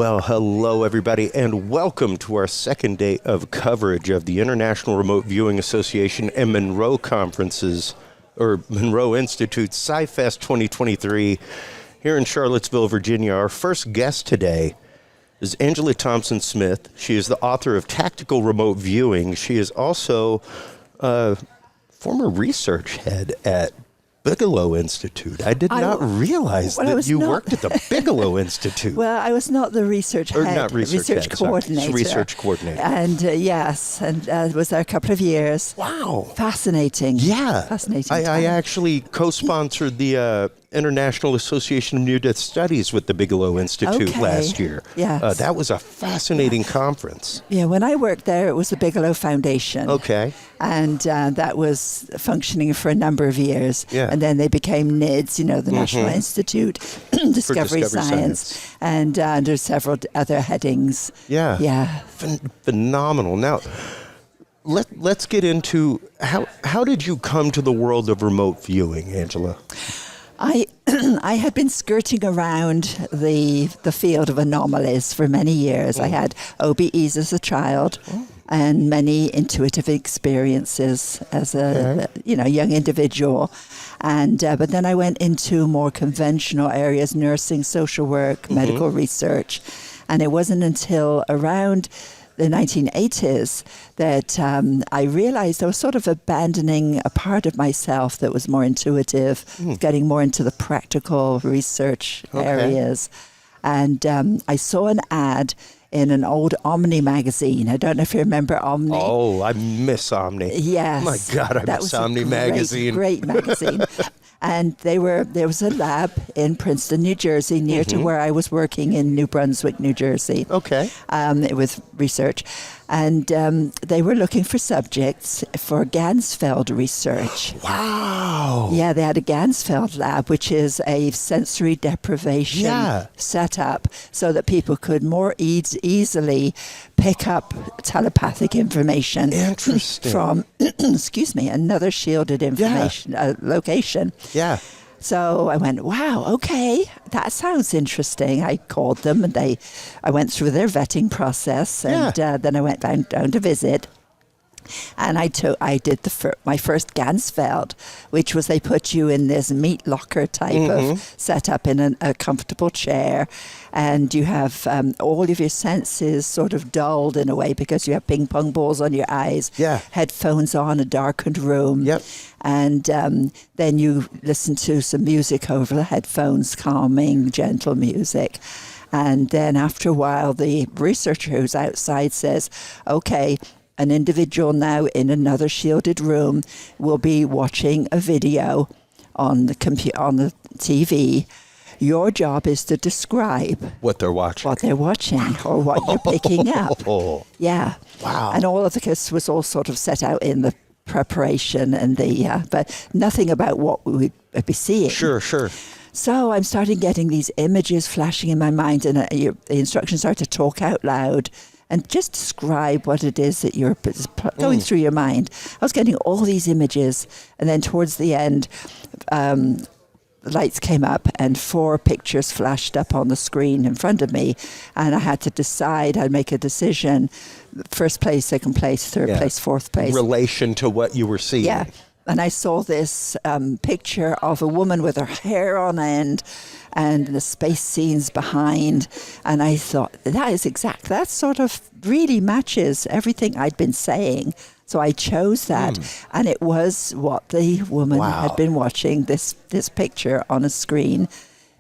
Well, hello, everybody, and welcome to our second day of coverage of the International Remote Viewing Association and Monroe Conferences, or Monroe Institute PSIfest 2023 here in Charlottesville, Virginia. Our first guest today is Angela Thompson Smith. She is the author of Tactical Remote Viewing. She is also a former research head at Bigelow Institute. I did not realize that you worked at the Bigelow Institute. Well, I was not the research head. Not research coordinator. Research coordinator. And yes, and was there a couple of years. Wow. Fascinating. Yeah. Fascinating. I actually co-sponsored the International Association of Near-Death Studies with the Bigelow Institute last year. Yes. That was a fascinating conference. Yeah, when I worked there, it was the Bigelow Foundation. Okay. And that was functioning for a number of years. Yeah. And then they became NIDS, the National Institute, Discovery Science, and under several other headings. Yeah. Yeah. Phenomenal. Now, let's get into how did you come to the world of remote viewing, Angela? I had been skirting around the field of anomalies for many years. I had OBEs as a child and many intuitive experiences as a young individual. And but then I went into more conventional areas, nursing, social work, medical research. And it wasn't until around the 1980s that I realized I was sort of abandoning a part of myself that was more intuitive, getting more into the practical research areas. And I saw an ad in an old Omni magazine. I don't know if you remember Omni. Oh, I miss Omni. Yes. Oh my God, I miss Omni magazine. Great magazine. And there was a lab in Princeton, New Jersey, near to where I was working in New Brunswick, New Jersey. Okay. With research. And they were looking for subjects for Ganzfeld research. Wow. Yeah, they had a Ganzfeld lab, which is a sensory deprivation setup so that people could more easily pick up telepathic information from, another shielded information location. Yeah. So I went, wow, okay, that sounds interesting. I called them and I went through their vetting process and then I went down to visit. And I did my first Ganzfeld, which was they put you in this meat locker type of setup in a comfortable chair, and you have all of your senses sort of dulled in a way because you have ping pong balls on your eyes, headphones on, a darkened room, and then you listen to some music over the headphones, calming, gentle music. And then after a while, the researcher who's outside says, okay, an individual now in another shielded room will be watching a video on the TV. Your job is to describe what they're watching, or what you're picking up. Yeah. Wow. And all of this was all sort of set out in the preparation and but nothing about what we would be seeing. Sure. So I'm starting getting these images flashing in my mind, and the instructions are to talk out loud and just describe what it is that you're going through your mind. I was getting all these images, and then towards the end, the lights came up and 4 pictures flashed up on the screen in front of me, and I had to decide. I'd make a decision: first place, second place, third place, fourth place. Relation to what you were seeing. Yeah. And I saw this picture of a woman with her hair on end and the space scenes behind. And I thought, that sort of really matches everything I'd been saying. So I chose that. And it was what the woman had been watching, this picture on a screen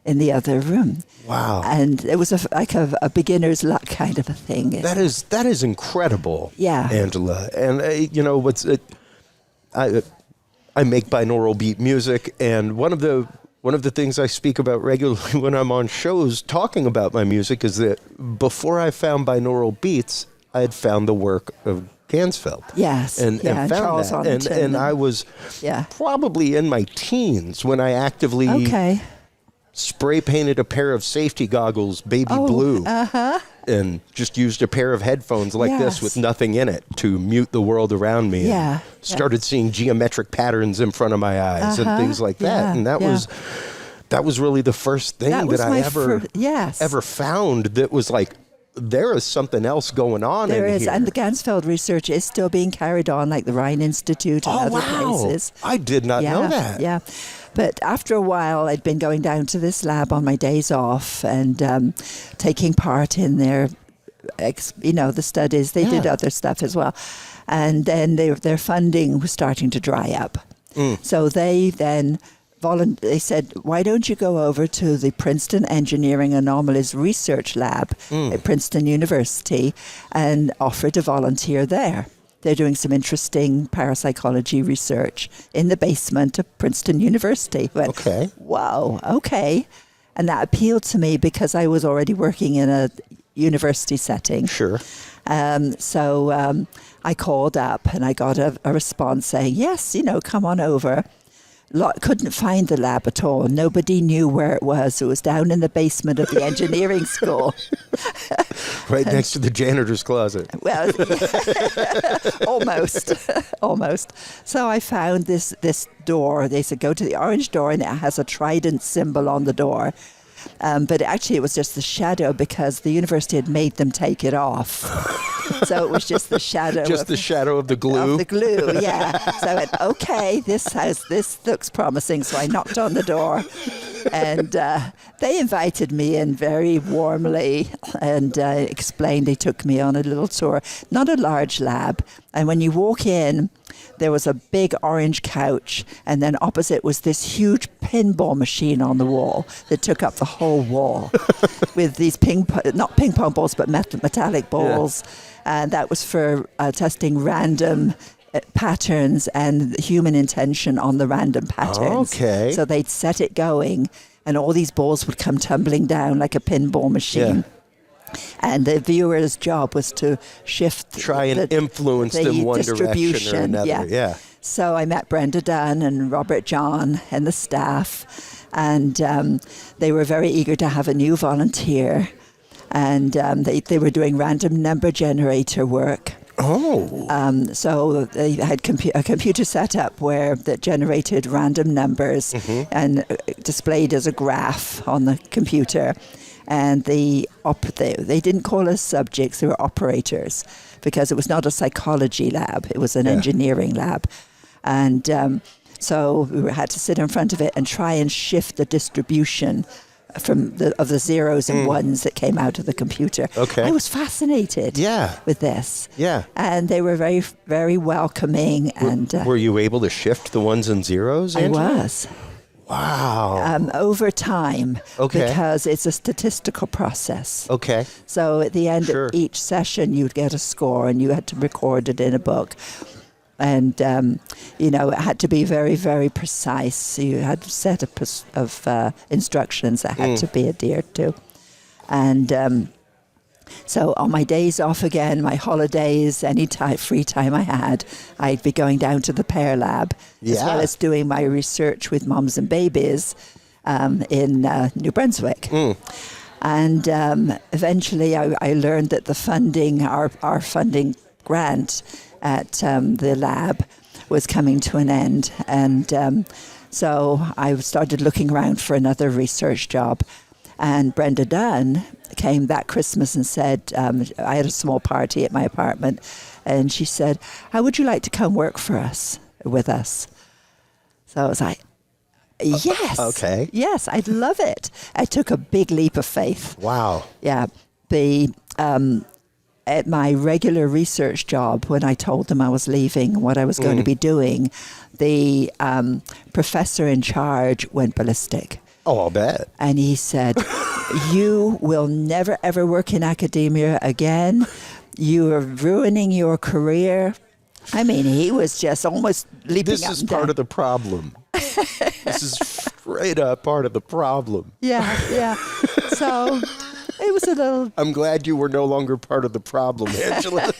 in the other room. Wow. And it was like a beginner's luck kind of a thing. That is incredible, Angela. And, I make binaural beat music, and one of the things I speak about regularly when I'm on shows talking about my music is that before I found binaural beats, I had found the work of Ganzfeld. Yes. And found Charles that. And I was probably in my teens when I actively spray painted a pair of safety goggles baby blue and just used a pair of headphones like this with nothing in it to mute the world around me. And started seeing geometric patterns in front of my eyes and things like that. And that that was really the first thing that I ever found that was like, there is something else going on There in is, here. and the Gansfeld research is still being carried on, like the Rhine Institute and other places. I did not know that. Yeah. But after a while, I'd been going down to this lab on my days off and taking part in their, the studies. They did other stuff as well. And then their funding was starting to dry up. So they then they said, why don't you go over to the Princeton Engineering Anomalies Research Lab at Princeton University and offer to volunteer there. They're doing some interesting parapsychology research in the basement of Princeton University. Went, okay. Wow, okay. And that appealed to me because I was already working in a university setting. Sure. So I called up and I got a response saying, yes, come on over. Couldn't find the lab at all. Nobody knew where it was. It was down in the basement of the engineering school. Right next to the janitor's closet. Well, almost. So I found this door. They said, go to the orange door, and it has a trident symbol on the door. But actually it was just the shadow because the university had made them take it off. So it was just the shadow. The shadow of the glue? Of the glue, yeah. So I went, okay, this looks promising. So I knocked on the door and they invited me in very warmly and explained. They took me on a little tour, not a large lab. And when you walk in, there was a big orange couch, and then opposite was this huge pinball machine on the wall that took up the whole wall with these not ping pong balls, but metallic balls. Yeah. And that was for testing random patterns and human intention on the random patterns. Okay. So they'd set it going, and all these balls would come tumbling down like a pinball machine. Yeah. And the viewer's job was to try and influence them one direction or another. Yeah. So I met Brenda Dunn and Robert John and the staff, and they were very eager to have a new volunteer, and they were doing random number generator work. Oh. So they had a computer set up that generated random numbers and displayed as a graph on the computer. And they didn't call us subjects, they were operators, because it was not a psychology lab, it was an engineering lab. And so we had to sit in front of it and try and shift the distribution of the zeros and ones that came out of the computer. Okay. I was fascinated with this. Yeah. And they were very, very welcoming. Were you able to shift the ones and zeros, Angela? I was. Wow. Over time, because it's a statistical process. Okay. So at the end of each session, you'd get a score, and you had to record it in a book. And, it had to be very, very precise. You had a set of instructions that had to be adhered to. And so on my days off again, my holidays, any free time I had, I'd be going down to the Pear Lab, as well as doing my research with moms and babies in New Brunswick. And eventually I learned that the funding, our funding grant at the lab was coming to an end. And so I started looking around for another research job. And Brenda Dunn came that Christmas and said, I had a small party at my apartment, and she said, how would you like to come work with us? So I was like, yes. Okay. Yes, I'd love it. I took a big leap of faith. Wow. Yeah. At my regular research job, when I told them I was leaving, what I was going to be doing, the professor in charge went ballistic. Oh, I'll bet. And he said, you will never, ever work in academia again. You are ruining your career. I mean, he was just almost leaping up and down. This is part of the problem. This is straight up part of the problem. Yeah. So it was a little... I'm glad you were no longer part of the problem, Angela.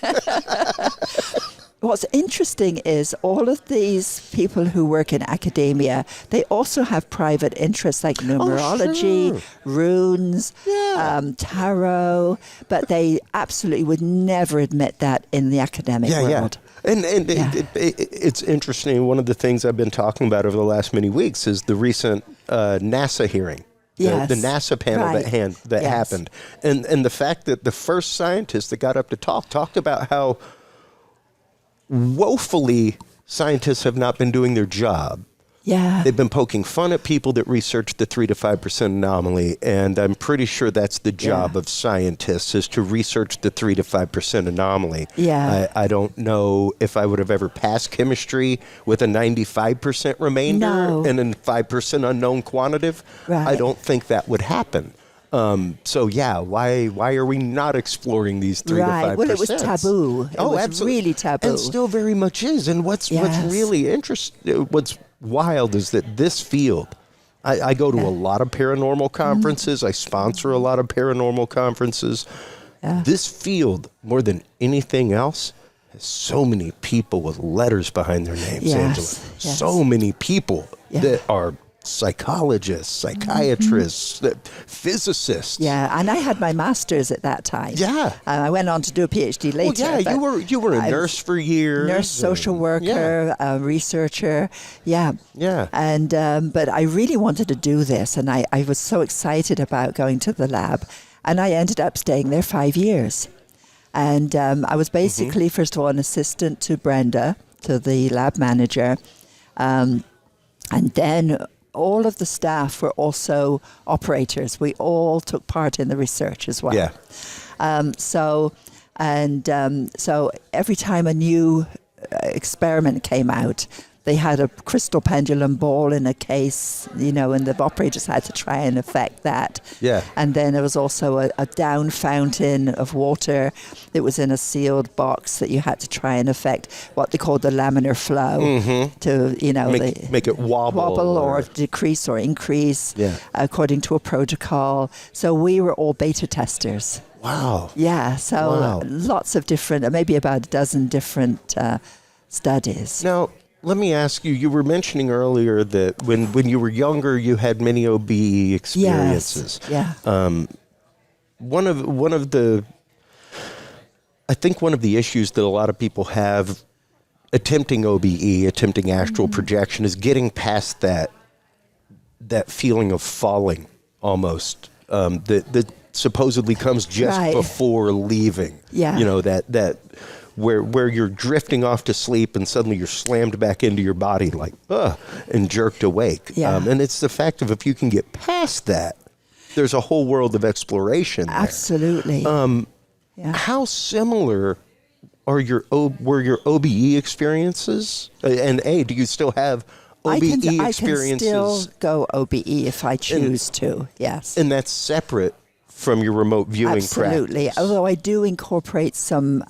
What's interesting is all of these people who work in academia, they also have private interests like numerology, runes, tarot, but they absolutely would never admit that in the academic world. And it's interesting. One of the things I've been talking about over the last many weeks is the recent NASA hearing. Yes. The NASA panel Right. that Yes. happened. And the fact that the first scientist that got up to talked about how woefully scientists have not been doing their job. Yeah. They've been poking fun at people that research the 3 to 5% anomaly, and I'm pretty sure that's the job of scientists, is to research the 3 to 5% anomaly. Yeah. I don't know if I would have ever passed chemistry with a 95% remainder No. and a 5% unknown quantitative. Right. I don't think that would happen. So yeah, why are we not exploring these 3 to 5%? Right. Well, it was taboo. It was absolutely. really taboo. And still very much is. And what's really interesting, what's wild is that this field, I go to a lot of paranormal conferences. I sponsor a lot of paranormal conferences. This field, more than anything else, has so many people with letters behind their names, Angela. Yes. So many people that are psychologists, psychiatrists, physicists. Yeah, and I had my master's at that time. Yeah. I went on to do a PhD later. Well, yeah, but you were a I nurse for years. nurse, social worker, researcher. Yeah. Yeah. And but I really wanted to do this, and I was so excited about going to the lab, and I ended up staying there 5 years. And I was basically, first of all, an assistant to Brenda, to the lab manager, and then all of the staff were also operators. We all took part in the research as well. Yeah. So every time a new experiment came out, they had a crystal pendulum ball in a case, and the operators had to try and affect that. Yeah. And then there was also a down fountain of water that was in a sealed box that you had to try and affect what they called the laminar flow to, Make it wobble or decrease or increase according to a protocol. So we were all beta testers. Wow. Yeah, so lots of different, maybe about a dozen different studies. Now, let me ask you, you were mentioning earlier that when you were younger, you had many OBE experiences. Yes. Yeah. One of the issues that a lot of people have attempting OBE, attempting astral projection, is getting past that feeling of falling almost, that supposedly comes just before leaving. Yeah. That where you're drifting off to sleep and suddenly you're slammed back into your body and jerked awake. Yeah. And it's the fact of, if you can get past that, there's a whole world of exploration there. Absolutely. How similar were your OBE experiences? And do you still have OBE experiences? I can still go OBE if I choose to, yes. And that's separate from your remote viewing Absolutely. practice. Although I do incorporate some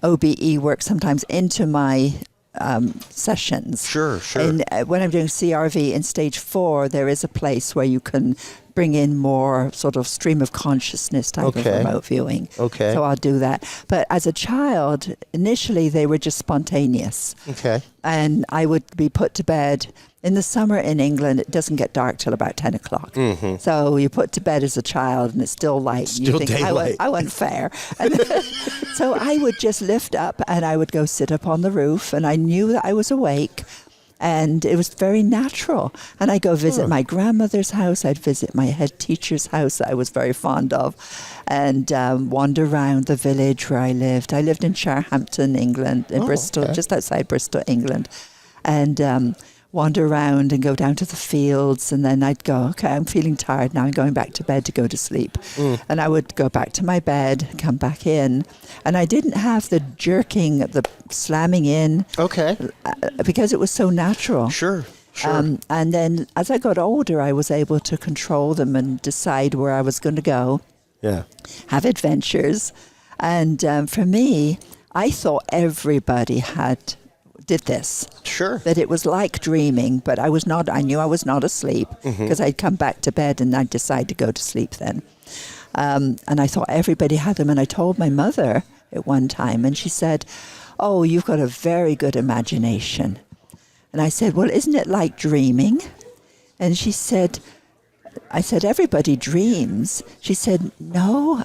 OBE work sometimes into my sessions. Sure. And when I'm doing CRV in stage 4, there is a place where you can bring in more sort of stream of consciousness type of remote viewing. Okay. So I'll do that. But as a child, initially they were just spontaneous. Okay. And I would be put to bed. In the summer in England, it doesn't get dark till about 10 o'clock. Mm-hmm. So you're put to bed as a child and it's still light. Still you think, daylight. I wasn't fair. And so I would just lift up and I would go sit up on the roof, and I knew that I was awake. And it was very natural. And I'd go visit my grandmother's house. I'd visit my head teacher's house that I was very fond of, and wander around the village where I lived. I lived in Sharhampton, England, in Bristol, just outside Bristol, England. And wander around and go down to the fields, and then I'd go, okay, I'm feeling tired now, I'm going back to bed to go to sleep. And I would go back to my bed, come back in, and I didn't have the jerking, the slamming in, because it was so natural. Sure. And then as I got older, I was able to control them and decide where I was going to go, have adventures. And for me, I thought everybody did this. Sure. That it was like dreaming, but I knew I was not asleep, because I'd come back to bed and I'd decide to go to sleep then. And I thought everybody had them. And I told my mother at one time, and she said, "Oh, you've got a very good imagination." And I said, "Well, isn't it like dreaming?" And she said, I said, "Everybody dreams." She said, "No,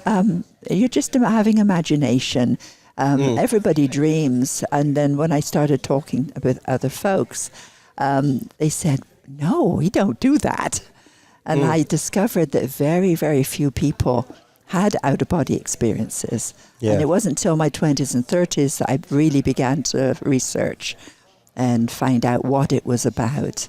you're just having imagination. Everybody dreams." And then when I started talking with other folks, they said, no, we don't do that. And I discovered that very, very few people had out-of-body experiences. Yeah. And it wasn't until my 20s and 30s that I really began to research and find out what it was about.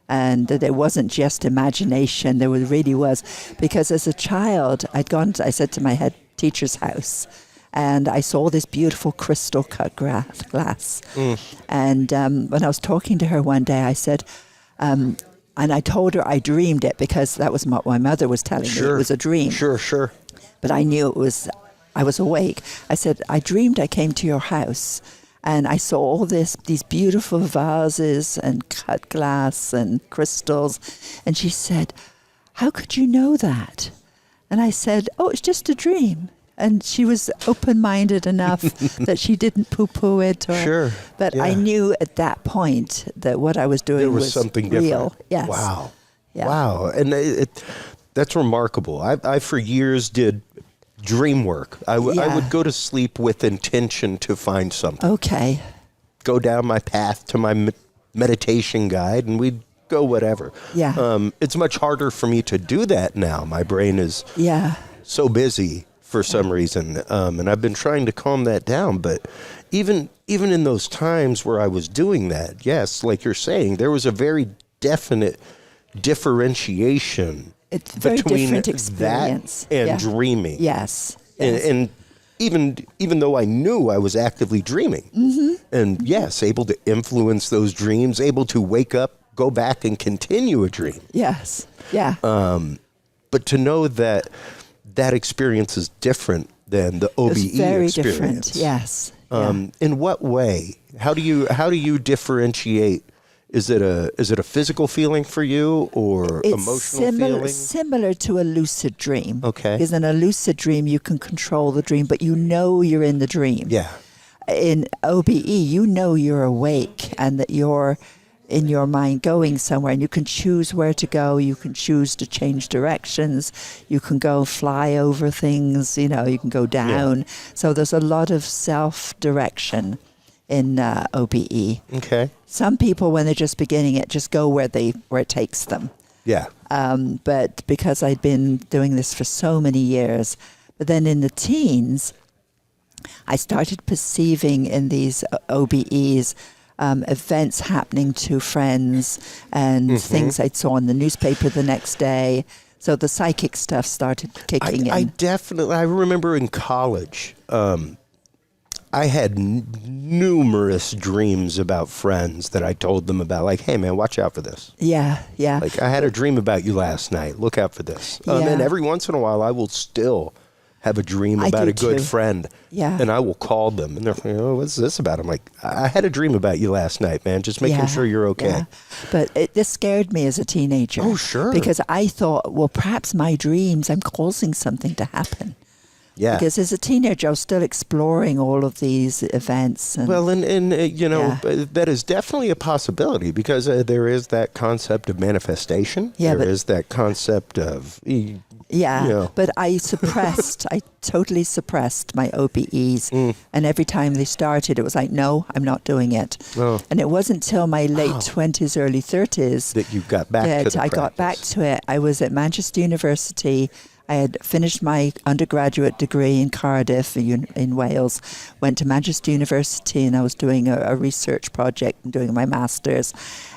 And that it wasn't just imagination, really was. Because as a child, I said to my head teacher's house, and I saw this beautiful crystal cut glass. And when I was talking to her one day, I said, and I told her I dreamed it because that was what my mother was telling me. It was a dream. Sure. But I knew I was awake. I said, I dreamed I came to your house and I saw all these beautiful vases and cut glass and crystals. And she said, how could you know that? And I said, oh, it's just a dream. And she was open-minded enough that she didn't poo-poo it. But I knew at that point that what I was doing was something real. Different. Yes. Wow. Yeah. Wow. And that's remarkable. I for years did dream work. I would go to sleep with intention to find something. Okay. Go down my path to my meditation guide, and we'd go whatever. Yeah. It's much harder for me to do that now. My brain is so busy for some reason, and I've been trying to calm that down. But even in those times where I was doing that, yes, like you're saying, there was a very definite differentiation between that and dreaming. Yes. And even though I knew I was actively dreaming, and yes, able to influence those dreams, able to wake up, go back and continue a dream. Yes. Yeah. But to know that experience is different than the OBE it's very experience. Different. Yes. In what way? How do you differentiate? Is it a physical feeling for you or emotional feeling? It's similar to a lucid dream. Okay. Because in a lucid dream, you can control the dream, but you know you're in the dream. Yeah. In OBE, you know you're awake and that you're in your mind going somewhere, and you can choose where to go. You can choose to change directions. You can go fly over things. You can go down. Yeah. So there's a lot of self-direction in OBE. Okay. Some people, when they're just beginning it, just go where it takes them. Yeah. But because I'd been doing this for so many years, but then in the teens, I started perceiving in these OBEs events happening to friends and things I saw in the newspaper the next day. So the psychic stuff started kicking in. I remember in college, I had numerous dreams about friends that I told them about, like, hey, man, watch out for this. Yeah. Like, I had a dream about you last night. Look out for this. And every once in a while, I will still have a dream about a good friend. Yeah. And I will call them. And they're like, oh, what's this about? I'm like, I had a dream about you last night, man. Just making sure you're okay. Yeah. But this scared me as a teenager. Oh, sure. Because I thought, well, perhaps my dreams, I'm causing something to happen. Yeah. Because as a teenager, I was still exploring all of these events. And, that is definitely a possibility because there is that concept of manifestation. Yeah, there is that concept of... but I totally suppressed my OBEs. And every time they started, it was like, no, I'm not doing it. Oh. And it wasn't until my late 20s, early 30s... that you got back to the practice. Got back to it. I was at Manchester University. I had finished my undergraduate degree in Cardiff in Wales, went to Manchester University, and I was doing a research project and doing my master's.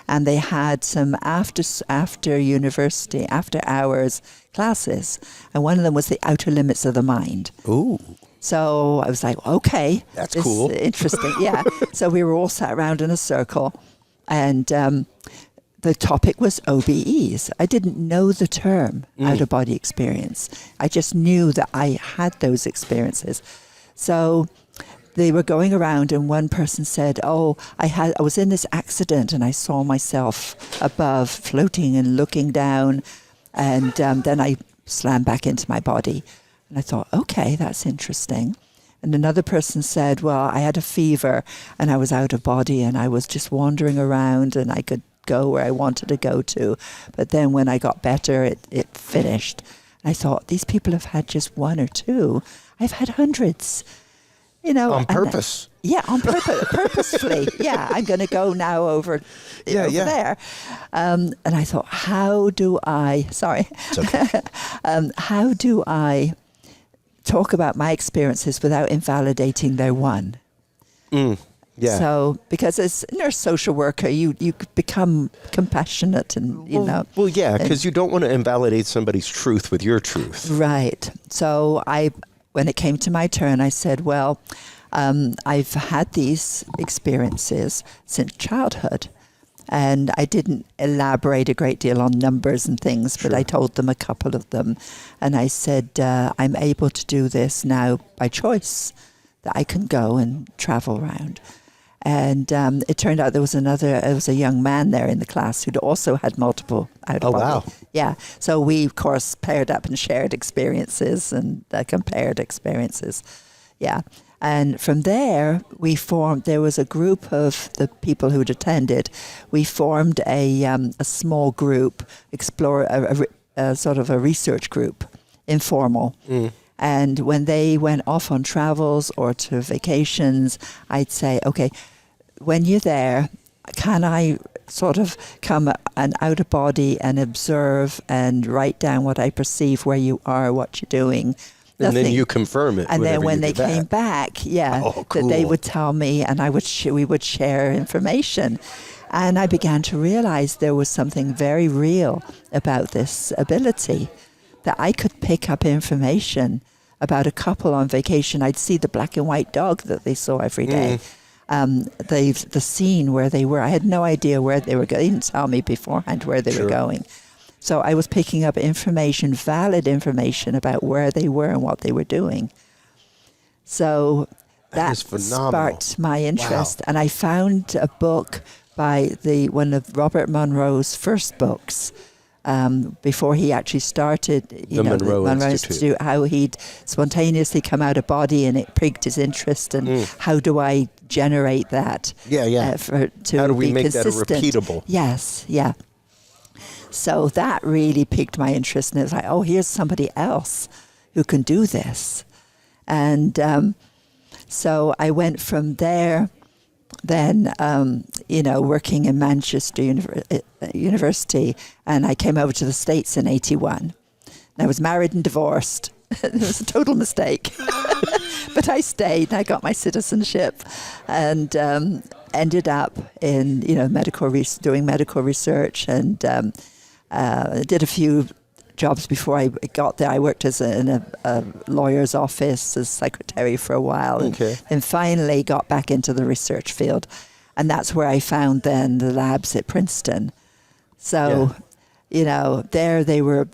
And they had some after university, after hours classes. And one of them was the outer limits of the mind. Ooh. So I was like, okay. That's cool. Interesting. Yeah. So we were all sat around in a circle. And the topic was OBEs. I didn't know the term out-of-body experience. I just knew that I had those experiences. So they were going around and one person said, I was in this accident and I saw myself above floating and looking down, and then I slammed back into my body. And I thought, okay, that's interesting. And another person said, well, I had a fever and I was out of body and I was just wandering around and I could go where I wanted to go to. But then when I got better, it finished. I thought, these people have had just one or two. I've had hundreds. On purpose. On purpose, purposefully. Yeah, I'm going to go now over there. And I thought, how do I talk about my experiences without invalidating their one? Yeah. So, because as a nurse social worker, you become compassionate and, Well, yeah, because you don't want to invalidate somebody's truth with your truth. Right. So when it came to my turn, I said, well, I've had these experiences since childhood. And I didn't elaborate a great deal on numbers and things, but I told them a couple of them. And I said, I'm able to do this now by choice, that I can go and travel around. And it turned out there was a young man there in the class who'd also had multiple out-of-body. Oh, wow. Yeah. So we, of course, paired up and shared experiences and compared experiences. Yeah. And from there, there was a group of the people who'd attended. We formed a small group, a sort of a research group, informal. And when they went off on travels or to vacations, I'd say, okay, when you're there, can I sort of come and out of body and observe and write down what I perceive, where you are, what you're doing? And then you confirm it. And then when they came back, that they would tell me, and we would share information. And I began to realize there was something very real about this ability, that I could pick up information about a couple on vacation. I'd see the black and white dog that they saw every day. The scene where they were. I had no idea where they were going. They didn't tell me beforehand where they were going. So I was picking up information, valid information about where they were and what they were doing. So that sparked my interest. Wow. And I found a book by one of Robert Monroe's first books, before he actually started the Monroe Institute, how he'd spontaneously come out of body, and it piqued his interest. And how do I generate that? How do we make consistent? That repeatable? Yes, yeah. So that really piqued my interest, and it was like, oh, here's somebody else who can do this. And so I went from there, then, working in Manchester University, and I came over to the States in 1981. And I was married and divorced. It was a total mistake. But I stayed, and I got my citizenship, and ended up in, doing medical research, and did a few jobs before I got there. I worked in a lawyer's office as secretary for a while, and finally got back into the research field. And that's where I found then the labs at Princeton. So, there they were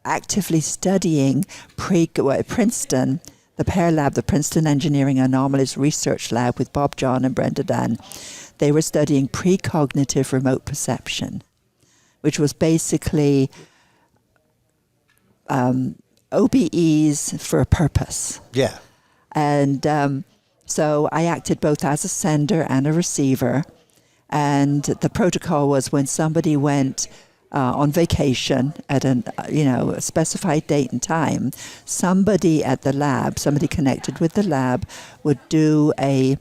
actively studying Princeton, the PEAR lab, the Princeton Engineering Anomalies Research Lab with Bob John and Brenda Dan. They were studying precognitive remote perception, which was basically OBEs for a purpose. Yeah. And so I acted both as a sender and a receiver. And the protocol was when somebody went on vacation at a specified date and time, somebody at the lab, somebody connected with the lab, would do an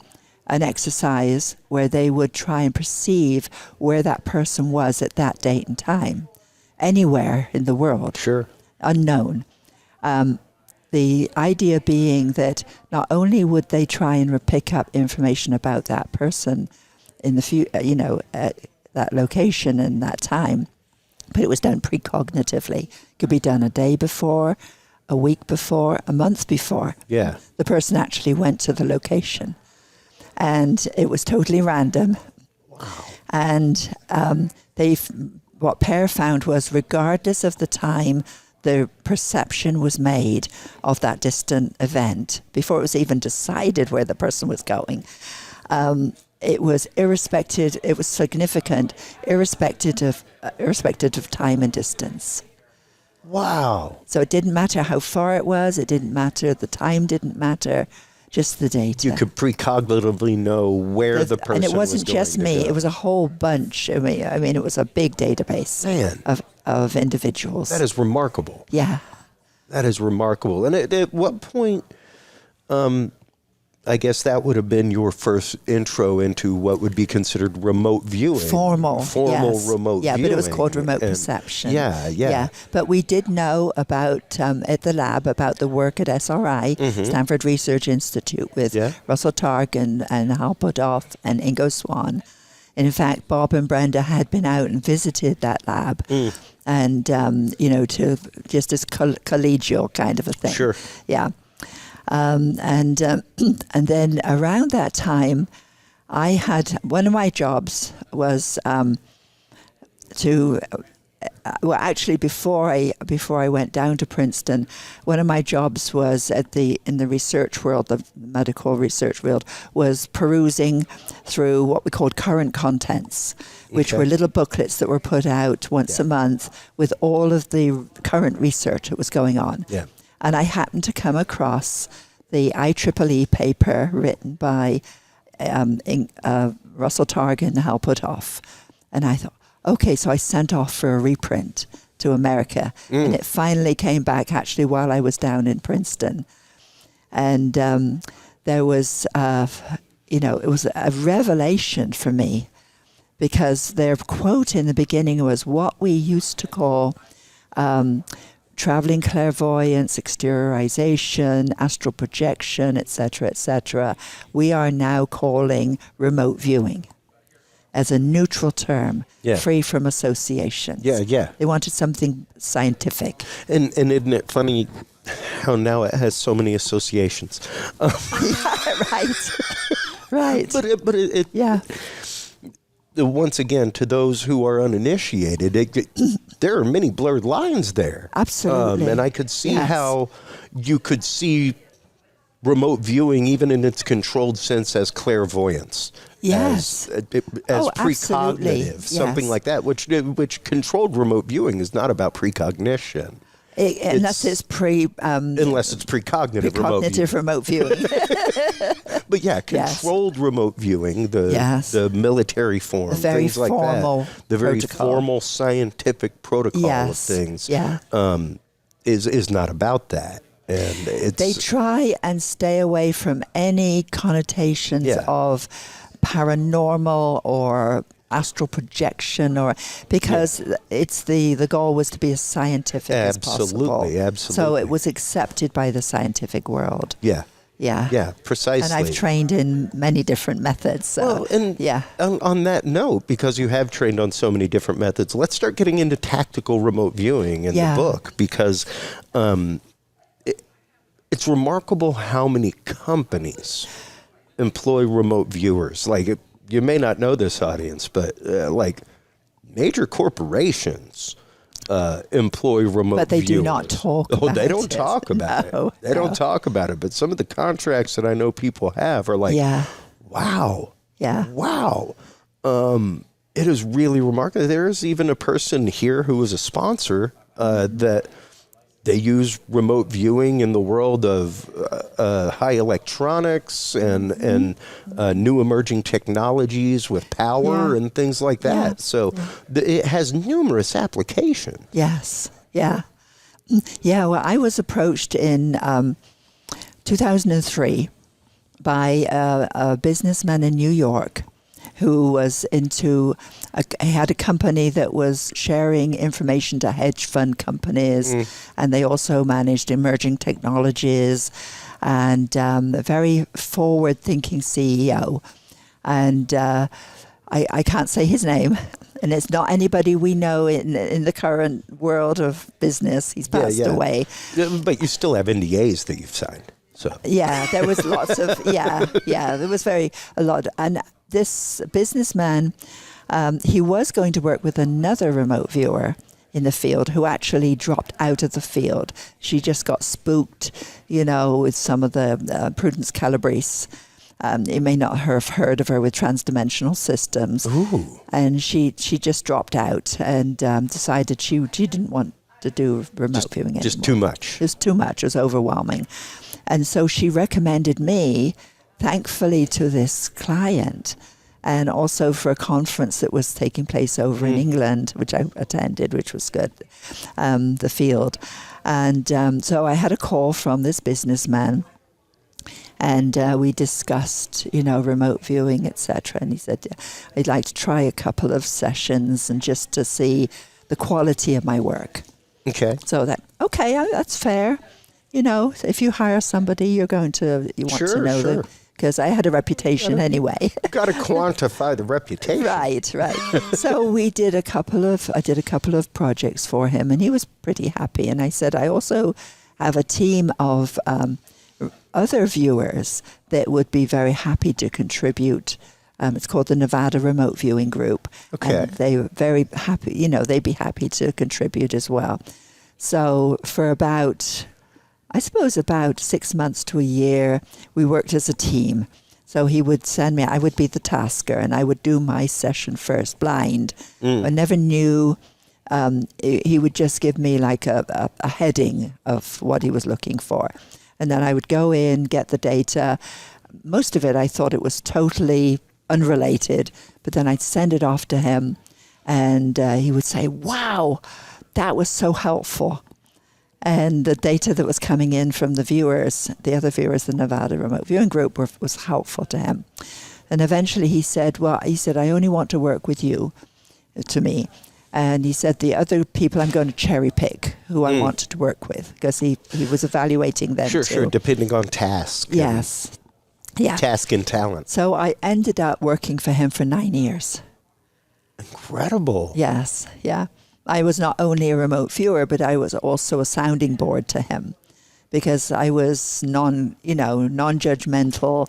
exercise where they would try and perceive where that person was at that date and time, anywhere in the world. Sure. Unknown. The idea being that not only would they try and pick up information about that person in the at that location and that time, but it was done precognitively. It could be done a day before, a week before, a month before. Yeah. The person actually went to the location. And it was totally random. Wow. And what PEAR found was, regardless of the time the perception was made of that distant event, before it was even decided where the person was going, it was irrespective. It was significant, irrespective of time and distance. Wow! So it didn't matter how far it was. It didn't matter. The time didn't matter. Just the data. You could precognitively know where the person was going. And it wasn't just me. It was a whole bunch. I mean, it was a big database of individuals. That is remarkable. Yeah. That is remarkable. And at what point I guess that would have been your first intro into what would be considered remote viewing. Formal yes. remote viewing. Yeah, but it was called remote perception. Yeah. But we did know about, at the lab, about the work at SRI, Stanford Research Institute, with Russell Targan and Hal Podoff and Ingo Swann. And in fact, Bob and Brenda had been out and visited that lab. And, to just as collegial kind of a thing. Sure. Yeah. And then around that time, I had one of my jobs was before I went down to Princeton, one of my jobs was in the research world, the medical research world, was perusing through what we called current contents, which were little booklets that were put out once a month with all of the current research that was going on. Yeah. And I happened to come across the IEEE paper written by Russell Targan and Hal Podoff. And I thought, okay, so I sent off for a reprint to America. And it finally came back actually while I was down in Princeton. And there was, it was a revelation for me, because their quote in the beginning was, what we used to call traveling clairvoyance, exteriorization, astral projection, etc., we are now calling remote viewing as a neutral term, free from association. Yeah. They wanted something scientific. And isn't it funny how now it has so many associations? Right. But it once again, to those who are uninitiated, there are many blurred lines there. Absolutely. And I could see how you could see remote viewing, even in its controlled sense, as clairvoyance. Yes. As precognitive, something like that, which controlled remote viewing is not about precognition. Unless it's precognitive remote viewing. But controlled remote viewing, the military form, things like that, the very formal scientific protocol of things, is not about that. And they try and stay away from any connotations of paranormal or astral projection, or because it's the goal was to be as scientific as possible. Absolutely. So it was accepted by the scientific world. Yeah, precisely. And I've trained in many different methods. So, on that note, because you have trained on so many different methods, let's start getting into tactical remote viewing in the book, because it's remarkable how many companies employ remote viewers. Like, you may not know this, audience, but major corporations employ remote viewers. But they do not talk about it. They don't talk about it. They don't talk about it. But some of the contracts that I know people have are like, wow. Yeah. Wow. It is really remarkable. There is even a person here who is a sponsor that they use remote viewing in the world of high electronics and new emerging technologies with power and things like that. So it has numerous applications. Yes. Yeah. Yeah. Well, I was approached in 2003 by a businessman in New York who was he had a company that was sharing information to hedge fund companies, and they also managed emerging technologies, and a very forward-thinking CEO. And I can't say his name, and it's not anybody we know in the current world of business. He's passed away. But you still have NDAs that you've signed. So. Yeah, there was lots of, there was a lot. And this businessman, he was going to work with another remote viewer in the field who actually dropped out of the field. She just got spooked, with some of the Prudence Calabrese. You may not have heard of her with transdimensional systems. Ooh. And she just dropped out and decided she didn't want to do remote viewing anymore. Just too much. It was too much. It was overwhelming. And so she recommended me, thankfully, to this client, and also for a conference that was taking place over in England, which I attended, which was good, the field. And so I had a call from this businessman, And we discussed, remote viewing, etc. And he said, I'd like to try a couple of sessions and just to see the quality of my work. Okay. So that's fair. If you hire somebody, you want to know them. Because I had a reputation anyway. You've got to quantify the reputation. Right. So I did a couple of projects for him, and he was pretty happy. And I said, I also have a team of other viewers that would be very happy to contribute. It's called the Nevada Remote Viewing Group. Okay. And they were very happy, they'd be happy to contribute as well. So for about 6 months to a year, we worked as a team. So he would send me, I would be the tasker, and I would do my session first, blind. I never knew. He would just give me like a heading of what he was looking for. And then I would go in, get the data. Most of it, I thought it was totally unrelated, but then I'd send it off to him, and he would say, wow, that was so helpful. And the data that was coming in from the other viewers, the Nevada Remote Viewing Group, was helpful to him. And eventually he said, I only want to work with you, to me. And he said, the other people I'm going to cherry pick who I wanted to work with, because he was evaluating them too. Sure, depending on task. Yes. Yeah. Task and talent. So I ended up working for him for 9 years. Incredible. Yes, yeah. I was not only a remote viewer, but I was also a sounding board to him, because I was non-judgmental.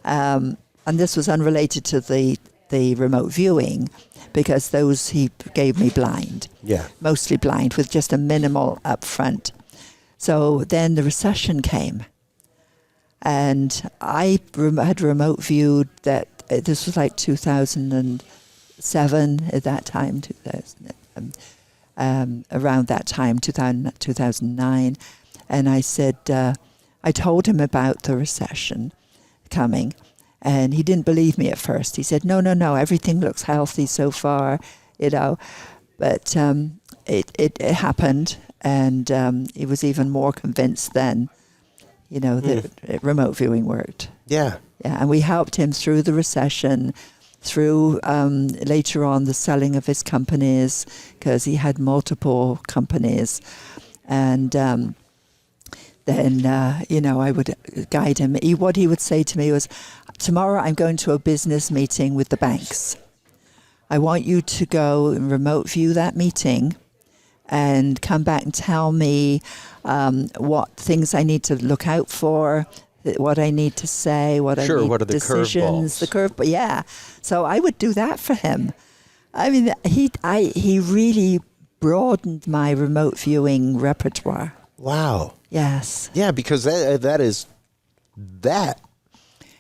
And this was unrelated to the remote viewing, because those he gave me blind. Yeah. Mostly blind, with just a minimal upfront. So then the recession came. And I had remote viewed that, this was like 2007 at that time, around that time, 2009. And I said, I told him about the recession coming. And he didn't believe me at first. He said, no, everything looks healthy so far, But it happened, and he was even more convinced then, that remote viewing worked. Yeah. Yeah, and we helped him through the recession, through later on the selling of his companies, because he had multiple companies. And then, I would guide him. What he would say to me was, tomorrow I'm going to a business meeting with the banks. I want you to go and remote view that meeting and come back and tell me what things I need to look out for, what I need to say, what I need, what are the decisions, curveballs? Yeah. So I would do that for him. I mean, he really broadened my remote viewing repertoire. Wow. Yes. Yeah, because that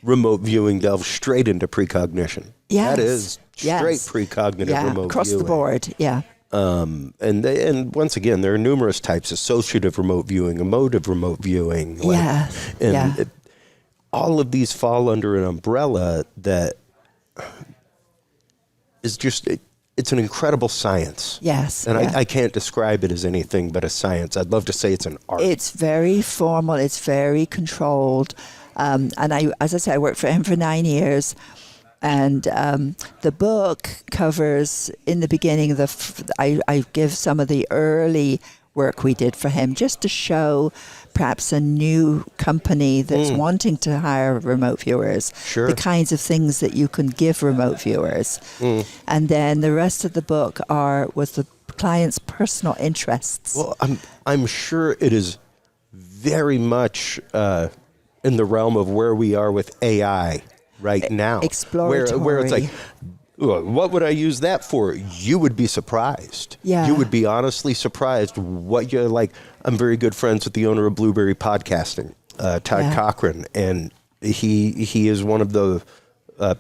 remote viewing delves straight into precognition. Yes. That is straight precognitive remote across viewing. the board. Yeah. And once again, there are numerous types: associative remote viewing, emotive remote viewing. All of these fall under an umbrella that is just, it's an incredible science. Yes. And I can't describe it as anything but a science. I'd love to say it's an art. It's very formal. It's very controlled. And as I said, I worked for him for 9 years. And the book covers, in the beginning, I give some of the early work we did for him, just to show perhaps a new company that's wanting to hire remote viewers, the kinds of things that you can give remote viewers. And then the rest of the book was the client's personal interests. Well, I'm sure it is very much in the realm of where we are with AI right now. Exploratory. Where it's like, what would I use that for? You would be surprised. Yeah. You would be honestly surprised what you're like. I'm very good friends with the owner of Blueberry Podcasting, Todd Cochran, and he is one of the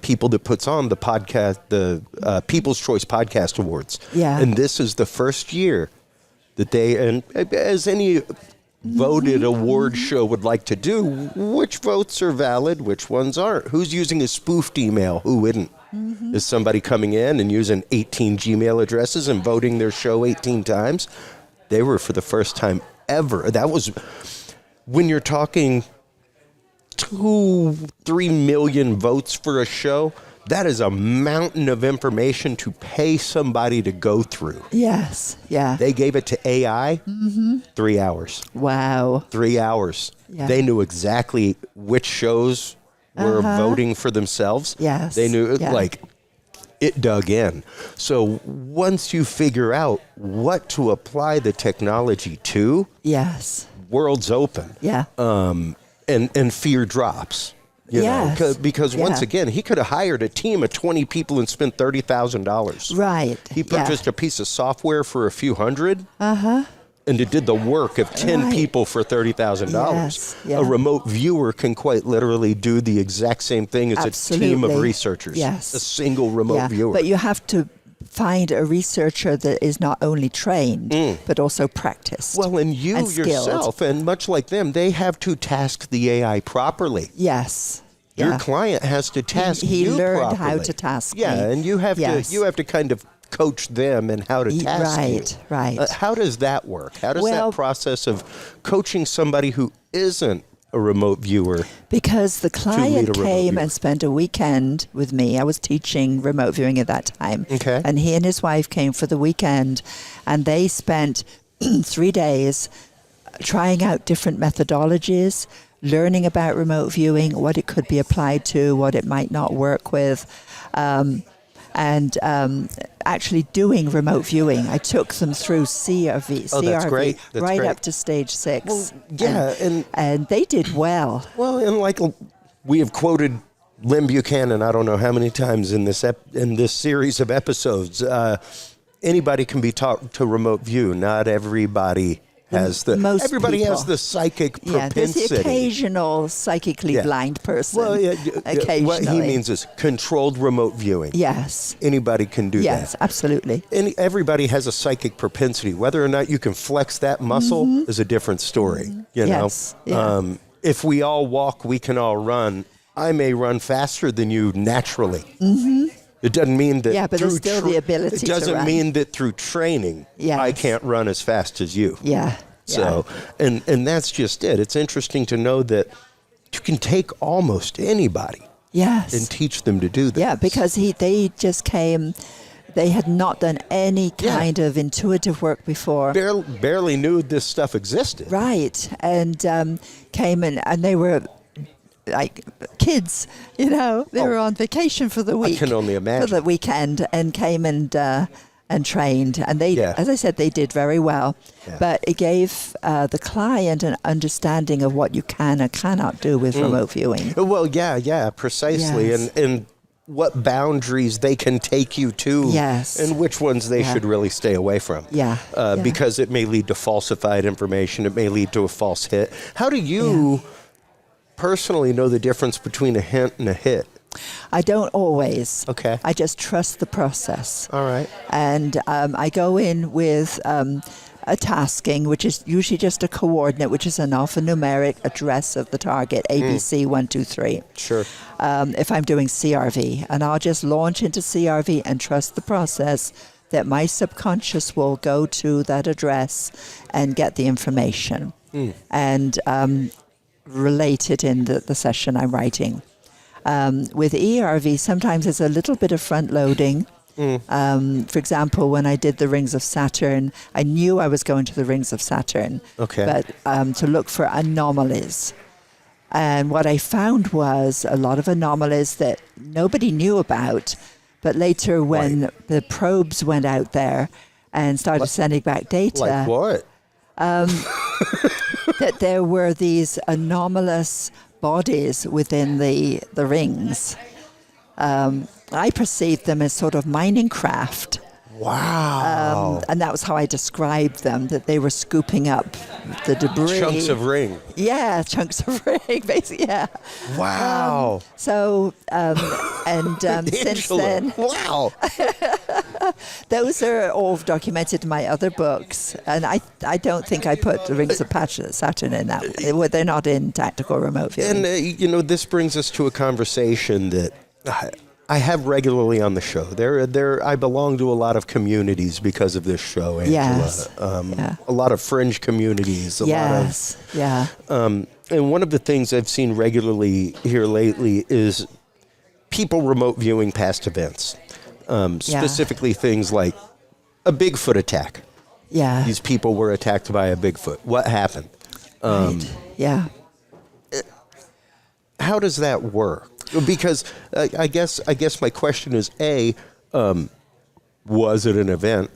people that puts on the podcast, the People's Choice Podcast Awards. Yeah. And this is the first year that they, and as any voted award show would like to do, which votes are valid, which ones aren't, who's using a spoofed email, who isn't. Is somebody coming in and using 18 Gmail addresses and voting their show 18 times? They were, for the first time ever. That was when you're talking 2-3 million votes for a show, that is a mountain of information to pay somebody to go through. Yes. Yeah. They gave it to AI, 3 hours. Wow. 3 hours. Yeah. They knew exactly which shows were voting for themselves. Yes. They knew, Yeah. like, it dug in. So once you figure out what to apply the technology to, Yes. world's open. Yeah. And fear drops. You Yes. know, because once Yeah. again, he could have hired a team of 20 people and spent $30,000. Right. He purchased a piece of software for a few hundred. Uh-huh. And it did the work of 10 Right. people for $30,000. Yes, yeah. A remote viewer can quite literally do the exact same thing as a team of Absolutely. researchers. Yes. A single remote viewer. But you have to find a researcher that is not only trained, but also practiced. Well, and you and skilled. yourself, and much like them, they have to task the AI properly. Yes. Your Yeah. client has to task He you learned how properly. to task Yeah, me. and you have Yes. to kind of coach them and how to task you. Right, right. How does that work? How does Well- that process of coaching somebody who isn't a remote viewer? Because the lead client a remote came viewer. and spent a weekend with me. I was teaching remote viewing at that time. Okay. And he and his wife came for the weekend, and they spent 3 days trying out different methodologies, learning about remote viewing, what it could be applied to, what it might not work with, and actually doing remote viewing. I took them through CRV, Oh, that's great. That's right great. up to stage 6. Well, yeah, and they did well. Well, and like we have quoted Lynn Buchanan, I don't know how many times in this series of episodes. Anybody can be taught to remote view. Not everybody has Most everybody has people. the psychic Yeah, there's propensity. the occasional psychically Yeah. blind person. Well, yeah, occasionally. what he means is controlled remote viewing. Yes. Anybody can do Yes, that. absolutely. And everybody has a psychic propensity. Whether or not you can flex that muscle is a different story. You know, Yes, yeah. If we all walk, we can all run. I may run faster than you naturally. It doesn't mean that. Yeah, but there's through still the ability It to doesn't run. mean that through training, Yes. I can't run as fast as you. Yeah. So, and that's just it. It's interesting to know that you can take almost anybody Yes. and teach them to do that. Yeah, because they just came. They had not done any Yeah. kind of intuitive work before. barely knew this stuff existed. Right, and came in, and they were like kids, you know. They were on vacation for the week. can only imagine. For the weekend, and came and trained, and they, Yeah. as I said, they did very well. Yeah. But it gave the client an understanding of what you can and cannot do with remote viewing. Well, yeah, precisely. Yes. And what boundaries they can take you to. Yes. And which ones they Yeah. should really stay away from. Yeah. Yeah. Because it may lead to falsified information. It may lead to a false hit. How do you personally know the difference between a hint and a hit? I don't always. Okay. I just trust the process. All right. And I go in with a tasking, which is usually just a coordinate, which is an alphanumeric address of the target, ABC 1, 2, 3. Sure. If I'm doing CRV, and I'll just launch into CRV and trust the process that my subconscious will go to that address and get the information and relate it in the session I'm writing. With ERV, sometimes there's a little bit of front loading. For example, when I did the Rings of Saturn, I knew I was going to the Rings of Saturn, Okay. but to look for anomalies. And what I found was a lot of anomalies that nobody knew about. But later, when the probes went out there and started sending back data, Like what? that there were these anomalous bodies within the rings. I perceived them as sort of mining craft. Wow. And that was how I described them, that they were scooping up the debris. Chunks of ring. Yeah, chunks of ring, basically, yeah. Wow. So, since Angela, then, wow. those are all documented in my other books. And I don't think I put the Rings of Saturn in that. They're not in tactical remote viewing. And, this brings us to a conversation that I have regularly on the show. I belong to a lot of communities because of this show, Angela. Yes. A lot of fringe communities. Yes. Yeah. one of the things I've seen regularly here lately is people remote viewing past events, specifically things like a Bigfoot attack. Yeah. These people were attacked by a Bigfoot. What happened? Right. Yeah. How does that work? Because I guess my question is, A, was it an event?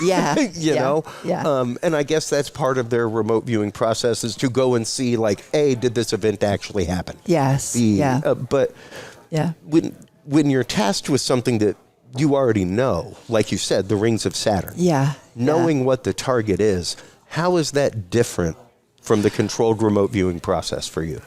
Yeah. you know? Yeah. And I guess that's part of their remote viewing process is to go and see, like, A, did this event actually happen? Yes. B, yeah. But when you're tasked with something that you already know, like you said, the rings of Saturn. Yeah. Knowing what the target is, how is that different from the controlled remote viewing process for you?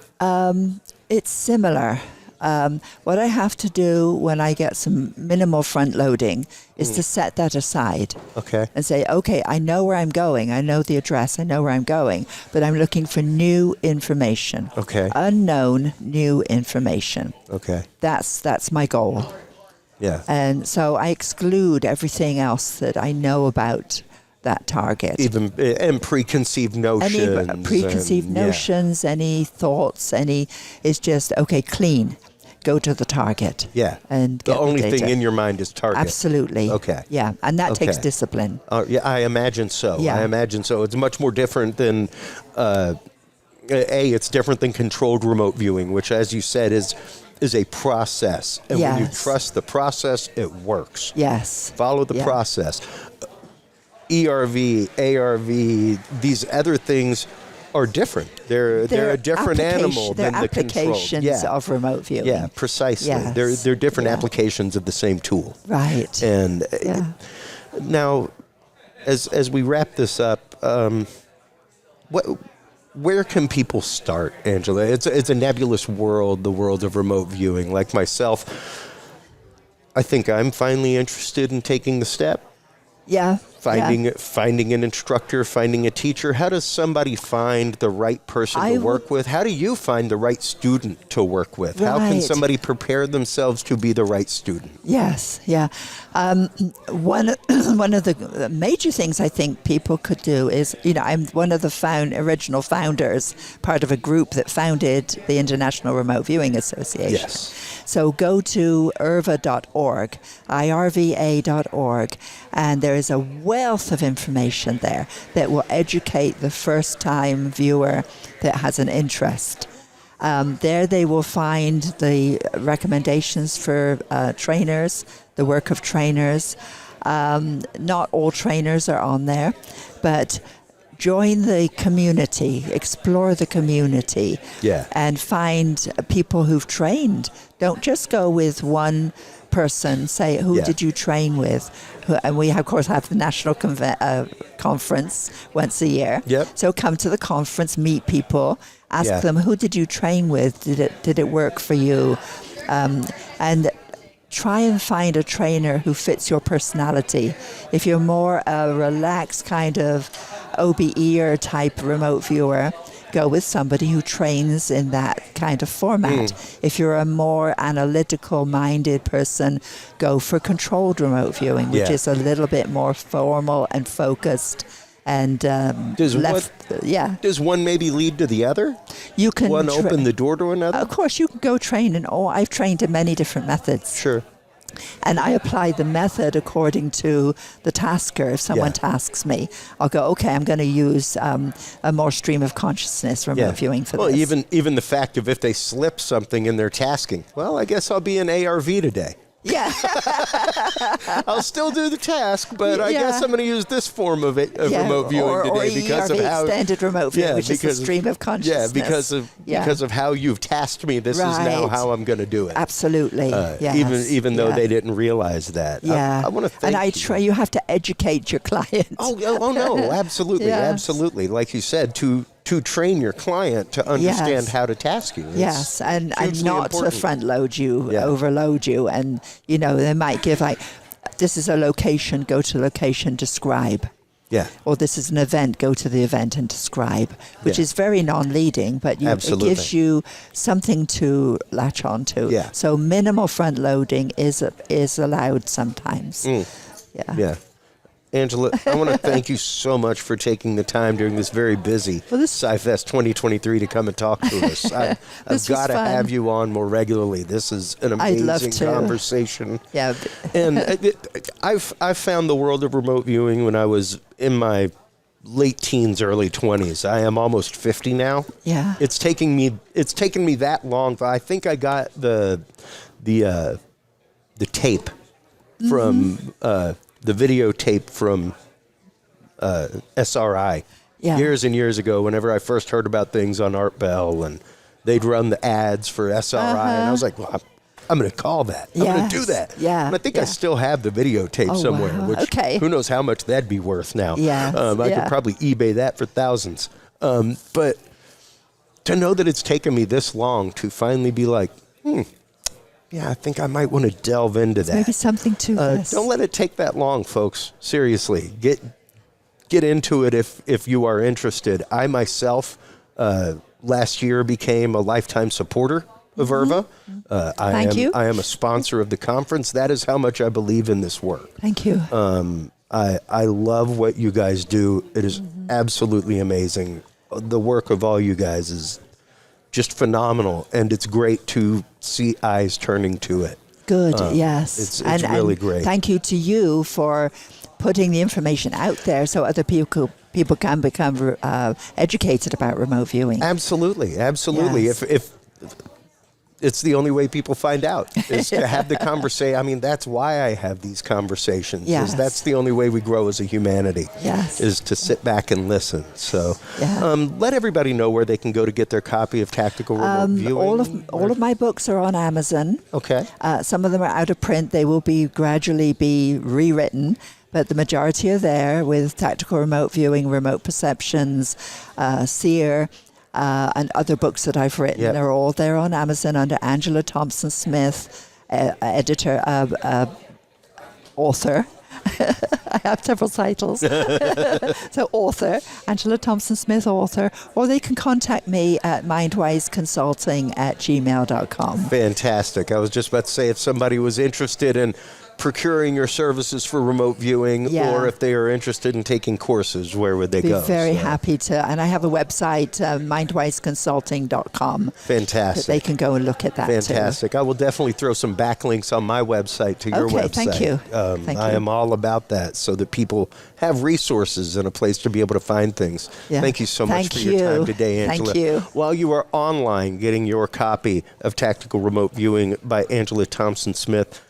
It's similar. What I have to do when I get some minimal front loading is to set that aside. Okay. And say, okay, I know where I'm going. I know the address. I know where I'm going. But I'm looking for new information. Okay. Unknown new information. Okay. That's my goal. Yeah. And so I exclude everything else that I know about that target. Even and preconceived notions. Any preconceived notions, any thoughts, it's just, okay, clean. Go to the target. Yeah. And the get only data. thing in your mind is target. Absolutely. Okay. Yeah. And that takes Okay. discipline. Yeah, I imagine so. Yeah. I imagine so. It's much more different than, it's different than controlled remote viewing, which, as you said, is a process. And when you Yes. trust the process, it works. Yes. Follow the Yeah. process. ERV, ARV, these other things are different. They're a different animal than the control. Applications Yeah. of remote viewing. Yeah, precisely. Yes. They're different Yeah. applications of the same tool. Right. And Yeah. now, as we wrap this up, where can people start, Angela? It's a nebulous world, the world of remote viewing. Like myself, I think I'm finally interested in taking the step. Yeah. Finding an instructor, finding a teacher. How does somebody find the right person to work with? How do you find the right student to work with? How can Right. somebody prepare themselves to be the right student? Yes, yeah. One of the major things I think people could do is, I'm one of the original founders, part of a group that founded the International Remote Viewing Association. Yes. So go to IRVA.org, IRVA.org, and there is a wealth of information there that will educate the first-time viewer that has an interest. There they will find the recommendations for trainers, the work of trainers. Not all trainers are on there, but join the community, explore the community, and find people who've trained. Don't just go with one person. Say, who did you train with? And we, of course, have the national conference once a year. Yep. So come to the conference, meet people, ask them, who did you train with? Did it work for you? And try and find a trainer who fits your personality. If you're more a relaxed kind of OBEer type remote viewer, go with somebody who trains in that kind of format. If you're a more analytical-minded person, go for controlled remote viewing, which is a little bit more formal and focused. And does one maybe lead to the other? You can one open the door to another? Of course, you can go train in I've trained in many different methods. Sure. And I apply the method according to the tasker. If someone tasks me, I'll go, okay, I'm going to use a more stream of consciousness remote viewing for this. Well, even the fact of if they slip something in their tasking, well, I guess I'll be an ARV today. Yeah. I'll still do the task, but I guess I'm going to use this form of remote viewing today because of how extended remote viewing, which is a stream of consciousness. Because of how you've tasked me. This is now how I'm going to do it. Absolutely. Even though they didn't realize that. Yeah. I want to thank you. You have to educate your client. Oh no, absolutely, absolutely. Like you said, to train your client to understand how to task you. Yes, and not to front load you, overload you. And, they might give this is a location, go to location, describe. Yeah. Or this is an event, go to the event and describe, which is very non-leading, but it gives you something to latch on to. Yeah. So minimal front loading is allowed sometimes. Yeah. Angela, I want to thank you so much for taking the time during this very busy PSIfest 2023 to come and talk to us. I've got to have you on more regularly. This is an amazing conversation. Yeah. And I've found the world of remote viewing when I was in my late teens, early 20s. I am almost 50 now. Yeah. It's taken me that long, but I think I got the tape from the videotape from SRI years and years ago, whenever I first heard about things on Art Bell, and they'd run the ads for SRI, and I was like, well, I'm going to call that. I'm going to do that. Yeah. And I think I still have the videotape somewhere, which who knows how much that'd be worth now. I could probably eBay that for thousands. But to know that it's taken me this long to finally be like, yeah, I think I might want to delve into that. Maybe something to this. Don't let it take that long, folks. Seriously, get into it if you are interested. I myself last year became a lifetime supporter of IRVA. Thank you. I am a sponsor of the conference. That is how much I believe in this work. Thank you. I love what you guys do. It is absolutely amazing. The work of all you guys is just phenomenal, and it's great to see eyes turning to it. Good, yes. It's really great. Thank you to you for putting the information out there so other people can become educated about remote viewing. Absolutely. Yes. If it's the only way people find out is to have the conversation. I mean, that's why I have these conversations. Yes. That's the only way we grow as a humanity. Yes. Is to sit back and listen. So, let everybody know where they can go to get their copy of Tactical Remote Viewing. All of my books are on Amazon. Okay. Some of them are out of print. They will gradually be rewritten, but the majority are there with Tactical Remote Viewing, Remote Perceptions, Seer. And other books that I've written are all there on Amazon under Angela Thompson Smith, editor, author. I have several titles. So author, Angela Thompson Smith, author, or they can contact me at mindwiseconsulting@gmail.com. Fantastic. I was just about to say, if somebody was interested in procuring your services for remote viewing, or if they are interested in taking courses, where would they go? Be very happy to. And I have a website, mindwiseconsulting.com. Fantastic. That they can go and look at that Fantastic. too. I will definitely throw some backlinks on my website to your website. Thank you. I am all about that, so that people have resources and a place to be able to find things. Yeah. Thank you so much for your time today, Angela. Thank you. While you are online getting your copy of Tactical Remote Viewing by Angela Thompson Smith,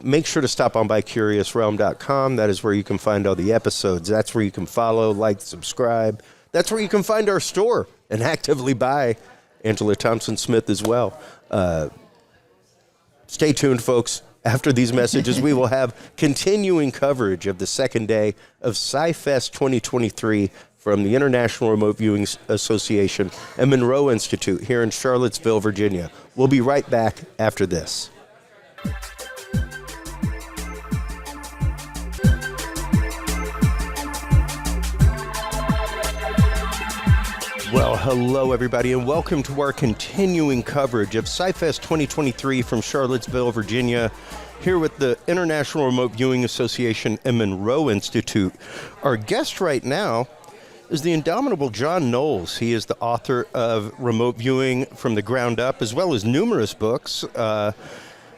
make sure to stop on by CuriousRealm.com. That is where you can find all the episodes. That's where you can follow, like, subscribe. That's where you can find our store and actively buy Angela Thompson Smith as well. Stay tuned, folks. After these messages, we will have continuing coverage of the second day of PSIfest 2023 from the International Remote Viewing Association and Monroe Institute here in Charlottesville, Virginia. We'll be right back after this. Well, hello, everybody, and welcome to our continuing coverage of PSIfest 2023 from Charlottesville, Virginia, here with the International Remote Viewing Association and Monroe Institute. Our guest right now is the indomitable Jon Knowles. He is the author of Remote Viewing from the Ground Up, as well as numerous books.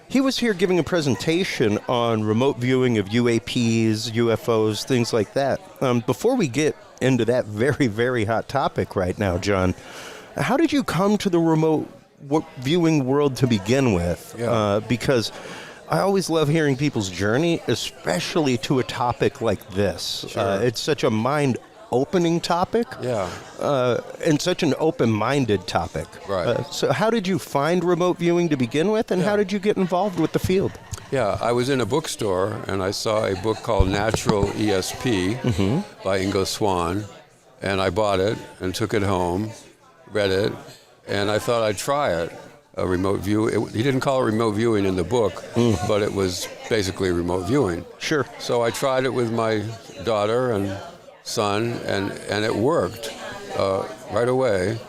He was here giving a presentation on remote viewing of UAPs, UFOs, things like that. Before we get into that very, very hot topic right now, Jon, how did you come to the remote viewing world to begin with? Because I always love hearing people's journey, especially to a topic like this. Sure. It's such a mind-opening topic, and such an open-minded topic. Right. So how did you find remote viewing to begin with, and how did you get involved with the field? Yeah, I was in a bookstore, and I saw a book called Natural ESP by Ingo Swann, and I bought it and took it home, read it, and I thought I'd try it. A remote view. He didn't call it remote viewing in the book, but it was basically remote viewing. Sure. So I tried it with my daughter and son, and it worked right away.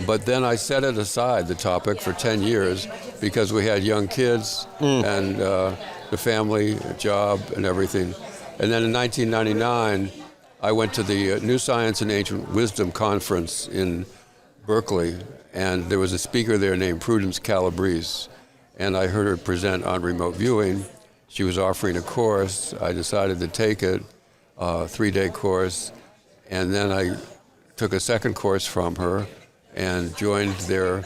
But then I set it aside, the topic, for 10 years because we had young kids and the family, job, and everything. And then in 1999, I went to the New Science and Ancient Wisdom Conference in Berkeley, and there was a speaker there named Prudence Calabrese, and I heard her present on remote viewing. She was offering a course. I decided to take it, a 3-day course, and then I took a second course from her and joined their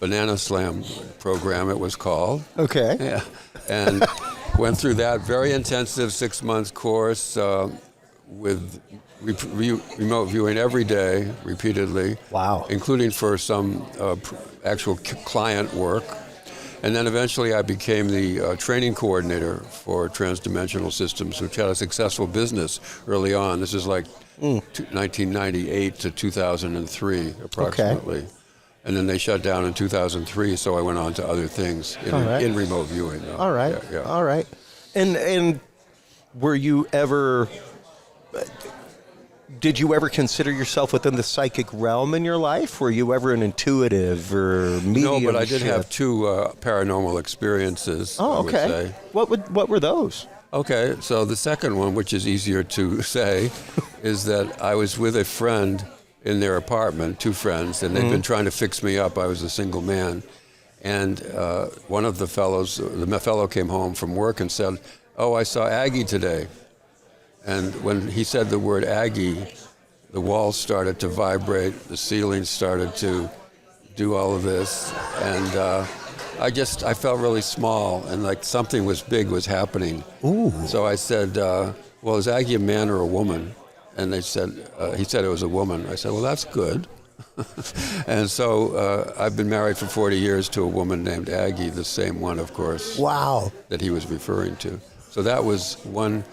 Banana Slam program, it was called. Okay. Yeah. And went through that very intensive 6-month course with remote viewing every day, repeatedly. Wow. Including for some actual client work. And then eventually I became the training coordinator for transdimensional systems, which had a successful business early on. This is like 1998 to 2003, approximately. Okay. And then they shut down in 2003, so I went on to other things in remote viewing. Though. All right. Yeah. All right. And were you ever... Did you ever consider yourself within the psychic realm in your life? Were you ever an intuitive or medium? No, but I did have 2 paranormal experiences. Oh, okay. I would say. What were those? Okay, so the second one, which is easier to say, is that I was with a friend in their apartment, 2 friends, and they'd been trying to fix me up. I was a single man. And one of the fellow came home from work and said, "Oh, I saw Aggie today." And when he said the word Aggie, the walls started to vibrate, the ceiling started to do all of this, and I felt really small, and like something big was happening. Ooh. So I said, "Well, is Aggie a man or a woman?" And he said it was a woman. I said, "Well, that's good." And so I've been married for 40 years to a woman named Aggie, the same one, of course. Wow. That he was referring to. So that was one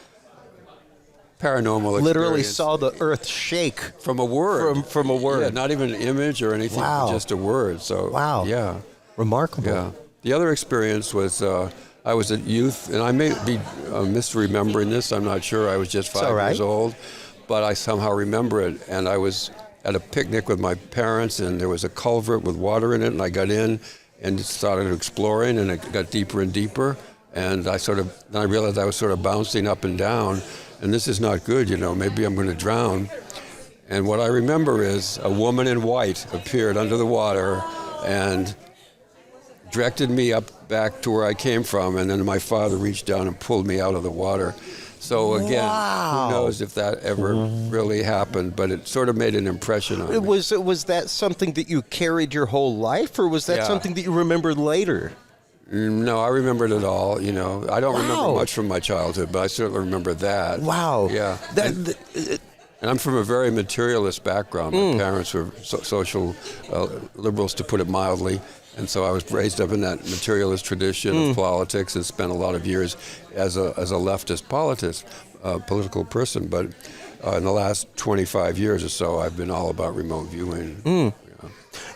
paranormal experience. Literally saw the earth shake. From a word. From a word. Yeah, not even an image or anything, Wow. just a word. So, Wow. Yeah. Remarkable. Yeah. The other experience was I was a youth, and I may be misremembering this, I'm not sure. I was just 5 years old, but I somehow remember it. And I was at a picnic with my parents, and there was a culvert with water in it, and I got in and started exploring, and it got deeper and deeper. And I realized I was sort of bouncing up and down, and this is not good, maybe I'm going to drown. And what I remember is a woman in white appeared under the water and directed me back to where I came from, and then my father reached down and pulled me out of the water. So again, Wow. Who knows if that ever really happened, but it sort of made an impression on me. Was that something that you carried your whole life, or was that something that you remembered later? No, I remembered it all, I don't remember much from my childhood, but I certainly remember that. Wow. Yeah. And I'm from a very materialist background. My parents were social liberals, to put it mildly. And so I was raised up in that materialist tradition of politics and spent a lot of years as a leftist political person. But in the last 25 years or so, I've been all about remote viewing.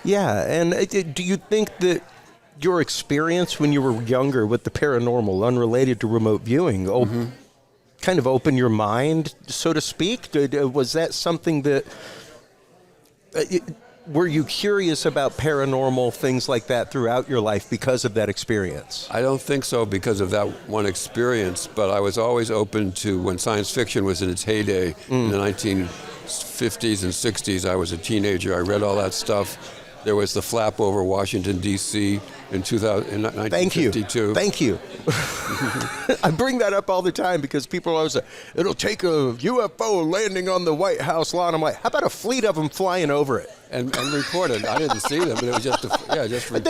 Yeah, and do you think that your experience when you were younger with the paranormal, unrelated to remote viewing, kind of opened your mind, so to speak? Was that something that... were you curious about paranormal things like that throughout your life because of that experience? I don't think so because of that one experience, but I was always open to, when science fiction was in its heyday in the 1950s and 60s, I was a teenager. I read all that stuff. There was the flap over Washington, D.C. in 1952. Thank you. I bring that up all the time because people always say, it'll take a UFO landing on the White House lawn. I'm like, how about a fleet of them flying over it? And reported. I didn't see them, but it was just reports.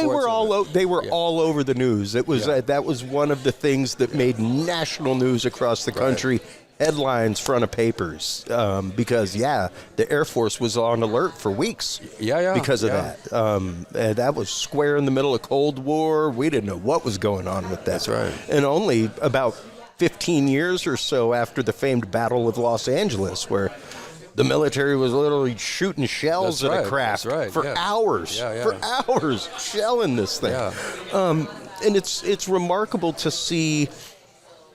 They were all over the news. It was that was one of the things that made national news across the country. Headlines, front of papers, because the Air Force was on alert for weeks. Because of that. And that was square in the middle of Cold War. We didn't know what was going on with that. That's right. And only about 15 years or so after the famed Battle of Los Angeles, where the military was literally shooting shells at a craft for hours. For hours, shelling this thing. And it's remarkable to see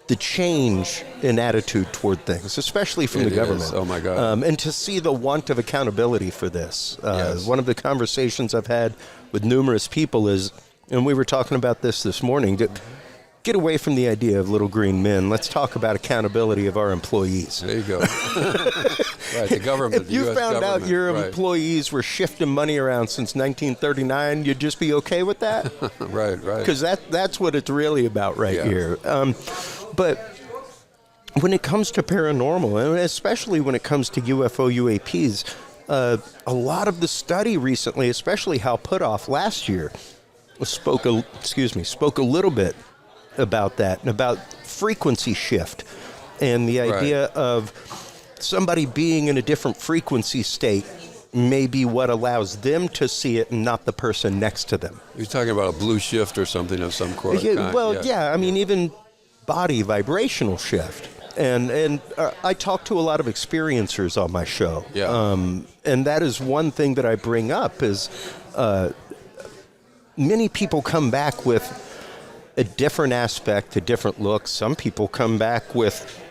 the change in attitude toward things, especially from the government. Oh, my God. And to see the want of accountability for this. One of the conversations I've had with numerous people is, and we were talking about this morning, get get away from the idea of little green men. Let's talk about accountability of our employees. There you go. Right, the government. If you the US found out government, your right. employees were shifting money around since 1939, you'd just be okay with that? Right. Because that's what it's really about right here. But when it comes to paranormal, and especially when it comes to UFO UAPs, a lot of the study recently, especially Hal Puthoff last year, spoke a little bit about that and about frequency shift and the idea of somebody being in a different frequency state may be what allows them to see it and not the person next to them. You're talking about a blue shift or something of some kind. I mean, even body vibrational shift. And I talk to a lot of experiencers on my show. Yeah. And that is one thing that I bring up is many people come back with a different aspect, a different look. Some people come back with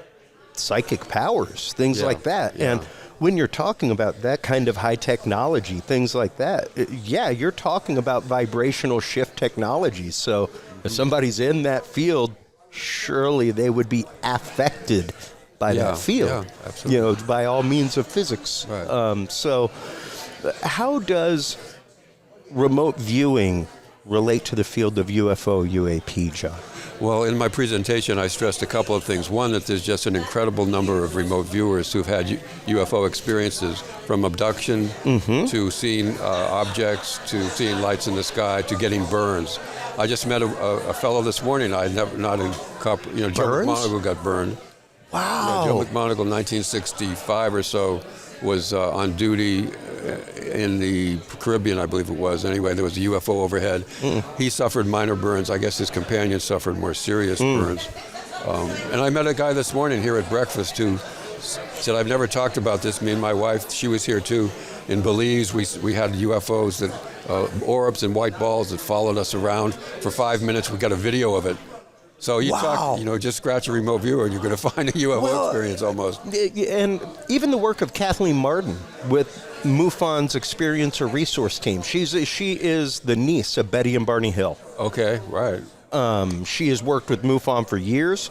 psychic powers, things like that. Yeah. And when you're talking about that kind of high technology, things like that, you're talking about vibrational shift technology. So if somebody's in that field, surely they would be affected by that field, absolutely. by all means of physics. Right. So how does remote viewing relate to the field of UFO UAP, John? Well, in my presentation, I stressed a couple of things. One, that there's just an incredible number of remote viewers who've had UFO experiences, from abduction to seeing objects, to seeing lights in the sky, to getting burns. I just met a fellow this morning. I had never, not a couple, Joe McMonagle got burned. Wow. Joe McMonagle, 1965 or so, was on duty in the Caribbean, I believe it was. Anyway, there was a UFO overhead. He suffered minor burns. I guess his companion suffered more serious burns. And I met a guy this morning here at breakfast who said, I've never talked about this. Me and my wife, she was here too. In Belize, we had UFOs, that orbs and white balls that followed us around for 5 minutes. We got a video of it. So you talk, just scratch a remote viewer and you're going to find a UFO experience almost. And even the work of Kathleen Martin with MUFON's Experiencer Resource Team. She is the niece of Betty and Barney Hill. Okay, right. She has worked with MUFON for years.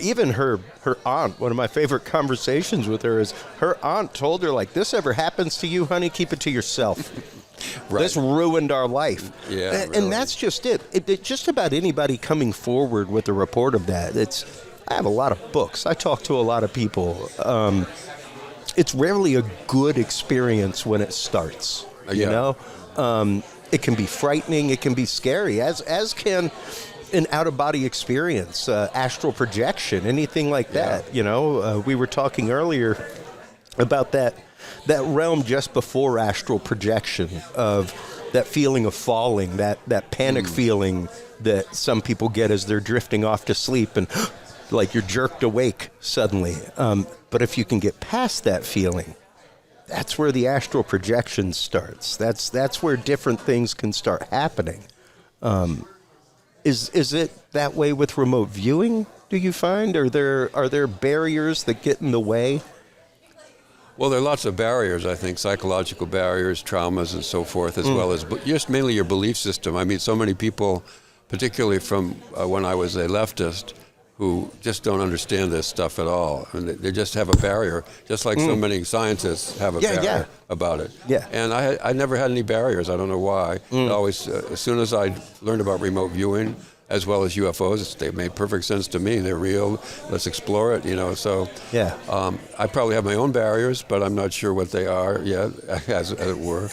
Even her aunt, one of my favorite conversations with her is her aunt told her, like, this ever happens to you, honey, keep it to yourself. Right. This ruined our life. Yeah, and really. that's just it. Just about anybody coming forward with a report of that, I have a lot of books. I talk to a lot of people. It's rarely a good experience when it starts, you know? It can be frightening, it can be scary, as can an out-of-body experience, astral projection, anything like that, We were talking earlier about that realm just before astral projection, of that feeling of falling, that panic feeling that some people get as they're drifting off to sleep and like you're jerked awake suddenly. But if you can get past that feeling, that's where the astral projection starts. That's where different things can start happening. Is it that way with remote viewing, do you find? Are there barriers that get in the way? Well, there are lots of barriers, I think, psychological barriers, traumas, and so forth, as well as just mainly your belief system. I mean, so many people, particularly from when I was a leftist, who just don't understand this stuff at all. And they just have a barrier, just like so many scientists have a barrier about it. Yeah. And I never had any barriers. I don't know why. Always, as soon as I learned about remote viewing, as well as UFOs, they made perfect sense to me. They're real. Let's explore it, So I probably have my own barriers, but I'm not sure what they are yet, as it were.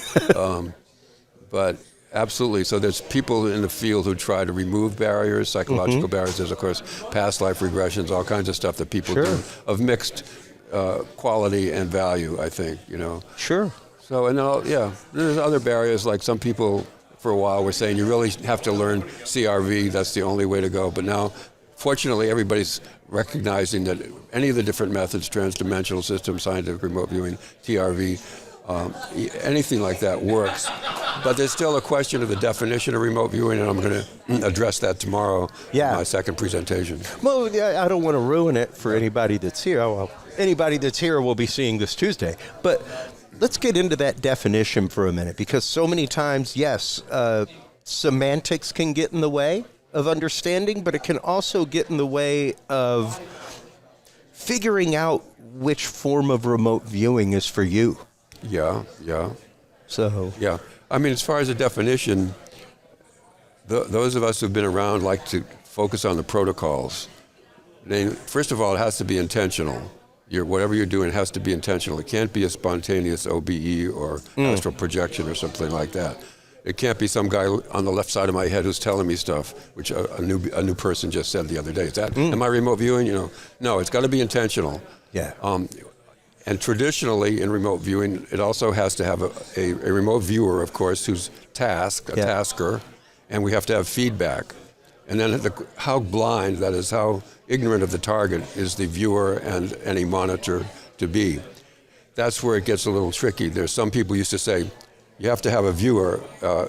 But absolutely. So there's people in the field who try to remove barriers, psychological barriers. There's, of course, past life regressions, all kinds of stuff that people do of mixed quality and value, I think, Sure. So, and there's other barriers, like some people for a while were saying you really have to learn CRV, that's the only way to go. But now, fortunately, everybody's recognizing that any of the different methods, transdimensional systems, scientific remote viewing, TRV, anything like that works. But there's still a question of the definition of remote viewing, and I'm going to address that tomorrow in my second presentation. Well, I don't want to ruin it for anybody that's here. Well, anybody that's here will be seeing this Tuesday. But let's get into that definition for a minute, because so many times, semantics can get in the way of understanding, but it can also get in the way of figuring out which form of remote viewing is for you. Yeah. So Yeah. I mean, as far as the definition, those of us who've been around like to focus on the protocols. First of all, it has to be intentional. Whatever you're doing has to be intentional. It can't be a spontaneous OBE or astral projection or something like that. It can't be some guy on the left side of my head who's telling me stuff, which a new person just said the other day. Is that am I remote viewing? No, it's got to be intentional. Yeah. And traditionally in remote viewing, it also has to have a remote viewer, of course, who's tasker, and we have to have feedback. And then how blind, that is, how ignorant of the target is the viewer and any monitor to be. That's where it gets a little tricky. There's some people used to say, you have to have a viewer.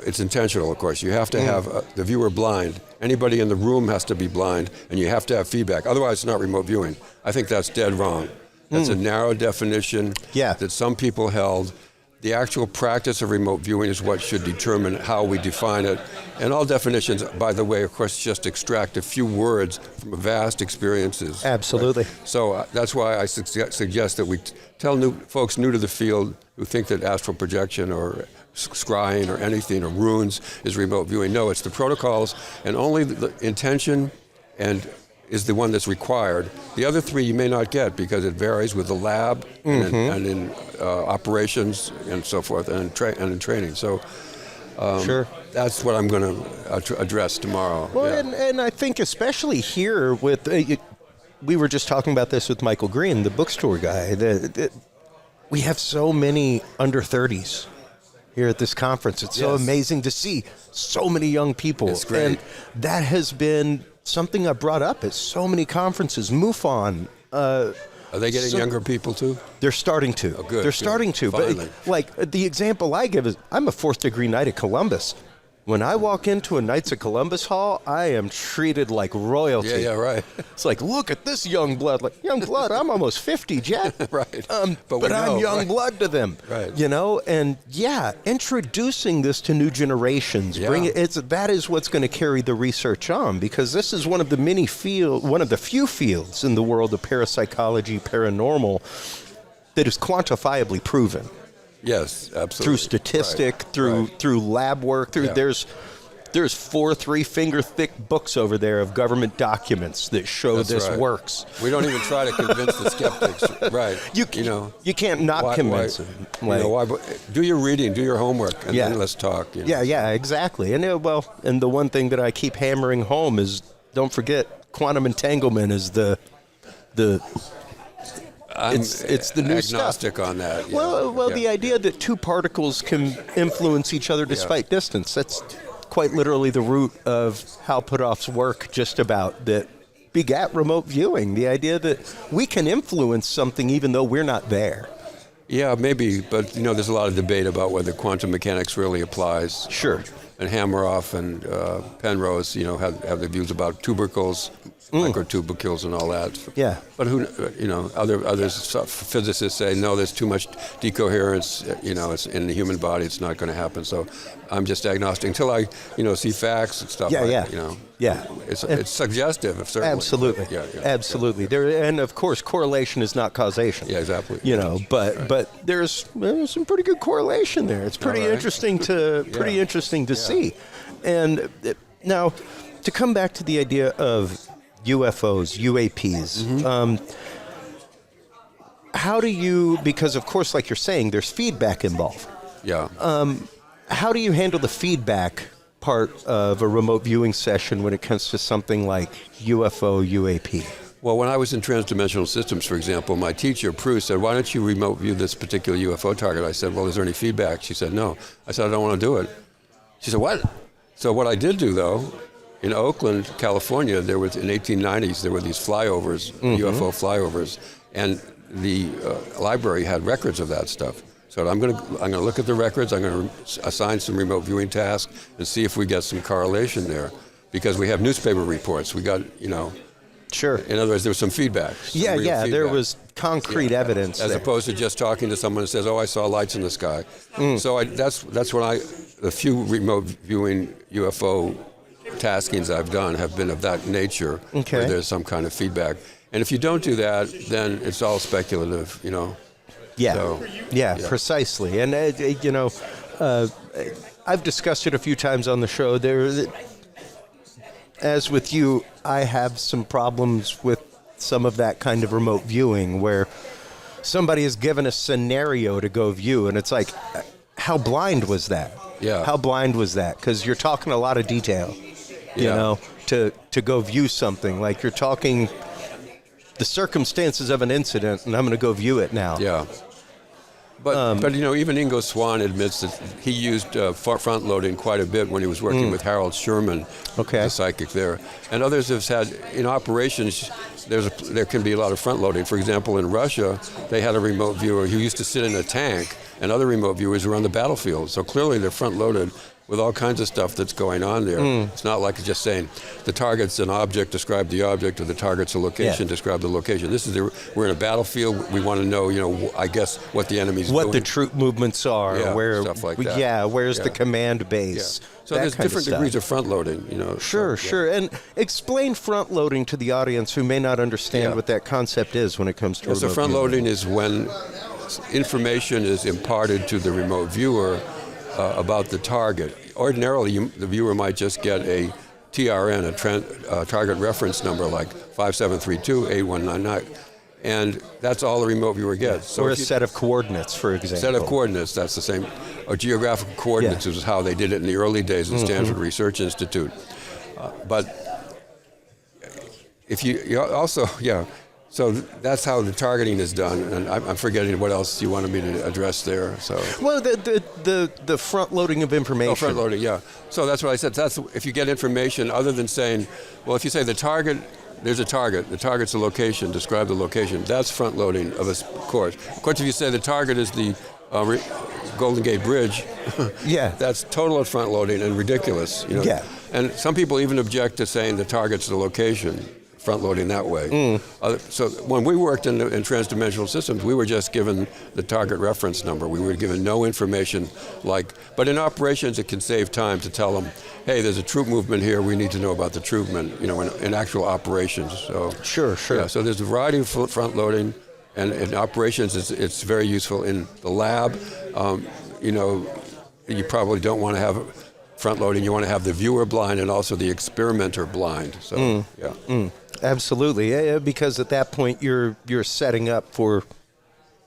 It's intentional, of course. You have to have the viewer blind. Anybody in the room has to be blind, and you have to have feedback. Otherwise, it's not remote viewing. I think that's dead wrong. That's a narrow definition that some people held. The actual practice of remote viewing is what should determine how we define it. And all definitions, by the way, of course, just extract a few words from vast experiences. Absolutely. Right? So that's why I suggest that we tell folks new to the field who think that astral projection or scrying or anything or runes is remote viewing. No, it's the protocols, and only the intention and is the one that's required. The other three you may not get because it varies with the lab and in operations and so forth and in training. So sure. That's what I'm going to address tomorrow. Well, and I think especially here with, we were just talking about this with Michael Green, the bookstore guy, that we have so many under 30s here at this conference. It's so amazing to see so many young people. It's great. And that has been something I brought up at so many conferences. MUFON. Are they getting younger people too? They're starting to. Oh, good. They're starting to. Finally. But like the example I give is, I'm a 4th degree Knight of Columbus. When I walk into a Knights of Columbus hall, I am treated like royalty. Yeah, right. It's like, look at this young blood. Like, young blood, I'm almost 50, Jet. Right. But I'm young blood to them. Right. And introducing this to new generations, that is what's going to carry the research on, because this is one of the few fields in the world of parapsychology, paranormal, that is quantifiably proven. Yes, absolutely. Through statistic, through lab work, there's 4 3-finger thick books over there of government documents that show this works. We don't even try to convince the skeptics, right? You can't not convince them. Do your reading, do your homework, and then let's talk. Yeah, exactly. And and the one thing that I keep hammering home is, don't forget, quantum entanglement is it's the new agnostic stuff. On that. The idea that two particles can influence each other despite distance, that's quite literally the root of how put-offs work, just about, that begat remote viewing. The idea that we can influence something even though we're not there. Yeah, maybe, but there's a lot of debate about whether quantum mechanics really applies. Sure. And Hameroff and Penrose, have their views about tubercles, microtubercles and all that. Yeah. But others, physicists say, no, there's too much decoherence, it's in the human body, it's not going to happen. So I'm just agnostic until I, see facts and stuff It's suggestive, certainly. Absolutely. Absolutely. And of course, correlation is not causation. Yeah, exactly. But there's some pretty good correlation there. It's pretty interesting to see. And now, to come back to the idea of UFOs, UAPs, how do you, because of course, like you're saying, there's feedback involved. Yeah. How do you handle the feedback part of a remote viewing session when it comes to something like UFO, UAP? Well, when I was in transdimensional systems, for example, my teacher, Prue, said, why don't you remote view this particular UFO target? I said, well, is there any feedback? She said, no. I said, I don't want to do it. She said, what? So what I did do, though, in Oakland, California, in the 1890s, there were these flyovers, UFO flyovers, and the library had records of that stuff. So I'm going to look at the records. I'm going to assign some remote viewing tasks and see if we get some correlation there, because we have newspaper reports. We got, Sure. In other words, there was some feedback. Feedback. There was concrete evidence as there. Opposed to just talking to someone who says, "Oh, I saw lights in the sky." So that's when the few remote viewing UFO taskings I've done have been of that nature, where there's some kind of feedback. And if you don't do that, then it's all speculative, you know. Yeah, So, precisely. And, I've discussed it a few times on the show. As with you, I have some problems with some of that kind of remote viewing where somebody is given a scenario to go view, and it's like, how blind was that? Yeah. How blind was that? Because you're talking a lot of detail, you know, to go view something. Like you're talking the circumstances of an incident, and I'm going to go view it now. Yeah. But you know, even Ingo Swann admits that he used front loading quite a bit when he was working with Harold Sherman, the psychic there. And others have said in operations, there can be a lot of front loading. For example, in Russia, they had a remote viewer who used to sit in a tank, and other remote viewers were on the battlefield. So clearly they're front loaded with all kinds of stuff that's going on there. It's not like just saying the target's an object, describe the object, or the target's a location, describe the location. We're in a battlefield. We want to know, you know, I guess what the enemy's doing. What the troop movements are, stuff like that. Yeah, where's the command base. Yeah. So there's different degrees of front loading, you know. Sure. And explain front loading to the audience who may not understand what that concept is when it comes to remote So front viewing. loading is when information is imparted to the remote viewer about the target. Ordinarily, the viewer might just get a TRN, a target reference number like 5732-8199, and that's all the remote viewer gets. So or a set of coordinates, for example. Set of coordinates, that's the same. Or geographical coordinates is how they did it in the early days of Stanford Research Institute. But if you also, so that's how the targeting is done, and I'm forgetting what else you wanted me to address there. So well, the front loading of information. Oh, front loading, yeah. So that's what I said. That's if you get information other than saying, well, if you say the target, there's a target. The target's a location. Describe the location. That's front loading of a course. Of course, if you say the target is the Golden Gate Bridge, that's total front loading and ridiculous. You know? Yeah. And some people even object to saying the target's the location. Front loading that way. So when we worked in transdimensional systems, we were just given the target reference number. We were given no information but in operations it can save time to tell them, hey, there's a troop movement here, we need to know about the troop movement, you know, in actual operations. So Sure. Yeah, so there's a variety of front loading, and in operations it's very useful. In the lab, you know, you probably don't want to have front loading, you want to have the viewer blind and also the experimenter blind. So Absolutely, because at that point you're setting up for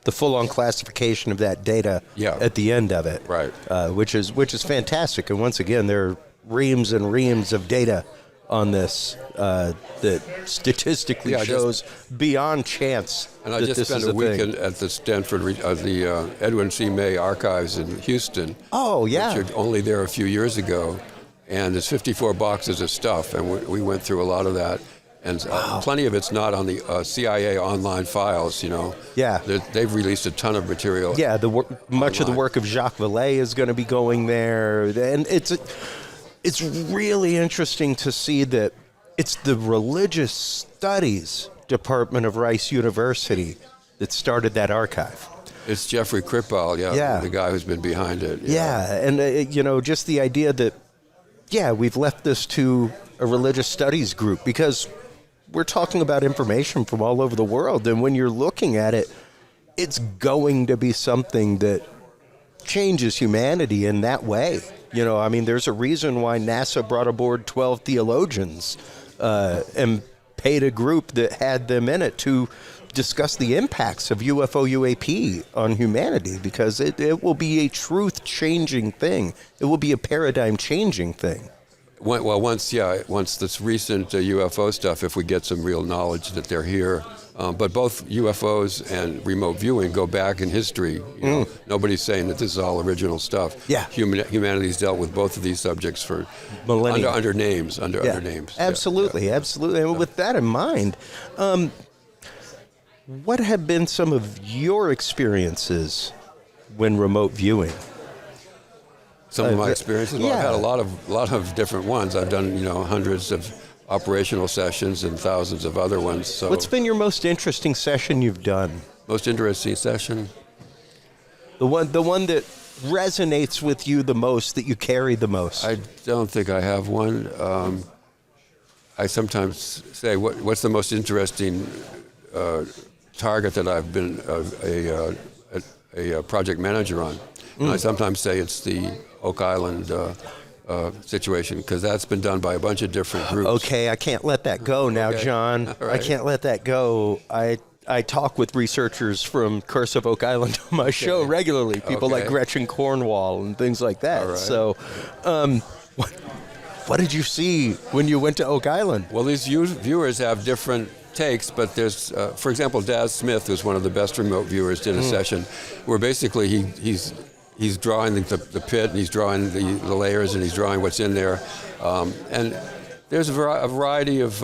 the full-on classification of that data at the end of it, right? Which is fantastic. And once again, there are reams and reams of data on this that statistically shows beyond chance. And I that just this spent is a weekend at the Stanford, the Edwin C. May Archives in Houston. Oh, yeah. Which are only there a few years ago, and there's 54 boxes of stuff, and we went through a lot of that. And plenty of it's not on the CIA online files, you know. Yeah. They've released a ton of material. Yeah, much of the work of Jacques Vallée is going to be going there. And it's really interesting to see that it's the religious studies department of Rice University that started that archive. It's Jeffrey Kripal, the guy who's been behind it. Yeah, and, you know, just the idea that, we've left this to a religious studies group because we're talking about information from all over the world, and when you're looking at it, it's going to be something that changes humanity in that way. You know, I mean, there's a reason why NASA brought aboard 12 theologians and paid a group that had them in it to discuss the impacts of UFO UAP on humanity, because it will be a truth-changing thing. It will be a paradigm-changing thing. Well, once this recent UFO stuff, if we get some real knowledge that they're here, but both UFOs and remote viewing go back in history. You know, nobody's saying that this is all original stuff. Yeah, humanity's dealt with both of these subjects for millennia under names. Absolutely. And with that in mind, what have been some of your experiences when remote viewing? Some of my experiences. Well, I've had a lot of different ones. I've done hundreds of operational sessions and thousands of other ones. So, what's been your most interesting session you've done? Most interesting session? The one that resonates with you the most, that you carry the most? I don't think I have one. I sometimes say, what's the most interesting target that I've been a project manager on? And I sometimes say it's the Oak Island situation, because that's been done by a bunch of different groups. Okay, I can't let that go now, Okay. John. All right. I can't let that go. I talk with researchers from Curse of Oak Island on my show regularly, people like Okay. Gretchen Cornwall and things like that. All right. So, what did you see when you went to Oak Island? Well, these viewers have different takes, but there's, for example, Daz Smith, who's one of the best remote viewers, did a session where basically he's drawing the pit, and he's drawing the layers, and he's drawing what's in there. And there's a variety of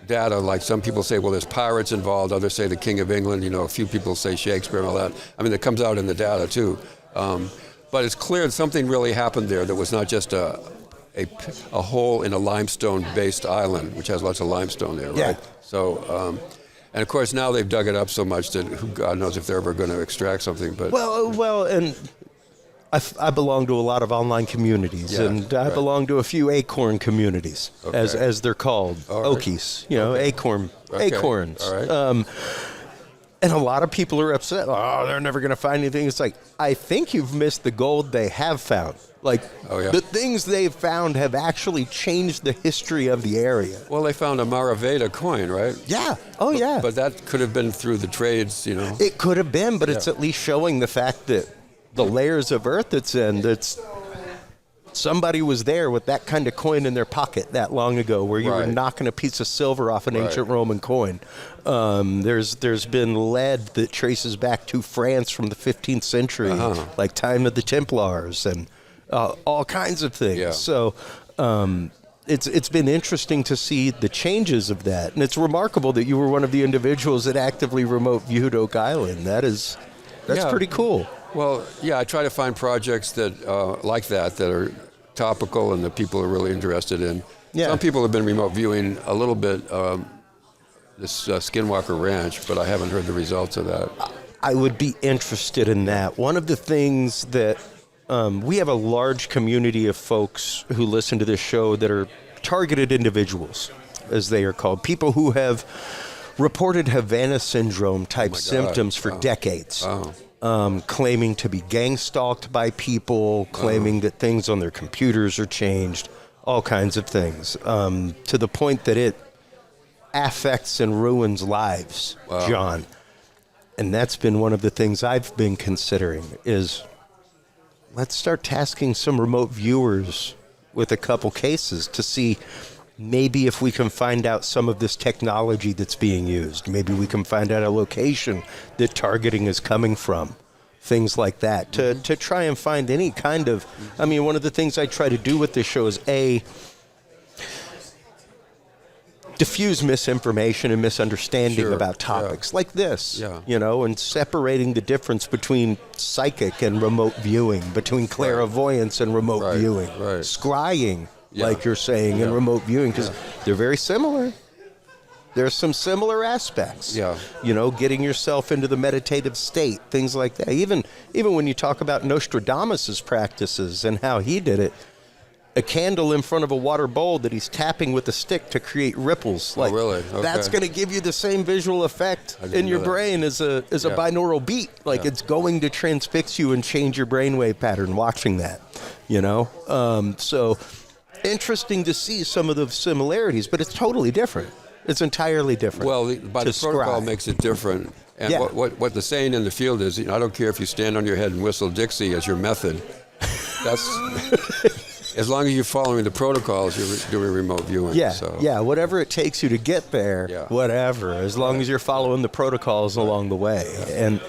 data. Like some people say, well, there's pirates involved. Others say the King of England. A few people say Shakespeare and all that. I mean, it comes out in the data too. But it's clear that something really happened there that was not just a hole in a limestone-based island, which has lots of limestone there, right? Yeah. So, and of course now they've dug it up so much that God knows if they're ever going to extract something. But Well, and I belong to a lot of online communities, Yeah, and I right. belong to a few acorn communities, Okay. as they're called, All right. Okies. Okay. Okay. Acorns. All right. And a lot of people are upset. Oh, they're never going to find anything. It's like, I think you've missed the gold they have found. Like, Oh, yeah. the things they've found have actually changed the history of the area. Well, they found a Maraveda coin, right? Yeah. Oh, yeah. But that could have been through the trades, It could have been, but it's Yeah. at least showing the fact that the layers of earth it's in, that's somebody was there with that kind of coin in their pocket that long ago, where you were Right. knocking a piece of silver off an Right. ancient Roman coin. There's been lead that traces back to France from the 15th century, like time of the Templars, and all kinds of things. Yeah. So it's been interesting to see the changes of that, and it's remarkable that you were one of the individuals that actively remote viewed Oak Island. That's Yeah. pretty cool. Well, yeah, I try to find projects that like that are topical and that people are really interested in. Yeah. Some people have been remote viewing a little bit this Skinwalker Ranch, but I haven't heard the results of that. I would be interested in that. One of the things that we have a large community of folks who listen to this show that are targeted individuals, as they are called, people who have reported Havana syndrome type God. symptoms for decades. Claiming to be gang stalked by people, claiming that things on their computers are changed, all kinds of things, to the point that it affects and ruins lives, John. And that's been one of the things I've been considering is, let's start tasking some remote viewers with a couple cases to see maybe if we can find out some of this technology that's being used. Maybe we can find out a location that targeting is coming from. Things like that. To try and find any kind of... I mean, one of the things I try to do with this show is, diffuse misinformation and misunderstanding Sure, about topics like this, Yeah. and separating the difference between psychic and remote viewing, between clairvoyance and remote Right, viewing, right. scrying, Yeah. like you're saying, and Yeah. remote viewing, because they're very similar. There's some similar aspects. Yeah. Getting yourself into the meditative state, things like that. Even when you talk about Nostradamus's practices and how he did it, a candle in front of a water bowl that he's tapping with a stick to create ripples. Like, really? Okay. That's going to give you the same visual effect didn't in your know that. brain as a Yeah. binaural beat. Like, it's going to transfix you and change your brainwave pattern watching that. So interesting to see some of the similarities, but it's totally different. It's entirely different. Well, the protocol scry. makes it different. And Yeah. what the saying in the field is, I don't care if you stand on your head and whistle Dixie as your method. That's as long as you're following the protocols, you're doing remote viewing. Yeah, So. yeah, whatever it takes you to get there, Yeah. whatever, as long as you're following the protocols along the way. And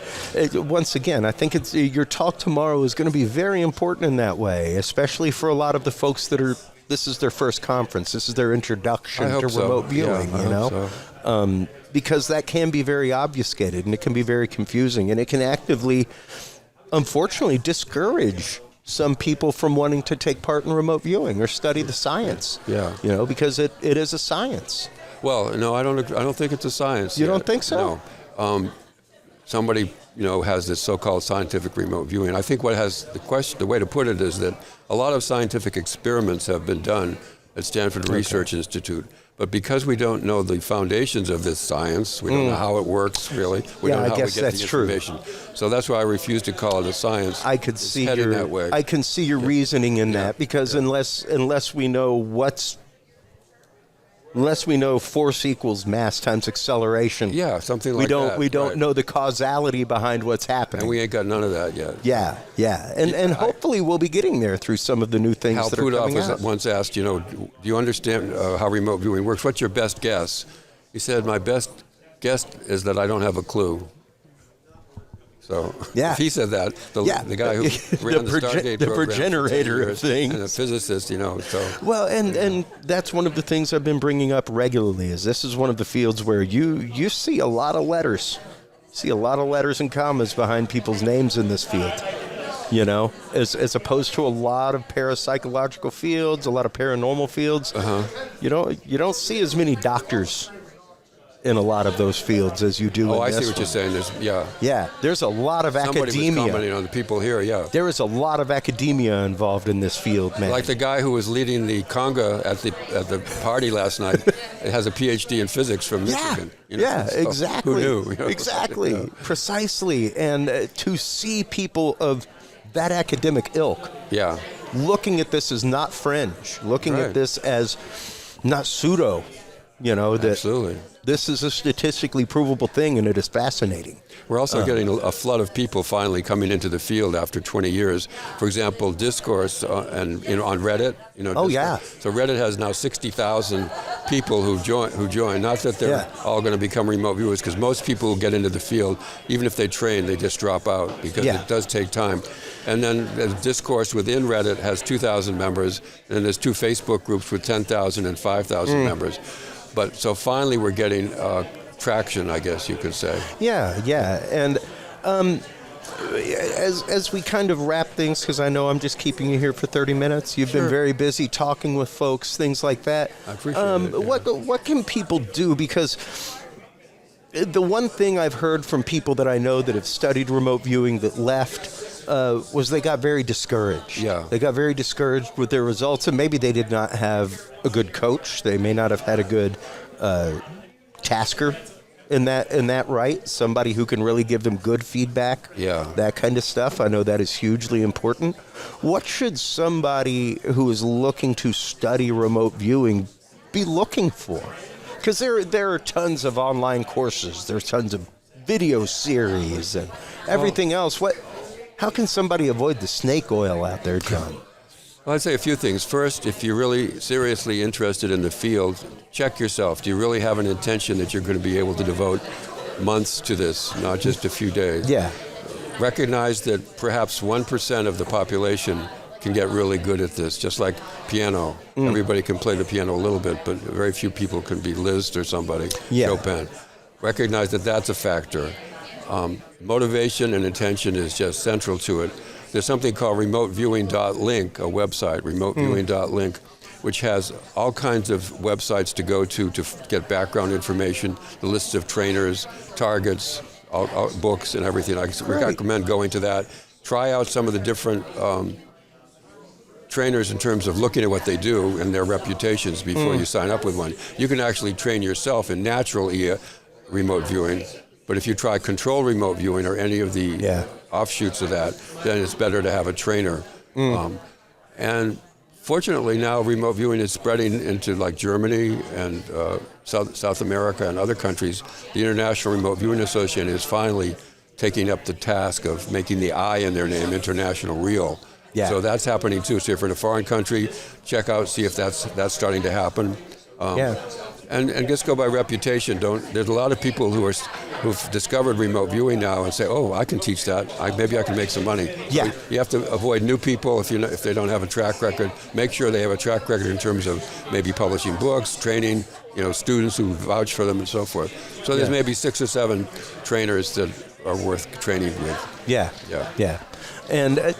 once again, I think your talk tomorrow is going to be very important in that way, especially for a lot of the folks that this is their first conference, this is their introduction I hope to so. remote viewing, Yeah, I hope so. Because that can be very obfuscated and it can be very confusing, and it can actively, unfortunately, discourage some people from wanting to take part in remote viewing or study the science. Yeah. Because it is a science. Well, no, I don't think it's a science. You yet. don't think so? No. Somebody has this so-called scientific remote viewing. I think the way to put it is that a lot of scientific experiments have been done at Stanford Research Institute. But because we don't know the foundations of this science, we don't know how it works, really. We don't know how we get the information. So that's why I refuse to call it a science. I could see that way. I can see your reasoning in that, because unless we know unless we know force equals mass times acceleration. Yeah, something like that. We don't know the causality behind what's happening. And we ain't got none of that yet. Yeah. And hopefully we'll be getting there through some of the new things Hal that are coming out. was once asked, do you understand how remote viewing works? What's your best guess? He said, my best guess is that I don't have a clue. So if he said that, the guy who ran the Stargate program, progenitor of things, and a physicist, so. Well, and that's one of the things I've been bringing up regularly. Is this is one of the fields where you see a lot of letters, and commas behind people's names in this field. As opposed to a lot of parapsychological fields, a lot of paranormal fields. You don't see as many doctors in a lot of those fields as you do in I this see what one. you're saying. Yeah, there's a lot of Somebody academia. was commenting on the people here, There is a lot of academia involved in this field, man. Like the guy who was leading the conga at the party last night has a PhD in physics from Michigan. Exactly. Who knew? Exactly. Precisely. And to see people of that academic ilk looking at this as not fringe, looking at this as not pseudo, Absolutely. This is a statistically provable thing, and it is fascinating. We're also getting a flood of people finally coming into the field after 20 years. For example, discourse on Reddit. So Reddit has now 60,000 people who join. Not that they're all going to become remote viewers, because most people who get into the field, even if they train, they just drop out because it does take time. And then the discourse within Reddit has 2,000 members, and there's 2 Facebook groups with 10,000 and 5,000 members. But so finally we're getting traction, I guess you could say. Yeah. And as we kind of wrap things, because I know I'm just keeping you here for 30 minutes. You've been very busy talking with folks, things like that. I appreciate it. What can people do? Because the one thing I've heard from people that I know that have studied remote viewing that left was they got very discouraged. Yeah. They got very discouraged with their results, and maybe they did not have a good coach. They may not have had a good tasker in that right. Somebody who can really give them good feedback. That kind of stuff. I know that is hugely important. What should somebody who is looking to study remote viewing be looking for? Because there are tons of online courses. There's tons of video series and everything else. How can somebody avoid the snake oil out there, Jon? Well, I'd say a few things. First, if you're really seriously interested in the field, check yourself. Do you really have an intention that you're going to be able to devote months to this, not just a few days? Yeah. Recognize that perhaps 1% of the population can get really good at this, just like piano. Everybody can play the piano a little bit, but very few people can be Liszt or somebody, Chopin. Recognize that that's a factor. Motivation and intention is just central to it. There's something called remoteviewing.link, a website, remoteviewing.link, which has all kinds of websites to go to get background information, the lists of trainers, targets, all books and everything. I recommend going to that. Try out some of the different trainers in terms of looking at what they do and their reputations before you sign up with one. You can actually train yourself in natural remote viewing, but if you try control remote viewing or any of the offshoots of that, then it's better to have a trainer. And fortunately now remote viewing is spreading into like Germany and South America and other countries. The International Remote Viewing Association is finally taking up the task of making the I in their name international real. So that's happening too. So if you're in a foreign country, check out, see if that's starting to happen. And just go by reputation. There's a lot of people who've discovered remote viewing now and say, "Oh, I can teach that. Maybe I can make some money." So you have to avoid new people if they don't have a track record. Make sure they have a track record in terms of maybe publishing books, training, students who vouch for them and so forth. So there's maybe 6 or 7 trainers that are worth training with. Yeah. And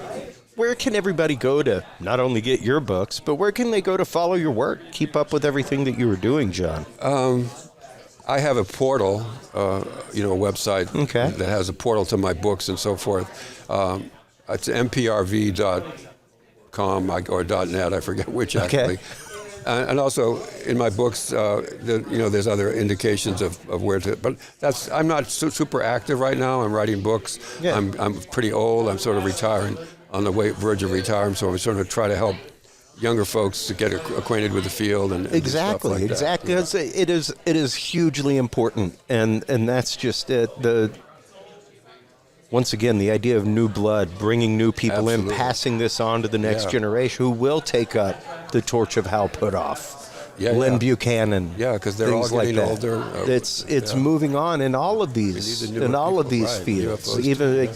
where can everybody go to not only get your books, but where can they go to follow your work, keep up with everything that you were doing, Jon? I have a portal, a website that has a portal to my books and so forth. It's mprv.com or .net, I forget which actually. Okay. And also in my books, there's other indications of where to. But I'm not super active right now. I'm writing books. Yeah. I'm pretty old. I'm sort of retiring, on the verge of retirement. So I'm sort of trying to help younger folks to get acquainted with the field and exactly, stuff like exactly. that. It is hugely important, and that's just it. Once again, the idea of new blood, bringing new people Absolutely. in, passing this on to the next generation who will take up the torch of Hal Puthoff, Lynn Buchanan. Yeah, because they're all things getting like older. It's moving on in all of these fields. UFOs Even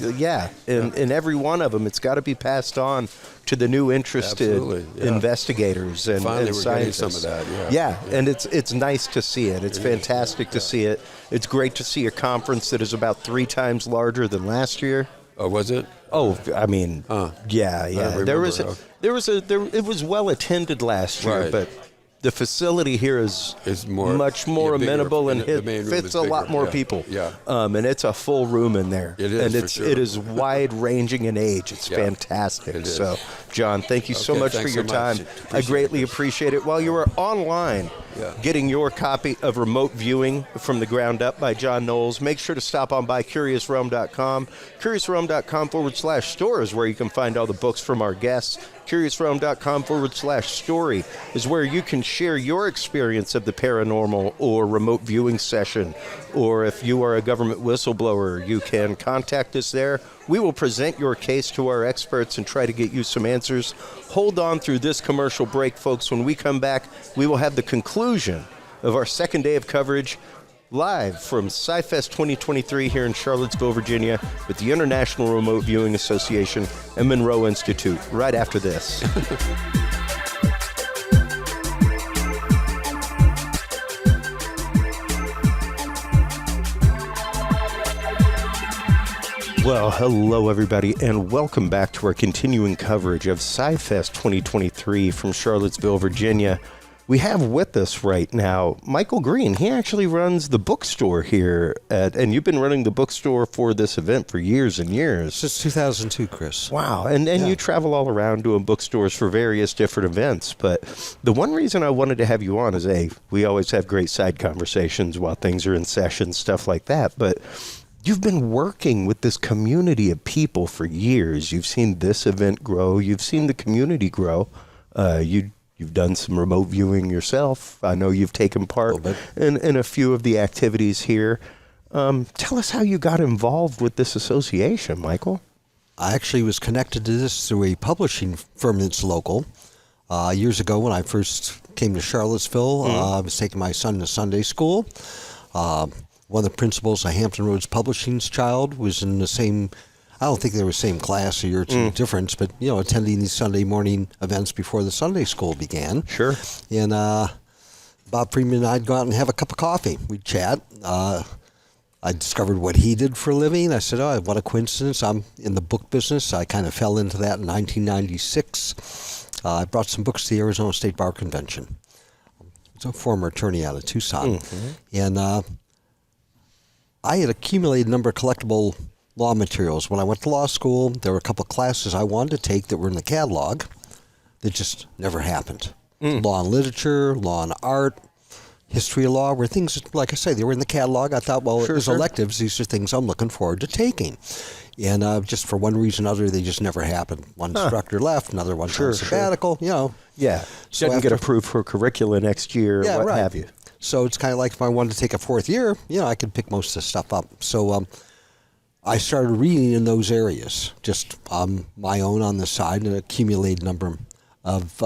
in every one of them, it's got to be passed on to the new interested investigators and Finally, we're getting scientists. some of that. Yeah, and it's nice to see it. It's fantastic to see it. It's great to see a conference that is about 3 times larger than last year. Oh, was it? Oh, I mean, yeah. It was well attended last year, but the facility here is much more amenable and it fits a lot more people. Yeah. And it's a full room in there. It is, and for sure. it is wide ranging in age. It's fantastic. It is. So, John, thank you so much for your time. I greatly appreciate it. While you were online getting your copy of Remote Viewing from the Ground Up by Jon Knowles, make sure to stop on by CuriousRealm.com. CuriousRealm.com/store is where you can find all the books from our guests. CuriousRealm.com/story is where you can share your experience of the paranormal or remote viewing session. Or if you are a government whistleblower, you can contact us there. We will present your case to our experts and try to get you some answers. Hold on through this commercial break, folks. When we come back, we will have the conclusion of our second day of coverage live from PSIfest 2023 here in Charlottesville, Virginia, with the International Remote Viewing Association and Monroe Institute, right after this. Well, hello, everybody, and welcome back to our continuing coverage of PSIfest 2023 from Charlottesville, Virginia. We have with us right now Michael Green. He actually runs the bookstore here, and you've been running the bookstore for this event for years and years. Since 2002, Chris. Wow, and you travel all around doing bookstores for various different events, but the one reason I wanted to have you on is, we always have great side conversations while things are in session, stuff like that, but you've been working with this community of people for years. You've seen this event grow. You've seen the community grow. You've done some remote viewing yourself. I know you've taken part in a few of the activities here. Tell us how you got involved with this association, Michael. I actually was connected to this through a publishing firm that's local. Years ago when I first came to Charlottesville, I was taking my son to Sunday school. One of the principals of Hampton Roads Publishing's child was in the same, I don't think they were the same class, a year or two difference, but, attending these Sunday morning events before the Sunday school began. Sure. And Bob Freeman and I'd go out and have a cup of coffee. We'd chat. I discovered what he did for a living. I said, what a coincidence. I'm in the book business. I kind of fell into that in 1996. I brought some books to the Arizona State Bar Convention. I was a former attorney out of Tucson. And I had accumulated a number of collectible law materials. When I went to law school, there were a couple of classes I wanted to take that were in the catalog that just never happened. Law and literature, law and art, history of law were things, like I say, they were in the catalog. I thought, as electives, these are things I'm looking forward to taking. And just for one reason or other, they just never happened. One instructor left, another one on sabbatical, Yeah, so didn't get approved for curricula next year, what have you. So it's kind of like if I wanted to take a fourth year, I could pick most of the stuff up. So I started reading in those areas, just my own on the side, and accumulated a number of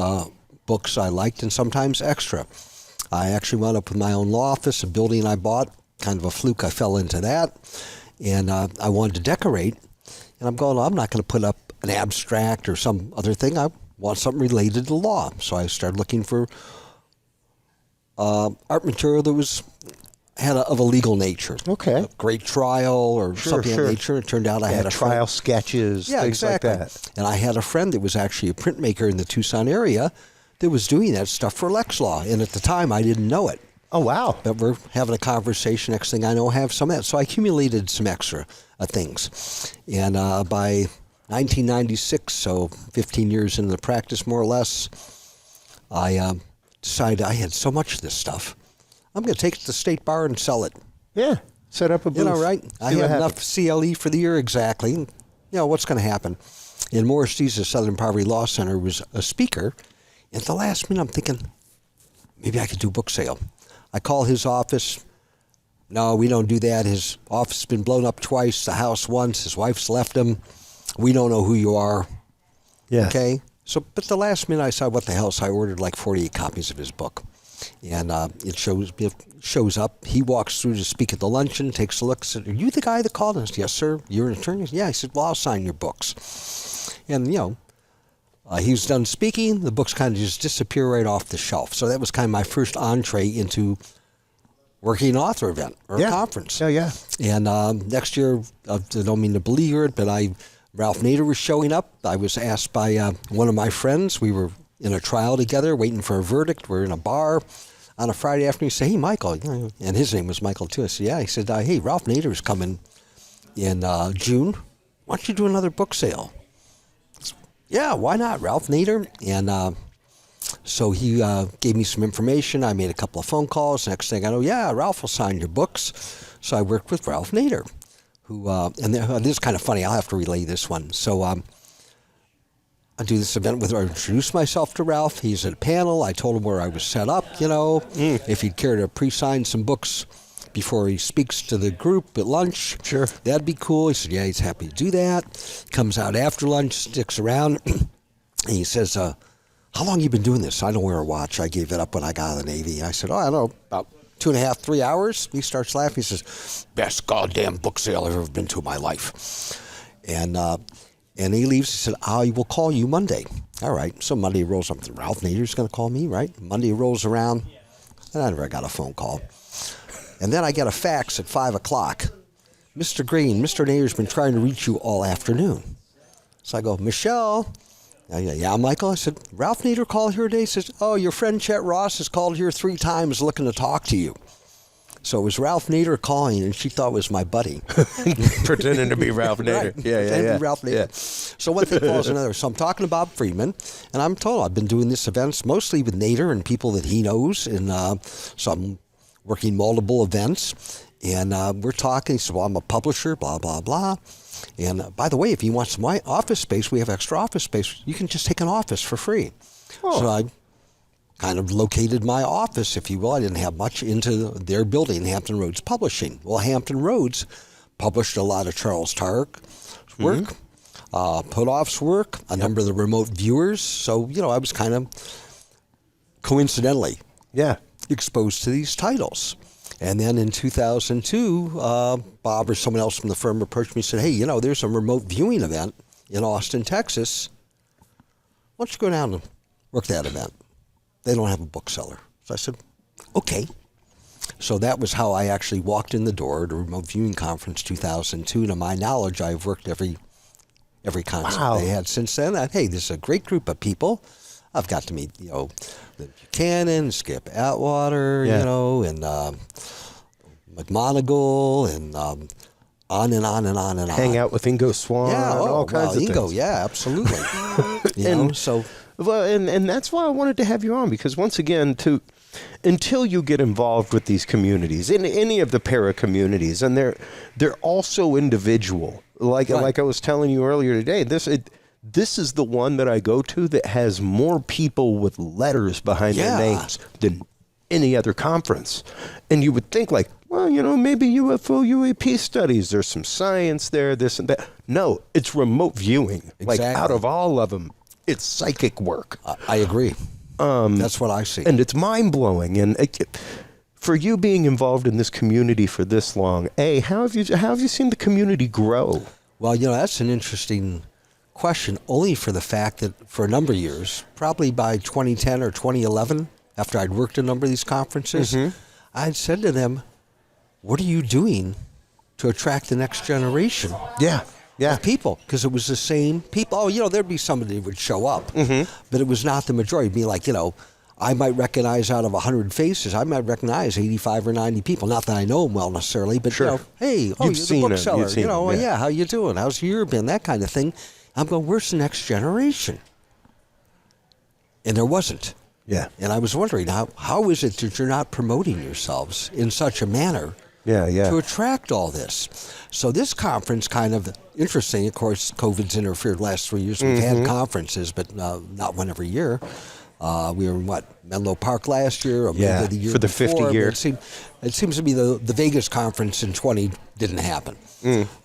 books I liked, and sometimes extra. I actually wound up with my own law office, a building I bought, kind of a fluke. I fell into that, and I wanted to decorate, and I'm going, I'm not going to put up an abstract or some other thing. I want something related to law. So I started looking for art material that had of a legal nature. Okay. A great trial or something of that nature. It turned out I had a trial sketches, things like that. And I had a friend that was actually a printmaker in the Tucson area that was doing that stuff for Lex Law. And at the time, I didn't know it. Oh, wow. But we're having a conversation. Next thing I know, I have some of that. So I accumulated some extra things. And by 1996, so 15 years into the practice, more or less, I decided I had so much of this stuff. I'm going to take it to the state bar and sell it. Yeah. Set up a booth. Right? I have enough CLE for the year, exactly. What's going to happen? And Morris Dees, the Southern Poverty Law Center, was a speaker. And at the last minute, I'm thinking, maybe I could do a book sale. I call his office. No, we don't do that. His office has been blown up twice, the house once. His wife's left him. We don't know who you are. Yes. Okay? So, but the last minute, I saw what the hell, so I ordered like 48 copies of his book. And it shows up. He walks through to speak at the luncheon, takes a look, said, "Are you the guy that called us?" "Yes, sir." "You're an attorney?" "Yeah." I said, "Well, I'll sign your books." And, he was done speaking. The books kind of just disappear right off the shelf. So that was kind of my first entree into working an author event or a conference. Oh, yeah. And next year, I don't mean to beleaguer it, but Ralph Nader was showing up. I was asked by one of my friends. We were in a trial together, waiting for a verdict. We're in a bar on a Friday afternoon. He said, "Hey, Michael," and his name was Michael too. I said, "Yeah." He said, "Hey, Ralph Nader is coming in June. Why don't you do another book sale?" "Yeah, why not, Ralph Nader?" And so he gave me some information. I made a couple of phone calls. Next thing I know, "Yeah, Ralph will sign your books." So I worked with Ralph Nader, who, and this is kind of funny. I'll have to relay this one. So I do this event with, I introduced myself to Ralph. He's at a panel. I told him where I was set up, if he'd care to pre-sign some books before he speaks to the group at lunch. Sure. That'd be cool. He said, yeah, he's happy to do that. Comes out after lunch, sticks around, and he says, "How long you been doing this?" "I don't wear a watch. I gave it up when I got out of the Navy." I said, "Oh, I don't know, about 2.5, 3 hours. He starts laughing. He says, "Best goddamn book sale I've ever been to in my life." And he leaves. He said, "I will call you Monday." All right. So Monday rolls up. Ralph Nader's going to call me, right? Monday rolls around, and I never got a phone call. And then I get a fax at 5 o'clock. "Mr. Green, Mr. Nader's been trying to reach you all afternoon." So I go, "Michelle." "Yeah, Michael." I said, "Ralph Nader called here today." He says, "Oh, your friend Chet Ross has called here 3 times looking to talk to you." So it was Ralph Nader calling, and she thought it was my buddy. Pretending to be Ralph Nader. Right. Yeah. Pretending to be Ralph Nader. Yeah. So one thing follows another. So I'm talking to Bob Friedman, and I'm told I've been doing this events mostly with Nader and people that he knows, and so I'm working multiple events, and we're talking. He said, "Well, I'm a publisher, blah, blah, blah. And by the way, if you want some office space, we have extra office space. You can just take an office for free." Oh. So I kind of located my office, if you will. I didn't have much into their building, Hampton Roads Publishing. Well, Hampton Roads published a lot of Charles Tarrick's work, Putoff's work, a number of the remote viewers. So, I was kind of coincidentally exposed to these titles. And then in 2002, Bob or someone else from the firm approached me and said, "Hey, there's a remote viewing event in Austin, Texas. Why don't you go down and work that event? They don't have a bookseller." So I said, "Okay." So that was how I actually walked in the door at a remote viewing conference 2002. To my knowledge, I've worked every concept they had since then. Hey, this is a great group of people. I've got to meet, Lynn Buchanan, Skip Atwater, and McMonagle, and on and on and on and on. Hang out with Ingo Swann, all kinds of Ingo, things. yeah, absolutely. Well, and that's why I wanted to have you on, because once again, until you get involved with these communities, in any of the para communities, and they're also individual. Like I was telling you earlier today, this is the one that I go to that has more people with letters behind their names than any other conference. And you would think well, maybe UFO UAP studies, there's some science there, this and that. No, it's remote viewing. Exactly. Out of all of them, it's psychic work. I agree. That's what I see. And it's mind-blowing. And for you being involved in this community for this long, how have you seen the community grow? Well, that's an interesting question, only for the fact that for a number of years, probably by 2010 or 2011, after I'd worked a number of these conferences, I'd said to them, "What are you doing to attract the next generation?" Of people, because it was the same people. Oh, there'd be somebody who would show up, but it was not the majority. It'd be like, I might recognize out of 100 faces, I might recognize 85 or 90 people. Not that I know them well necessarily, but, Sure. you know, hey, You've you're seen the 'em. bookseller. You've seen You know, 'em, yeah. yeah, how you doing? How's your year been? That kind of thing. I'm going, where's the next generation? And there wasn't. Yeah. And I was wondering, how is it that you're not promoting yourselves in such a manner to attract all this? So this conference, kind of interesting. Of course, COVID's interfered the last 3 years. We've had conferences, but not one every year. We were in, Menlo Park last year, or maybe the year for the before. 50 year. It seems to be the Vegas conference in 20 didn't happen.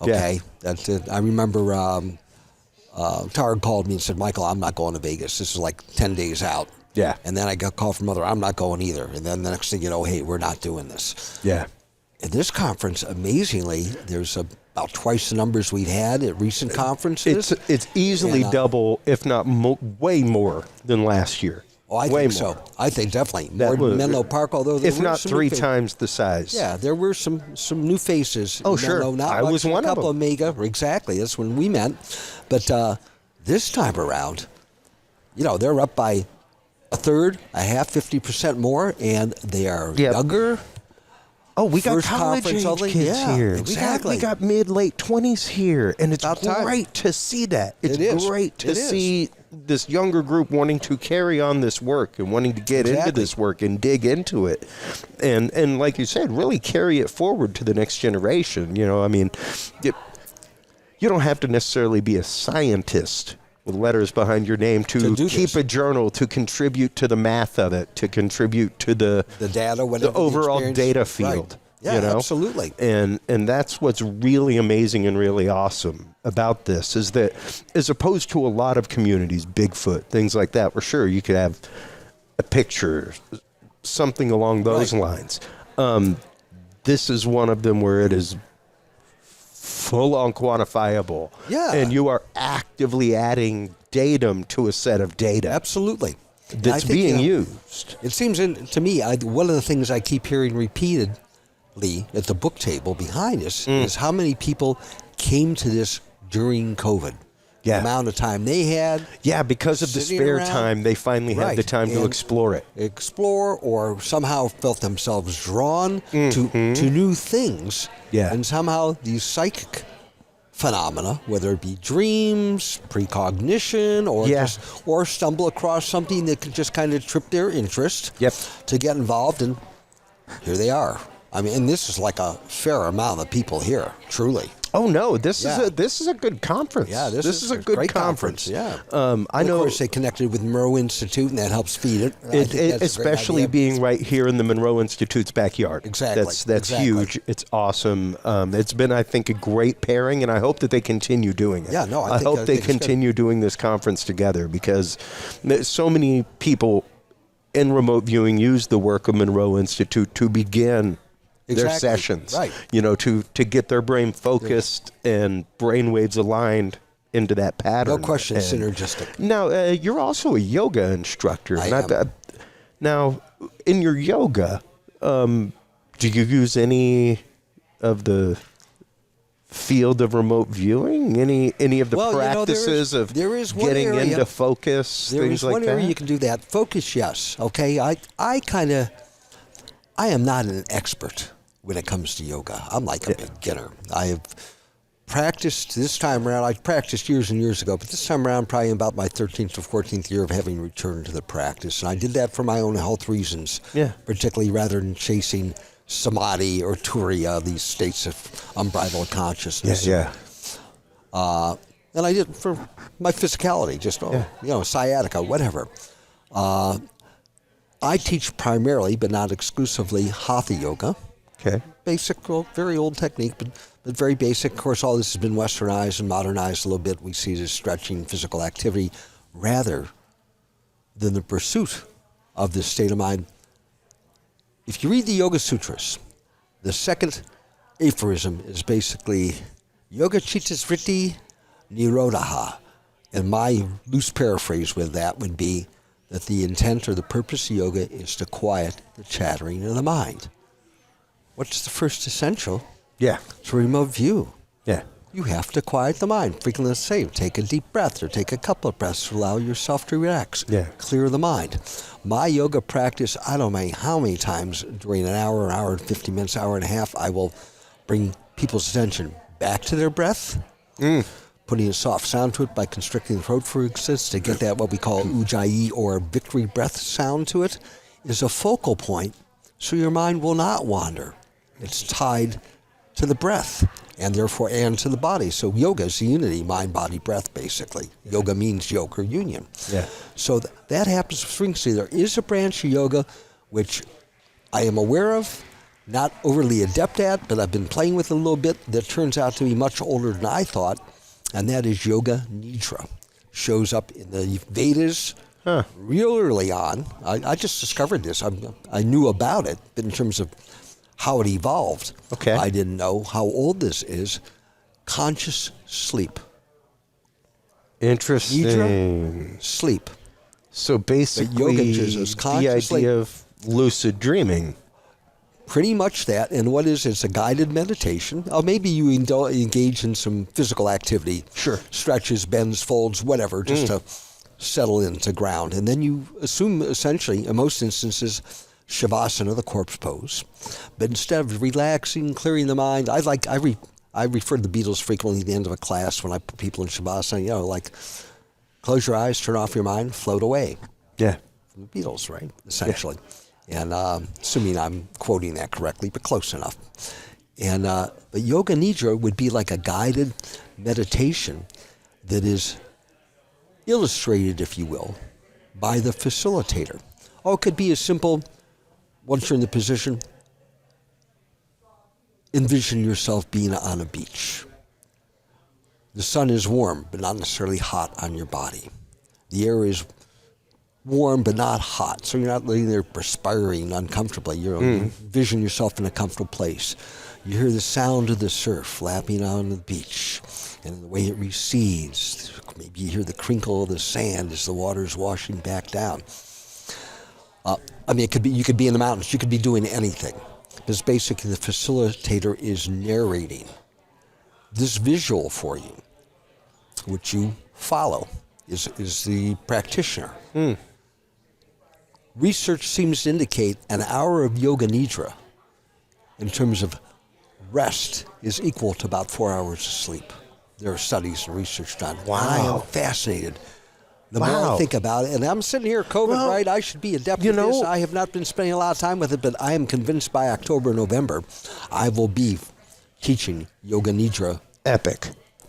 Okay? I remember Tard called me and said, Michael, I'm not going to Vegas. This is like 10 days out. Yeah. And then I got a call from Mother, I'm not going either. And then the next thing you know, hey, we're not doing this. Yeah. At this conference, amazingly, there's about twice the numbers we'd had at recent conferences. It's easily double, if not way more than last year. Oh, I way think more. so. I think definitely That more was- than Menlo Park, although there If were not some 3 new times the size. Yeah, there were some new faces. Oh, in sure. Menlo, not I much, was one a of couple them. of mega. Exactly. That's when we met. But this time around, they're up by a third, a half, 50% more, and they are younger. Oh, we got First college conference age only? kids Yeah, here. exactly. We got mid-late 20s here, and it's About time. great to see that. It's It is. great to It is. see this younger group wanting to carry on this work and wanting to get into Exactly. this work and dig into it. And like you said, really carry it forward to the next generation. You don't have to necessarily be a scientist with letters behind your name to do keep this. a journal, to contribute to the math of it, to contribute to the data, whatever the overall experience. data field. Right. Yeah, absolutely. And that's what's really amazing and really awesome about this is that as opposed to a lot of communities, Bigfoot, things like that, where sure you could have a picture, something along those lines. This is one of them where it is full on quantifiable. Yeah. And you are actively adding datum to a set of data. Absolutely. And That's I think, being used. It seems to me, one of the things I keep hearing repeatedly at the book table behind us is how many people came to this during COVID. Yeah. The amount of time they had. Yeah, because of the Sitting spare around. time, they finally had Right. the time to And explore it. Explore or somehow felt themselves drawn to new things. Yeah. And somehow these psychic phenomena, whether it be dreams, precognition, or or stumble across something that could just kind of trip their interest to get involved, and here they are. I mean, and this is like a fair amount of people here, truly. Oh no, this is a good conference. Yeah, this is a good great conference. Yeah, I know. Of course, they connected with Monroe Institute, and that helps feed it. I think that's a great especially idea. being right here in the Monroe Institute's backyard. Exactly. That's Exactly. huge. It's awesome. It's been, I think, a great pairing, and I hope that they continue doing it. Yeah, no, I I think- hope I they think it's good. continue doing this conference together because so many people in remote viewing use the work of Monroe Institute to begin their Exactly. sessions, Right. to get their brain focused and brainwaves aligned into that pattern. No question, And synergistic. Now, you're also a yoga instructor. I And am. now, in your yoga, do you use any of the field of remote viewing? Any of the Well, practices of there is one getting area- into focus, There things is like one that? area you can do that. Focus, yes. Okay, I am not an expert when it comes to yoga. I'm like a beginner. I have practiced this time around. I practiced years and years ago, but this time around, probably about my 13th or 14th year of having returned to the practice. And I did that for my own health reasons, particularly rather than chasing samadhi or turiya, these states of unbridled consciousness. And I did it for my physicality, just, sciatica, whatever. I teach primarily, but not exclusively, hatha yoga. Okay. Basic, well, very old technique, but very basic. Of course, all this has been westernized and modernized a little bit. We see it as stretching, physical activity, rather than the pursuit of this state of mind. If you read the Yoga Sutras, the second aphorism is basically Yoga Chittas Vritti Nirodha. And my loose paraphrase with that would be that the intent or the purpose of yoga is to quiet the chattering of the mind. What's the first essential? Yeah. It's remote view. Yeah. you have to quiet the mind. Frequently the same. Take a deep breath or take a couple of breaths to allow yourself to relax. Yeah. Clear the mind. My yoga practice, I don't know how many times during an hour and 50 minutes, hour and a half, I will bring people's attention back to their breath, putting a soft sound to it by constricting the throat, for instance, to get that what we call ujjayi or victory breath sound to it, is a focal point so your mind will not wander. It's tied to the breath and therefore and to the body. So yoga is unity, mind, body, breath, basically. Yoga means yoke or union. Yeah. So that happens frequently. There is a branch of yoga which I am aware of, not overly adept at, but I've been playing with it a little bit, that turns out to be much older than I thought, and that is Yoga Nidra. Shows up in the Vedas real early on. I just discovered this. I knew about it, but in terms of how it evolved, Okay. I didn't know how old this is. Conscious sleep. Interesting. Nidra, sleep. So basically, yoga is the consciously- idea of lucid dreaming. Pretty much that. And what is it's a guided meditation. Maybe you engage in some physical activity. Sure. Stretches, bends, folds, whatever, just to settle into ground. And then you assume, essentially, in most instances, Shavasana, the corpse pose. But instead of relaxing, clearing the mind, I refer to the Beatles frequently at the end of a class when I put people in Shavasana, like close your eyes, turn off your mind, float away. Yeah. From the Beatles, right? Essentially. And assuming I'm quoting that correctly, but close enough. And but Yoga Nidra would be like a guided meditation that is illustrated, if you will, by the facilitator. Or it could be as simple, once you're in the position, envision yourself being on a beach. The sun is warm, but not necessarily hot on your body. The air is warm but not hot, so you're not laying there perspiring uncomfortably. You envision yourself in a comfortable place. You hear the sound of the surf lapping on the beach, and the way it recedes. Maybe you hear the crinkle of the sand as the water's washing back down. It could be you could be in the mountains. You could be doing anything. Because basically the facilitator is narrating this visual for you, which you follow, is the practitioner. Research seems to indicate an hour of Yoga Nidra in terms of rest is equal to about 4 hours of sleep. There are studies and research done. Wow. I am fascinated. The more I think about it, and I'm sitting here, COVID, right? I should be adept at this. I have not been spending a lot of time with it, but I am convinced by October, November, I will be teaching Yoga Nidra. Epic.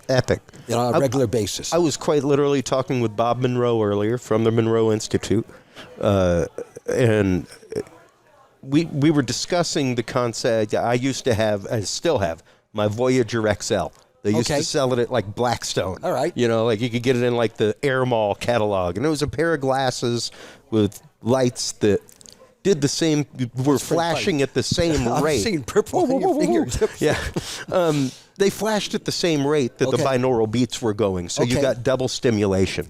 On a regular basis. I was quite literally talking with Bob Monroe earlier from the Monroe Institute, and we were discussing the concept. I used to have, I still have, my Voyager XL. They used to sell it at like Blackstone. All right. Like you could get it in like the Air Mall catalog. And it was a pair of glasses with lights that did the same, were flashing at the same rate. I'm seeing purple on your fingertips. Yeah. They flashed at the same rate that the binaural beats were going. So you got double stimulation.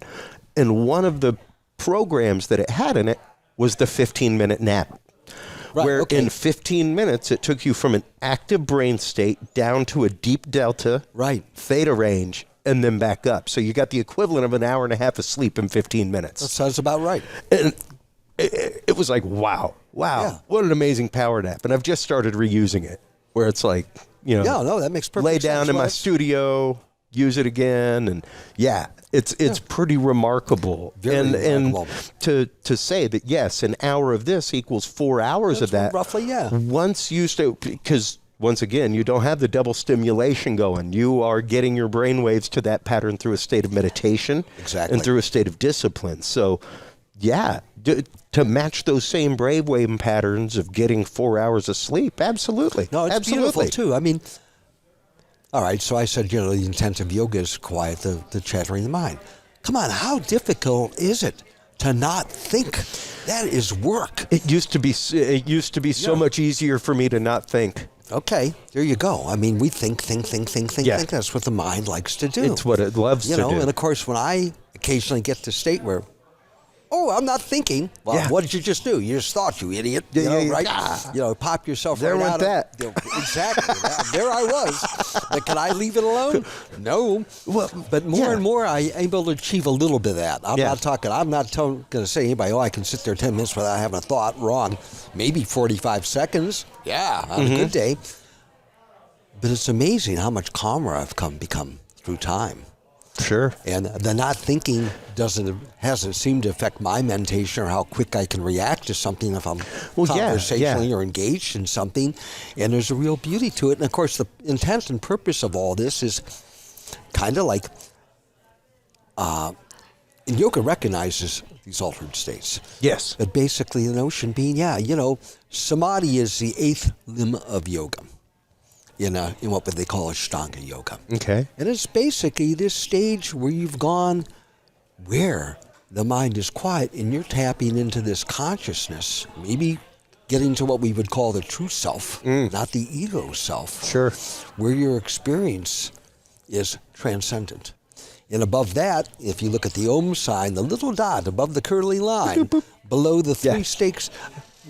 And one of the programs that it had in it was the 15-minute nap. Right, where in 15 minutes, it took you from an active brain state down to a deep delta, theta range, and then back up. So you got the equivalent of an hour and a half of sleep in 15 minutes. That sounds about right. And it was like, wow, what an amazing power nap. And I've just started reusing it, where it's like, that makes perfect lay sense. down in my studio, use it again, and it's pretty remarkable. Very remarkable. To say that yes, an hour of this equals 4 hours of that. Roughly, yeah. Once because once again, you don't have the double stimulation going. You are getting your brain waves to that pattern through a state of meditation, and through a state of discipline. So, to match those same brainwave patterns of getting 4 hours of sleep, absolutely. No, it's absolutely. beautiful too. I mean, all right, so I said, the intent of yoga is to quiet the chattering of the mind. Come on, how difficult is it to not think? That is work. It used to be so much easier for me to not think. Okay, there you go. I mean, we think. That's what the mind likes to do. It's what it loves to do. And of course, when I occasionally get to a state where, Oh, I'm not thinking. Well, Yeah. what did you just do? You just thought, you idiot. Yeah, You know, yeah, right? yeah. You know, pop yourself There right went out that. Exactly. There I was. But can I leave it alone? No. Well, But more yeah. and more, I'm able to achieve a little bit of that. I'm Yeah. not going to say to anybody, oh, I can sit there 10 minutes without having a thought. Wrong. Maybe 45 seconds. Yeah, on a good day. But it's amazing how much calmer I've become through time. Sure. And the not thinking hasn't seemed to affect my mentation or how quick I can react to something if I'm conversationally or engaged in something. And there's a real beauty to it. And of course, the intent and purpose of all this is kind of like, and yoga recognizes these altered states. Yes. But basically the notion being, samadhi is the 8th limb of yoga. In what they call Ashtanga yoga. Okay. And it's basically this stage where you've gone where the mind is quiet and you're tapping into this consciousness, maybe getting to what we would call the true self, not the ego self. Sure. Where your experience is transcendent. And above that, if you look at the Om sign, the little dot above the curly line, below the three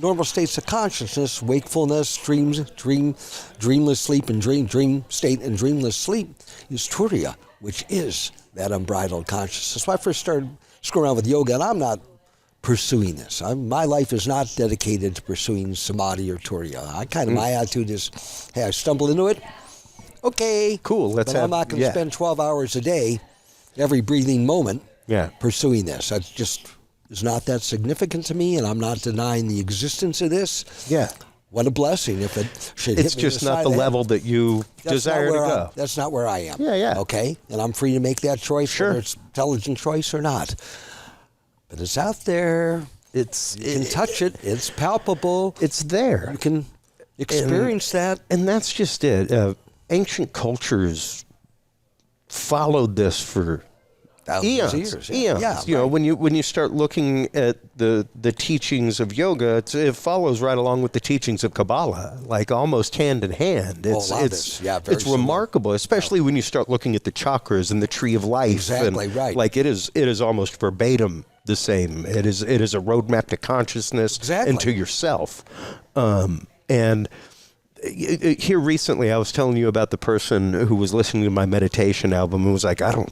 normal states of consciousness, wakefulness, dreamless sleep, and dream state, and dreamless sleep, is Turiya, which is that unbridled consciousness. So I first started screwing around with yoga, and I'm not pursuing this. My life is not dedicated to pursuing samadhi or Turiya. My attitude is, hey, I stumbled into it. Okay, cool. I'm not going to spend 12 hours a day, every breathing moment, pursuing this. That's just is not that significant to me, and I'm not denying the existence of this. Yeah. What a blessing if it should It's hit me just in the not side the of head. level that you desire to go. That's not where I am. Yeah. Okay? And I'm free to make that choice, whether it's intelligent choice or not. But it's out there. You can touch it. It's palpable. It's there. You can experience that. And that's just it. Ancient cultures followed this for eons. Yeah, when you start looking at the teachings of yoga, it follows right along with the teachings of Kabbalah, like almost hand in hand. It's remarkable, especially when you start looking at the chakras and the tree of life. Exactly, right. Like it is almost verbatim the same. It is a roadmap to consciousness and to yourself. And here recently, I was telling you about the person who was listening to my meditation album and was like, I don't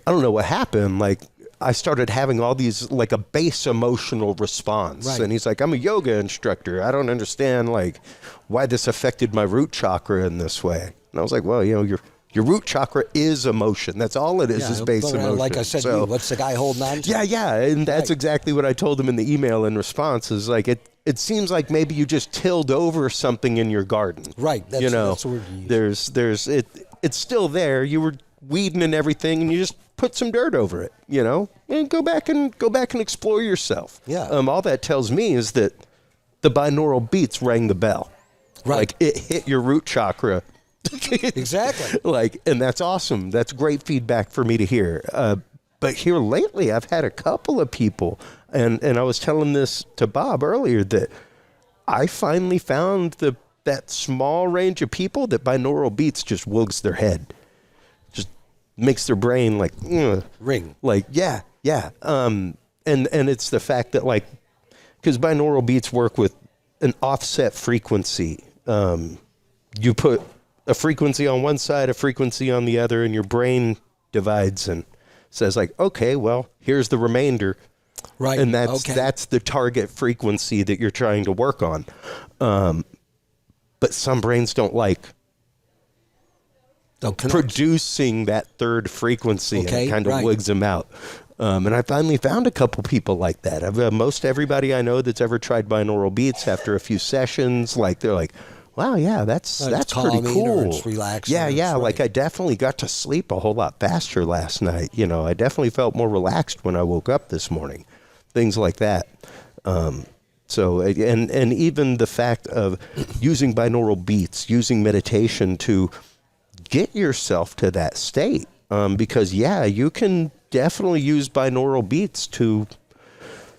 know what happened. Like, I started having all these, like a base emotional response. Right. And he's like, I'm a yoga instructor. I don't understand, like, why this affected my root chakra in this way. And I was like, well, your root chakra is emotion. That's all it is base emotion. Like I said to you, what's the guy holding on to? Yeah. And that's exactly what I told him in the email in response is like, it seems like maybe you just tilled over something in your garden. Right. That's the word you use. It's still there. You were weeding and everything, and you just put some dirt over it, and go back and explore yourself. Yeah. All that tells me is that the binaural beats rang the bell. Right. Like it hit your root chakra. Exactly. And that's awesome. That's great feedback for me to hear. But here lately, I've had a couple of people, and I was telling this to Bob earlier, that I finally found that small range of people that binaural beats just wogs their head. Makes their brain like ring, like yeah. And it's the fact that because binaural beats work with an offset frequency. You put a frequency on one side, a frequency on the other, and your brain divides and says like, okay, well, here's the remainder, right? And that's the target frequency that you're trying to work on. But some brains don't like producing that third frequency, and it kind of wigs them out. And I finally found a couple people like that. Most everybody I know that's ever tried binaural beats after a few sessions, they're like, wow, yeah, that's pretty cool. It's relaxing. Yeah. Like I definitely got to sleep a whole lot faster last night. I definitely felt more relaxed when I woke up this morning. Things like that. So, and even the fact of using binaural beats, using meditation to get yourself to that state, because you can definitely use binaural beats to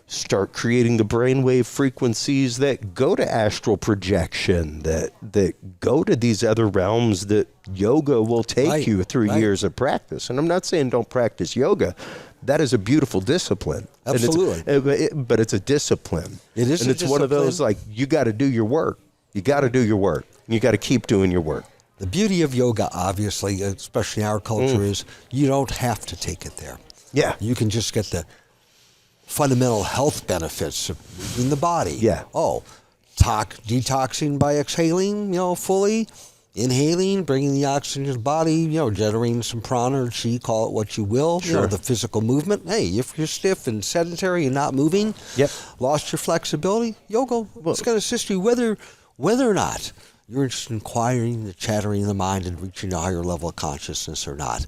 start creating the brainwave frequencies that go to astral projection, that go to these other realms that yoga will take you through years of practice. And I'm not saying don't practice yoga, that is a beautiful discipline. Absolutely. But it's a discipline. It is and a it's one of those, like, you got to do your work. You got to do your work. You got to keep doing your work. The beauty of yoga, obviously, especially in our culture, is you don't have to take it there. Yeah. You can just get the fundamental health benefits of moving the body. Yeah. Oh, detoxing by exhaling, fully, inhaling, bringing the oxygen to the body, generating some prana or chi, call it what you will. Sure. The physical movement. Hey, if you're stiff and sedentary and not moving, lost your flexibility, yoga is going to assist you whether or not you're interested in quieting the chattering of the mind and reaching a higher level of consciousness or not.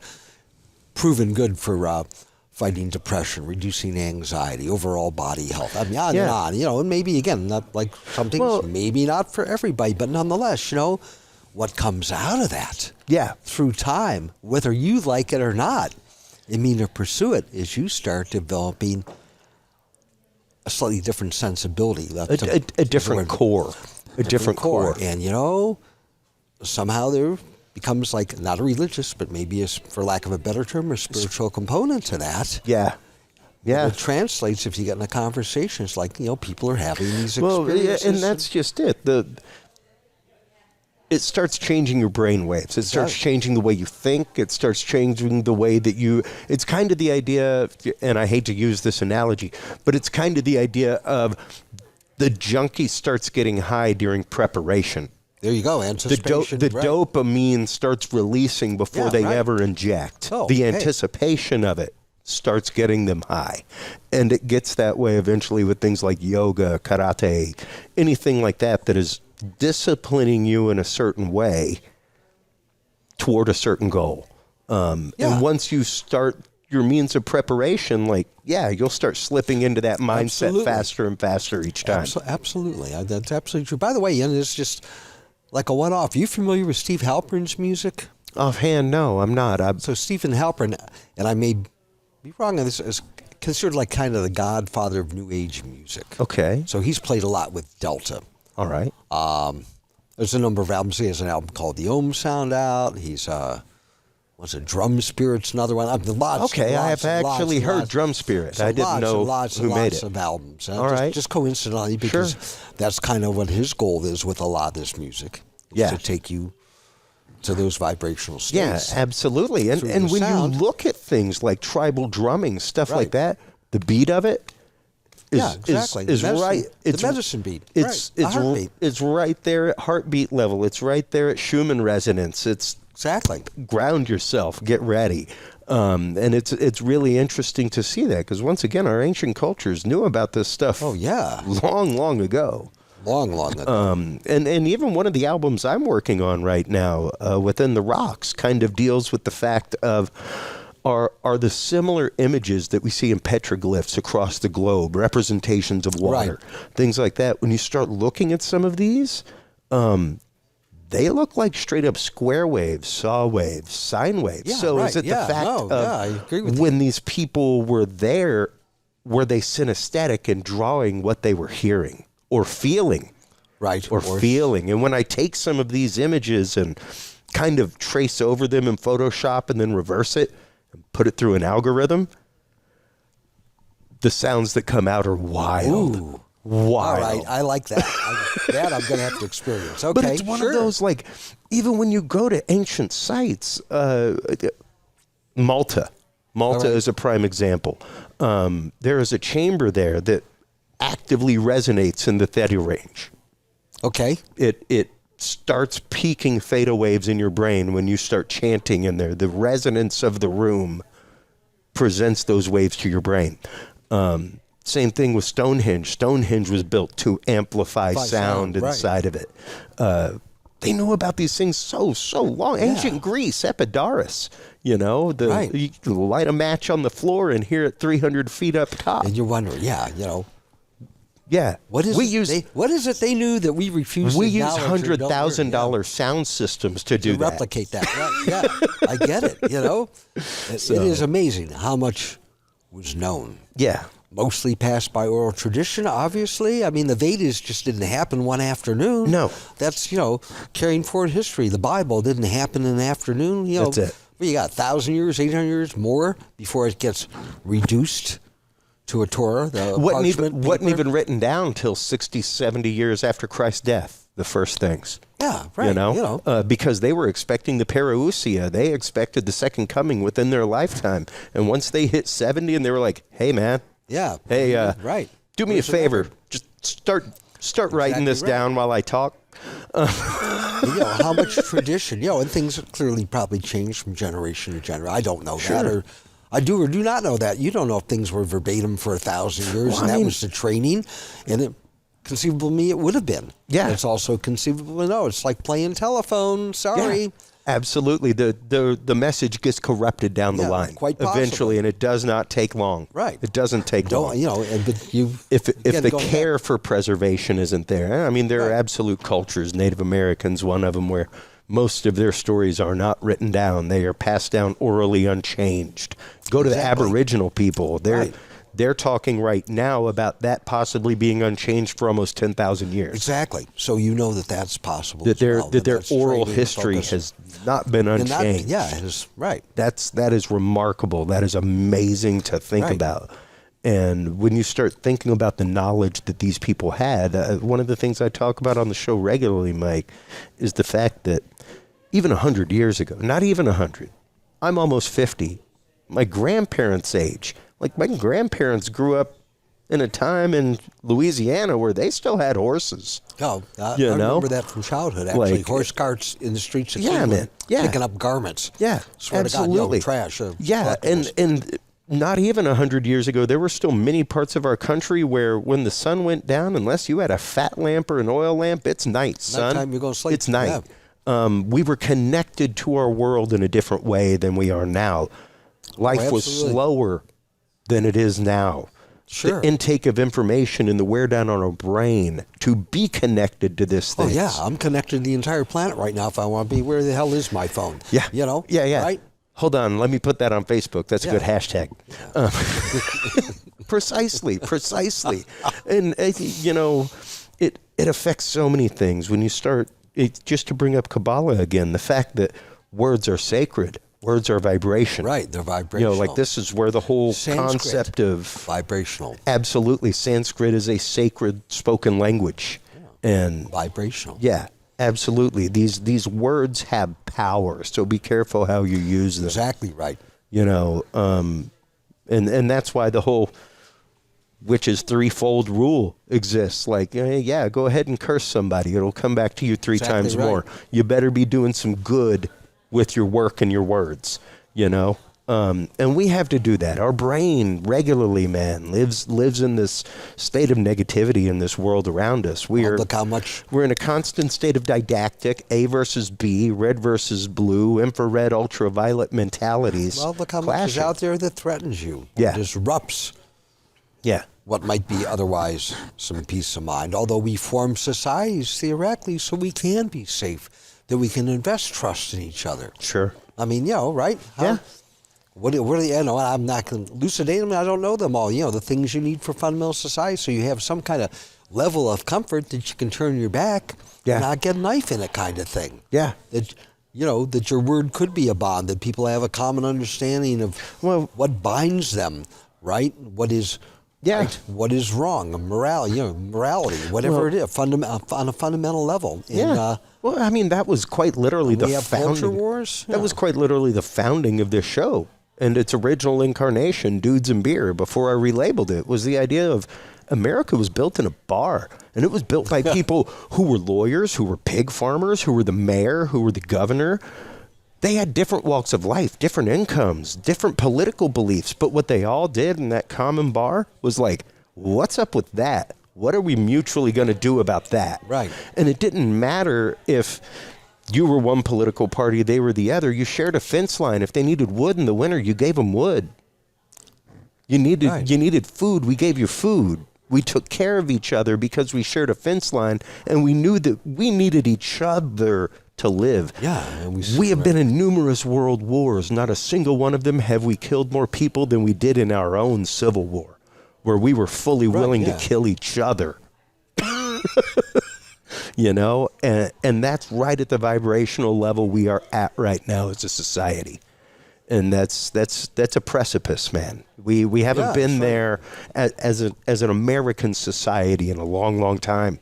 Proven good for fighting depression, reducing anxiety, overall body health. I mean, on and on. And maybe, again, not like something, maybe not for everybody, but nonetheless, what comes out of that through time, whether you like it or not, to pursue it, is you start developing a slightly different sensibility. A different core. A different core. And, somehow there becomes like not a religious, but maybe, for lack of a better term, a spiritual component to that. Yeah. Yeah. It translates if you get in a conversation. It's like, people are having these experiences. Well, and that's just it. It starts changing your brain waves. It starts changing the way you think. It starts changing the way that it's kind of the idea, and I hate to use this analogy, but it's kind of the idea of the junkie starts getting high during preparation. There you go, anticipation. The dopamine starts releasing before they ever inject. The anticipation of it starts getting them high. And it gets that way eventually with things like yoga, karate, anything like that is disciplining you in a certain way toward a certain goal. And once you start your means of preparation, you'll start slipping into that mindset faster and faster each time. Absolutely. That's absolutely true. By the way, Ian, it's just like a one-off. Are you familiar with Steve Halpern's music? Offhand, no, I'm not. So Stephen Halpern, and I may be wrong on this, is considered like kind of the godfather of New Age music. Okay. So he's played a lot with Delta. All right. There's a number of albums. He has an album called The Om Sound out. He's Drum Spirit's another one. I have actually heard Drum Spirit. I didn't know who made it. Lots of albums. All right. Just coincidentally, because that's kind of what his goal is with a lot of this music. To take you to those vibrational states. Yeah, absolutely. And when you look at things like tribal drumming, stuff like that, the beat of it is right. It's the medicine beat. It's right there at heartbeat level. It's right there at Schumann resonance. It's ground yourself, get ready. And it's really interesting to see that, because once again, our ancient cultures knew about this stuff long ago. Long ago. And even one of the albums I'm working on right now, Within the Rocks, kind of deals with the fact of are the similar images that we see in petroglyphs across the globe, representations of water, things like that. When you start looking at some of these, they look like straight up square waves, saw waves, sine waves. Is it the fact I agree with when these people were there, were they synesthetic in drawing what they were hearing or feeling? Or feeling. And when I take some of these images and kind of trace over them in Photoshop and then reverse it and put it through an algorithm, the sounds that come out are wild. Ooh. Wild. All right, I like that. That I'm going to have to experience. Okay, but it's one of those, even when you go to ancient sites, Malta is a prime example. There is a chamber there that actively resonates in the theta range. Okay. It starts peaking theta waves in your brain when you start chanting in there. The resonance of the room presents those waves to your brain. Same thing with Stonehenge. Stonehenge was built to amplify sound inside of it. They knew about these things so long. Ancient Greece, Epidaurus, you can light a match on the floor and hear it 300 feet up top. And you're wondering, Yeah. What is it they knew that we refuse to acknowledge? We use $100,000 sound systems to replicate that. I get it. It is amazing how much was known. Yeah. Mostly passed by oral tradition, obviously. I mean, the Vedas just didn't happen one afternoon. No. That's, carrying forward history. The Bible didn't happen in an afternoon. That's it. you got 1,000 years, 800 years more before it gets reduced to a Torah. The wasn't even written down till 60, 70 years after Christ's death, the first things. Yeah, right. Because they were expecting the parousia. They expected the second coming within their lifetime. And once they hit 70 and they were like, hey, man. Yeah. Hey, right. Do me a favor. Just start writing this down while I talk. How much tradition, and things clearly probably changed from generation to generation. I don't know that, or I do or do not know that. You don't know if things were verbatim for 1,000 years, and that was the training, and it conceivable to me it would have been. Yeah. It's also conceivable to know. It's like playing telephone. Sorry. Yeah. Absolutely. The message gets corrupted down the line quite possibly. Eventually, and it does not take long. Right. It doesn't take long. But you if the care for preservation isn't there. I mean, there are absolute cultures, Native Americans, one of them, where most of their stories are not written down. They are passed down orally unchanged. Go to the Aboriginal people. They're talking right now about that possibly being unchanged for almost 10,000 years. Exactly. So that's possible. That their oral history has not been unchanged. It is right. That is remarkable. That is amazing to think about. And when you start thinking about the knowledge that these people had, one of the things I talk about on the show regularly, Mike, is the fact that even 100 years ago, not even 100, I'm almost 50, my grandparents' age, like my grandparents grew up in a time in Louisiana where they still had horses. Oh, I remember that from childhood, actually. Like, horse carts in the streets of Cleveland, picking up garments. Yeah, swear absolutely. To God, trash. And not even 100 years ago, there were still many parts of our country where when the sun went down, unless you had a fat lamp or an oil lamp, it's night, son. Nighttime, you're going to sleep. It's night. Yeah. We were connected to our world in a different way than we are now. Life was slower than it is now. Sure. The intake of information and the wear down on our brain to be connected to this thing. Oh, yeah. I'm connected to the entire planet right now if I want to be. Where the hell is my phone? Yeah. Yeah. Right? Hold on. Let me put that on Facebook. That's a good hashtag. Precisely. And, it affects so many things. When you start, just to bring up Kabbalah again, the fact that words are sacred. Words are vibration. Right, they're vibrational. Like this is where the whole concept of... Vibrational. Absolutely. Sanskrit is a sacred spoken language. Yeah. And vibrational. Yeah, absolutely. These words have power, so be careful how you use them. Exactly right. And that's why the whole witch's threefold rule exists. Like, go ahead and curse somebody. It'll come back to you three times more. You better be doing some good with your work and your words, and we have to do that. Our brain regularly, man, lives in this state of negativity in this world around us. Look how much we're in a constant state of didactic, A versus B, red versus blue, infrared, ultraviolet mentalities. Well, look how much is out there that threatens you. Yeah. Disrupts. Yeah. What might be otherwise some peace of mind. Although we form societies theoretically so we can be safe, that we can invest trust in each other. Sure. I mean, right? What are the, I'm not going to elucidate them. I don't know them all. The things you need for fundamental society, so you have some kind of level of comfort that you can turn your back and not get a knife in it, kind of thing. Yeah. That that your word could be a bond. That people have a common understanding of what binds them, right? What is right? What is wrong? Morality, whatever it is, on a fundamental level. And, that was quite literally the founding. Culture wars. That was quite literally the founding of this show. And its original incarnation, Dudes and Beer, before I relabeled it, was the idea of America was built in a bar. And it was built by people who were lawyers, who were pig farmers, who were the mayor, who were the governor. They had different walks of life, different incomes, different political beliefs. But what they all did in that common bar was like, what's up with that? What are we mutually going to do about that? Right. And it didn't matter if you were one political party, they were the other. You shared a fence line. If they needed wood in the winter, you gave them wood. You needed food, we gave you food. We took care of each other because we shared a fence line, and we knew that we needed each other to live. Yeah. We have been in numerous world wars. Not a single one of them have we killed more people than we did in our own Civil War, where we were fully willing to kill each other. And that's right at the vibrational level we are at right now as a society. And that's a precipice, man. We haven't been there as an American society in a long time.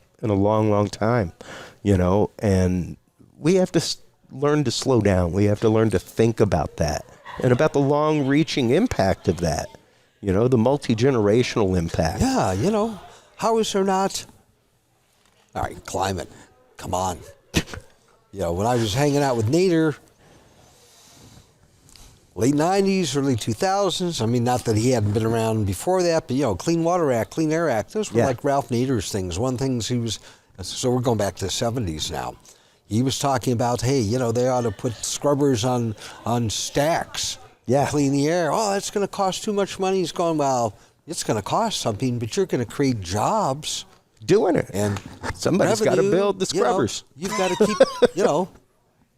You know, and we have to learn to slow down. We have to learn to think about that and about the long-reaching impact of that. You know, the multi-generational impact. Yeah, you know, how is there not? All right, climate, come on. You know, when I was hanging out with Nader, late 90s, early 2000s, I mean, not that he hadn't been around before that, but, you know, Clean Water Act, Clean Air Act, those were like Ralph Nader's things. One thing he was, so we're going back to the 70s now. He was talking about, hey, you know, they ought to put scrubbers on stacks. Yeah. Clean the air. Oh, that's going to cost too much money. He's going, well, it's going to cost something, but you're going to create jobs. Doing it. And somebody's got to build the scrubbers. You know, you've got to keep, you know,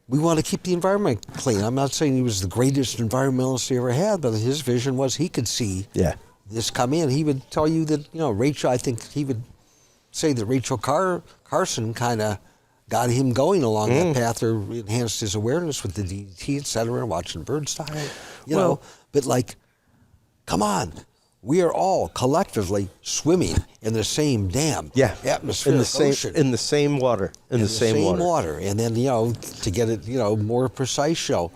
we want to keep the environment clean. I'm not saying he was the greatest environmentalist he ever had, but his vision was he could see this come in. He would tell you that, you know, Rachel, I think he would say that Rachel Carson kind of got him going along that path, or enhanced his awareness with the DDT, et cetera, watching birds die, you know. But, like, come on. We are all collectively swimming in the same damn atmosphere, ocean. In the same water. In the same water. And then, you know, to get it, you know, more precise, you know,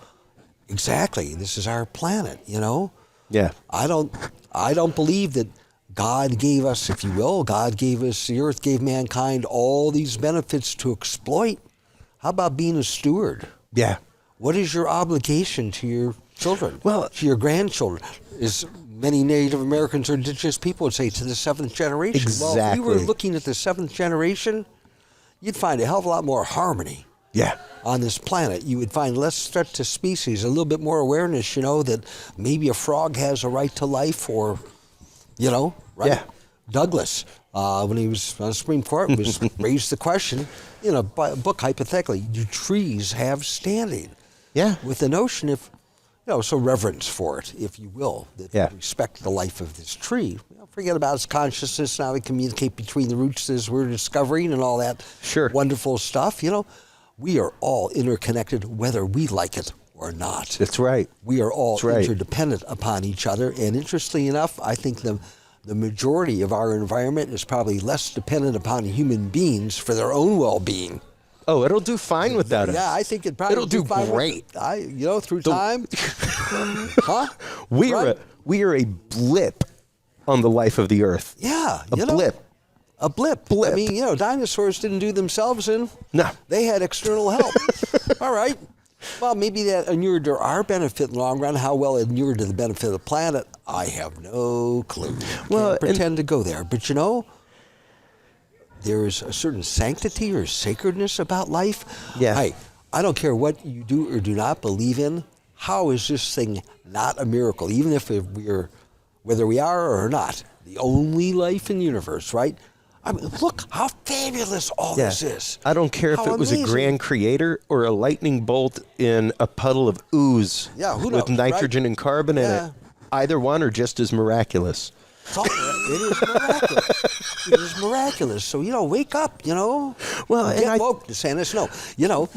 exactly, this is our planet, you know? Yeah. I don't believe that God gave us, if you will, God gave us, the earth gave mankind all these benefits to exploit. How about being a steward? Yeah. What is your obligation to your children? Well, to your grandchildren? Is many Native Americans or indigenous people would say to the seventh generation. Exactly. Well, if we were looking at the seventh generation, you'd find a hell of a lot more harmony. Yeah. On this planet, you would find less threat to species, a little bit more awareness, you know, that maybe a frog has a right to life, or, you know, right? Yeah. Douglas, when he was on the Supreme Court, was raised the question in a book, hypothetically, do trees have standing? Yeah. With the notion of, you know, so reverence for it, if you will, that respect the life of this tree. You know, forget about its consciousness, now we communicate between the roots as we're discovering and all that wonderful stuff. You know, we are all interconnected, whether we like it or not. That's right. We are all interdependent upon each other. And interestingly enough, I think the majority of our environment is probably less dependent upon human beings for their own well-being. Oh, it'll do fine without us. Yeah, I think it'll do fine great. You know, through time. We are a blip on the life of the earth. Yeah, a blip. A blip. I mean, you know, dinosaurs didn't do themselves in. No. They had external help. All right. Well, maybe that inured to our benefit in the long run. How well it inured to the benefit of the planet, I have no clue. Can't pretend to go there. But, you know, there is a certain sanctity or sacredness about life. Yeah. Hey, I don't care what you do or do not believe in. How is this thing not a miracle? Even if we're, whether we are or not, the only life in the universe, right? I mean, look how fabulous all this is. I don't care if it was a grand creator or a lightning bolt in a puddle of ooze with nitrogen and carbon in it. Either one are just as miraculous. It is miraculous. It is miraculous. So, you know, wake up, you know. Well, get woke, DeSantis. No, you know,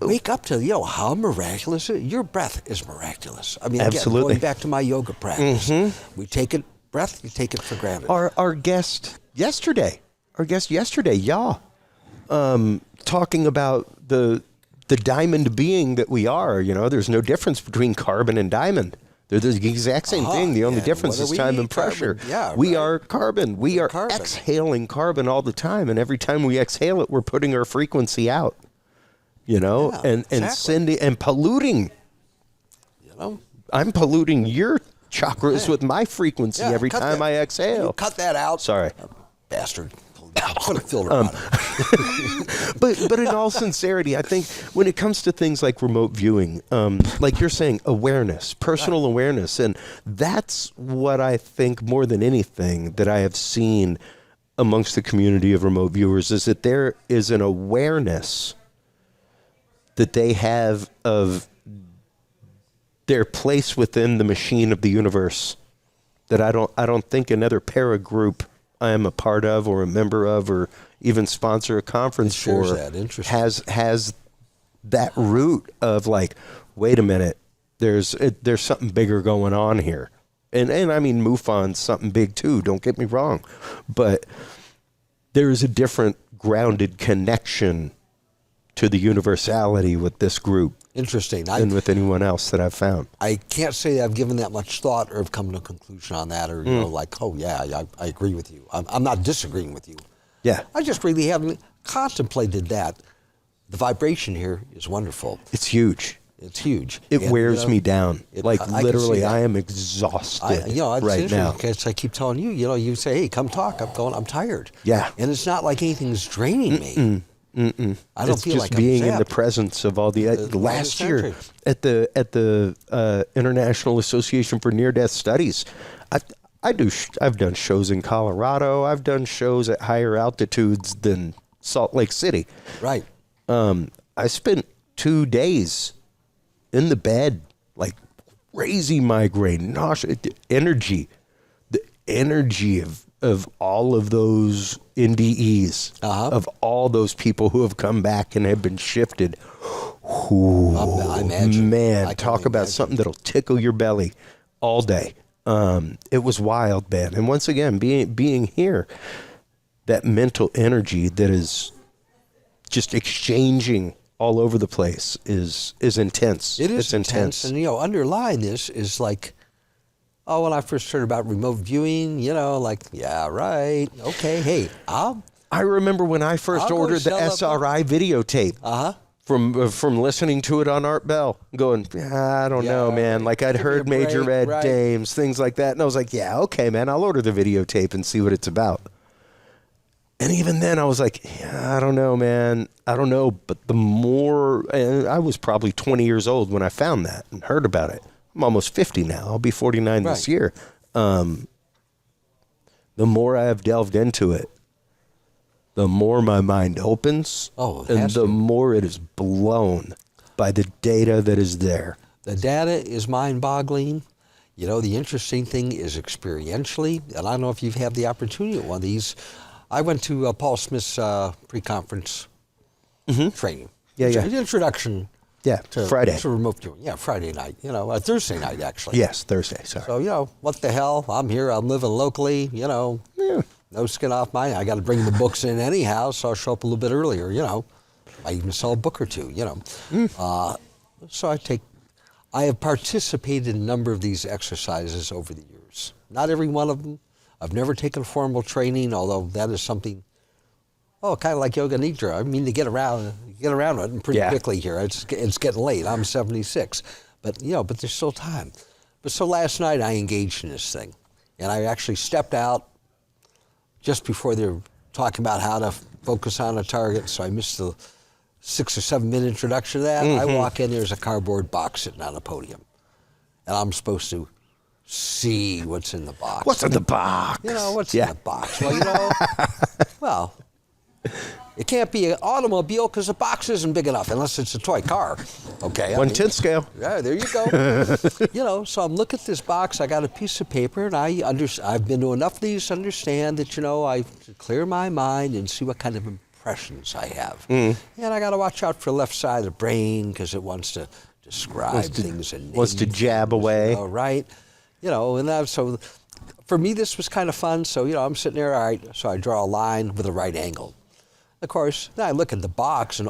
wake up to, you know, how miraculous it is. Your breath is miraculous. I mean, absolutely. Again, going back to my yoga practice, we take it, breath, you take it for granted. Our guest yesterday, talking about the diamond being that we are, you know, there's no difference between carbon and diamond. They're the exact same thing. The only difference is time and pressure. We are carbon. We are exhaling carbon all the time, and every time we exhale it, we're putting our frequency out. You know, and sending and polluting. You know, I'm polluting your chakras with my frequency every time I exhale. You cut that out. Sorry, bastard. Put a filter on it. But in all sincerity, I think when it comes to things like remote viewing, like you're saying, awareness, personal awareness, and that's what I think more than anything that I have seen amongst the community of remote viewers is that there is an awareness that they have of their place within the machine of the universe that I don't think another para group I am a part of or a member of or even sponsor a conference for has that root of like, wait a minute, There's something bigger going on here. And I mean, MUFON's something big too, don't get me wrong. But there is a different grounded connection to the universality with this group. Interesting. Than with anyone else that I've found. I can't say I've given that much thought or have come to a conclusion on that, or, you know, like, oh, yeah, I agree with you. I'm not disagreeing with you. Yeah. I just really haven't contemplated that. The vibration here is wonderful. It's huge. It's huge. It And, wears you know, me down. I can Literally, see that. I am exhausted it's right now. Because I keep telling you, you know, you say, hey, come talk. I'm tired. Yeah. And it's not like anything's draining me. I don't It's feel just like being I'm in the zapped. presence of all the last year century. at the International Association for Near-Death Studies. I've done shows in Colorado. I've done shows at higher altitudes than Salt Lake City. Right. I spent 2 days in the bed, like crazy migraine, nausea, the energy of all of those NDEs, of all those people who have come back and have been shifted. Ooh, I imagine. Man, I can talk about imagine. something that'll tickle your belly all day. It was wild, man. And once again, being here, that mental energy that is just exchanging all over the place is intense. It's intense. And, you know, underlying this is like, oh, when I first heard about remote viewing, you know, like, yeah, right. Okay, hey, I remember when I first I'll go ordered the sell a book. SRI videotape from listening to it on Art Bell, going, I don't know, man. Like I'd give me a heard Major break, Ed right. Dames, things like that. And I was like, yeah, okay, man, I'll order the videotape and see what it's about. And even then I was like, yeah, I don't know, man. I don't know. But the more, and I was probably 20 years old when I found that and heard about it. I'm almost 50 now. I'll be 49 this Right. year. The more I have delved into it, the more my mind opens, Oh, it and has the to. more it is blown by the data that is there. the data is mind-boggling. You know, the interesting thing is experientially, and I don't know if you've had the opportunity at one of these. I went to Paul Smith's pre-conference training. Yeah, yeah. Introduction. Yeah, Friday. To remote viewing. Yeah, Friday night. You know, Thursday night actually. Yes, Thursday. Sorry. So, you know, what the hell? I'm here. I'm living locally. You know, no skin off my. I got to bring the books in anyhow, so I'll show up a little bit earlier. You know, I even sell a book or two. You know, so I have participated in a number of these exercises over the years. Not every one of them. I've never taken formal training, although that is something. Oh, kind of like yoga nidra. I mean, to get around it pretty quickly here. It's getting late. I'm 76, but you know, but there's still time. But so last night I engaged in this thing, and I actually stepped out just before they were talking about how to focus on a target. So I missed the 6 or 7 minute introduction to that. I walk in, there's a cardboard box sitting on a podium, and I'm supposed to see what's in the box. What's in the box? You know, what's in the box? Well, you know, well, it can't be an automobile because the box isn't big enough unless it's a toy car. Okay. 1/10 scale. Yeah, there you go. You know, so I'm looking at this box. I got a piece of paper, and I've been to enough of these to understand that, you know, I to clear my mind and see what kind of impressions I have. And I got to watch out for the left side of the brain because it wants to describe things and Wants to name jab things, away. you know, right? You know, and so for me, this was kind of fun. So, you know, I'm sitting there, all right, so I draw a line with a right angle. Of course, then I look at the box and,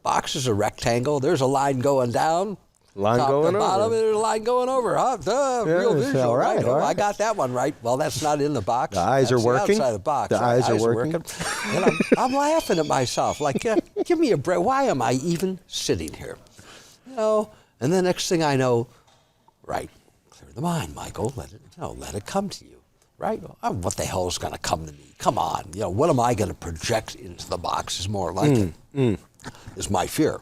box is a rectangle. There's a line going down. Line top going to bottom, over. and there's a line going over. Real it's visual, all right, right? all Oh, right. I got that one right. Well, that's not in the box. The eyes are That's working? outside the box. The eyes are working? And I'm laughing at myself, like, give me a break. Why am I even sitting here? You know, and the next thing I know, right, clear the mind, Michael. Let it come to you. Right? What the hell is going to come to me? Come on. You know, what am I going to project into the box is more like it. Is my fear.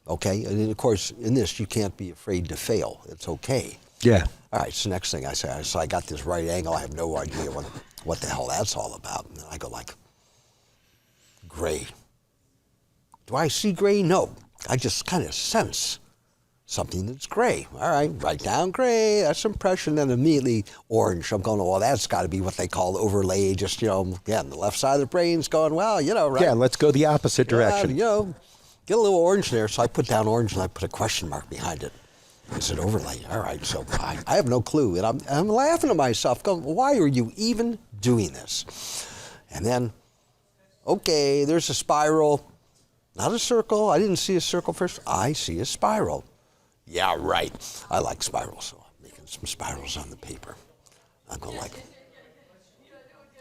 Okay? And then, of course, in this, you can't be afraid to fail. It's okay. Yeah. All right, so next thing I say, so I got this right angle. I have no idea what the hell that's all about. And then I go like, gray. Do I see gray? No. I just kind of sense something that's gray. All right, write down gray, that's impression, then immediately orange. I'm going, well, that's got to be what they call overlay, just, you know, again, the left side of the brain's going, well, you know, right? Yeah, let's go the opposite direction. You know, get a little orange there. So I put down orange and I put a question mark behind it. Is it overlay? All right, so I have no clue. And I'm laughing to myself, going, why are you even doing this? And then, okay, there's a spiral, not a circle. I didn't see a circle first. I see a spiral. Yeah, right. I like spirals, so I'm making some spirals on the paper. I'm going like,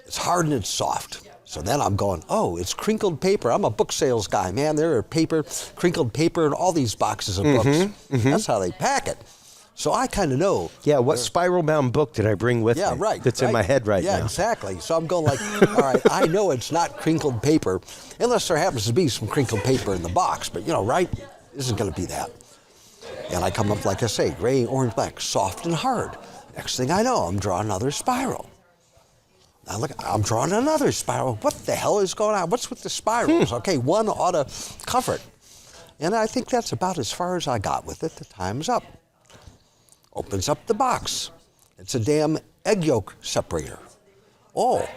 it's hard and it's soft. So then I'm going, oh, it's crinkled paper. I'm a book sales guy, man. There are crinkled paper in all these boxes of books. Mm-hmm. That's how they pack it. So I kind of know. Yeah, what spiral-bound book did I bring with me? Right. That's in my head right now. Yeah, exactly. So I'm going like, all right, I know it's not crinkled paper, unless there happens to be some crinkled paper in the box. But, right, isn't going to be that. And I come up, like I say, gray, orange, black, soft and hard. Next thing I know, I'm drawing another spiral. Now look, I'm drawing another spiral. What the hell is going on? What's with the spirals? Okay, one ought to cover it. And I think that's about as far as I got with it. The time's up. Opens up the box. It's a damn egg yolk separator. Oh,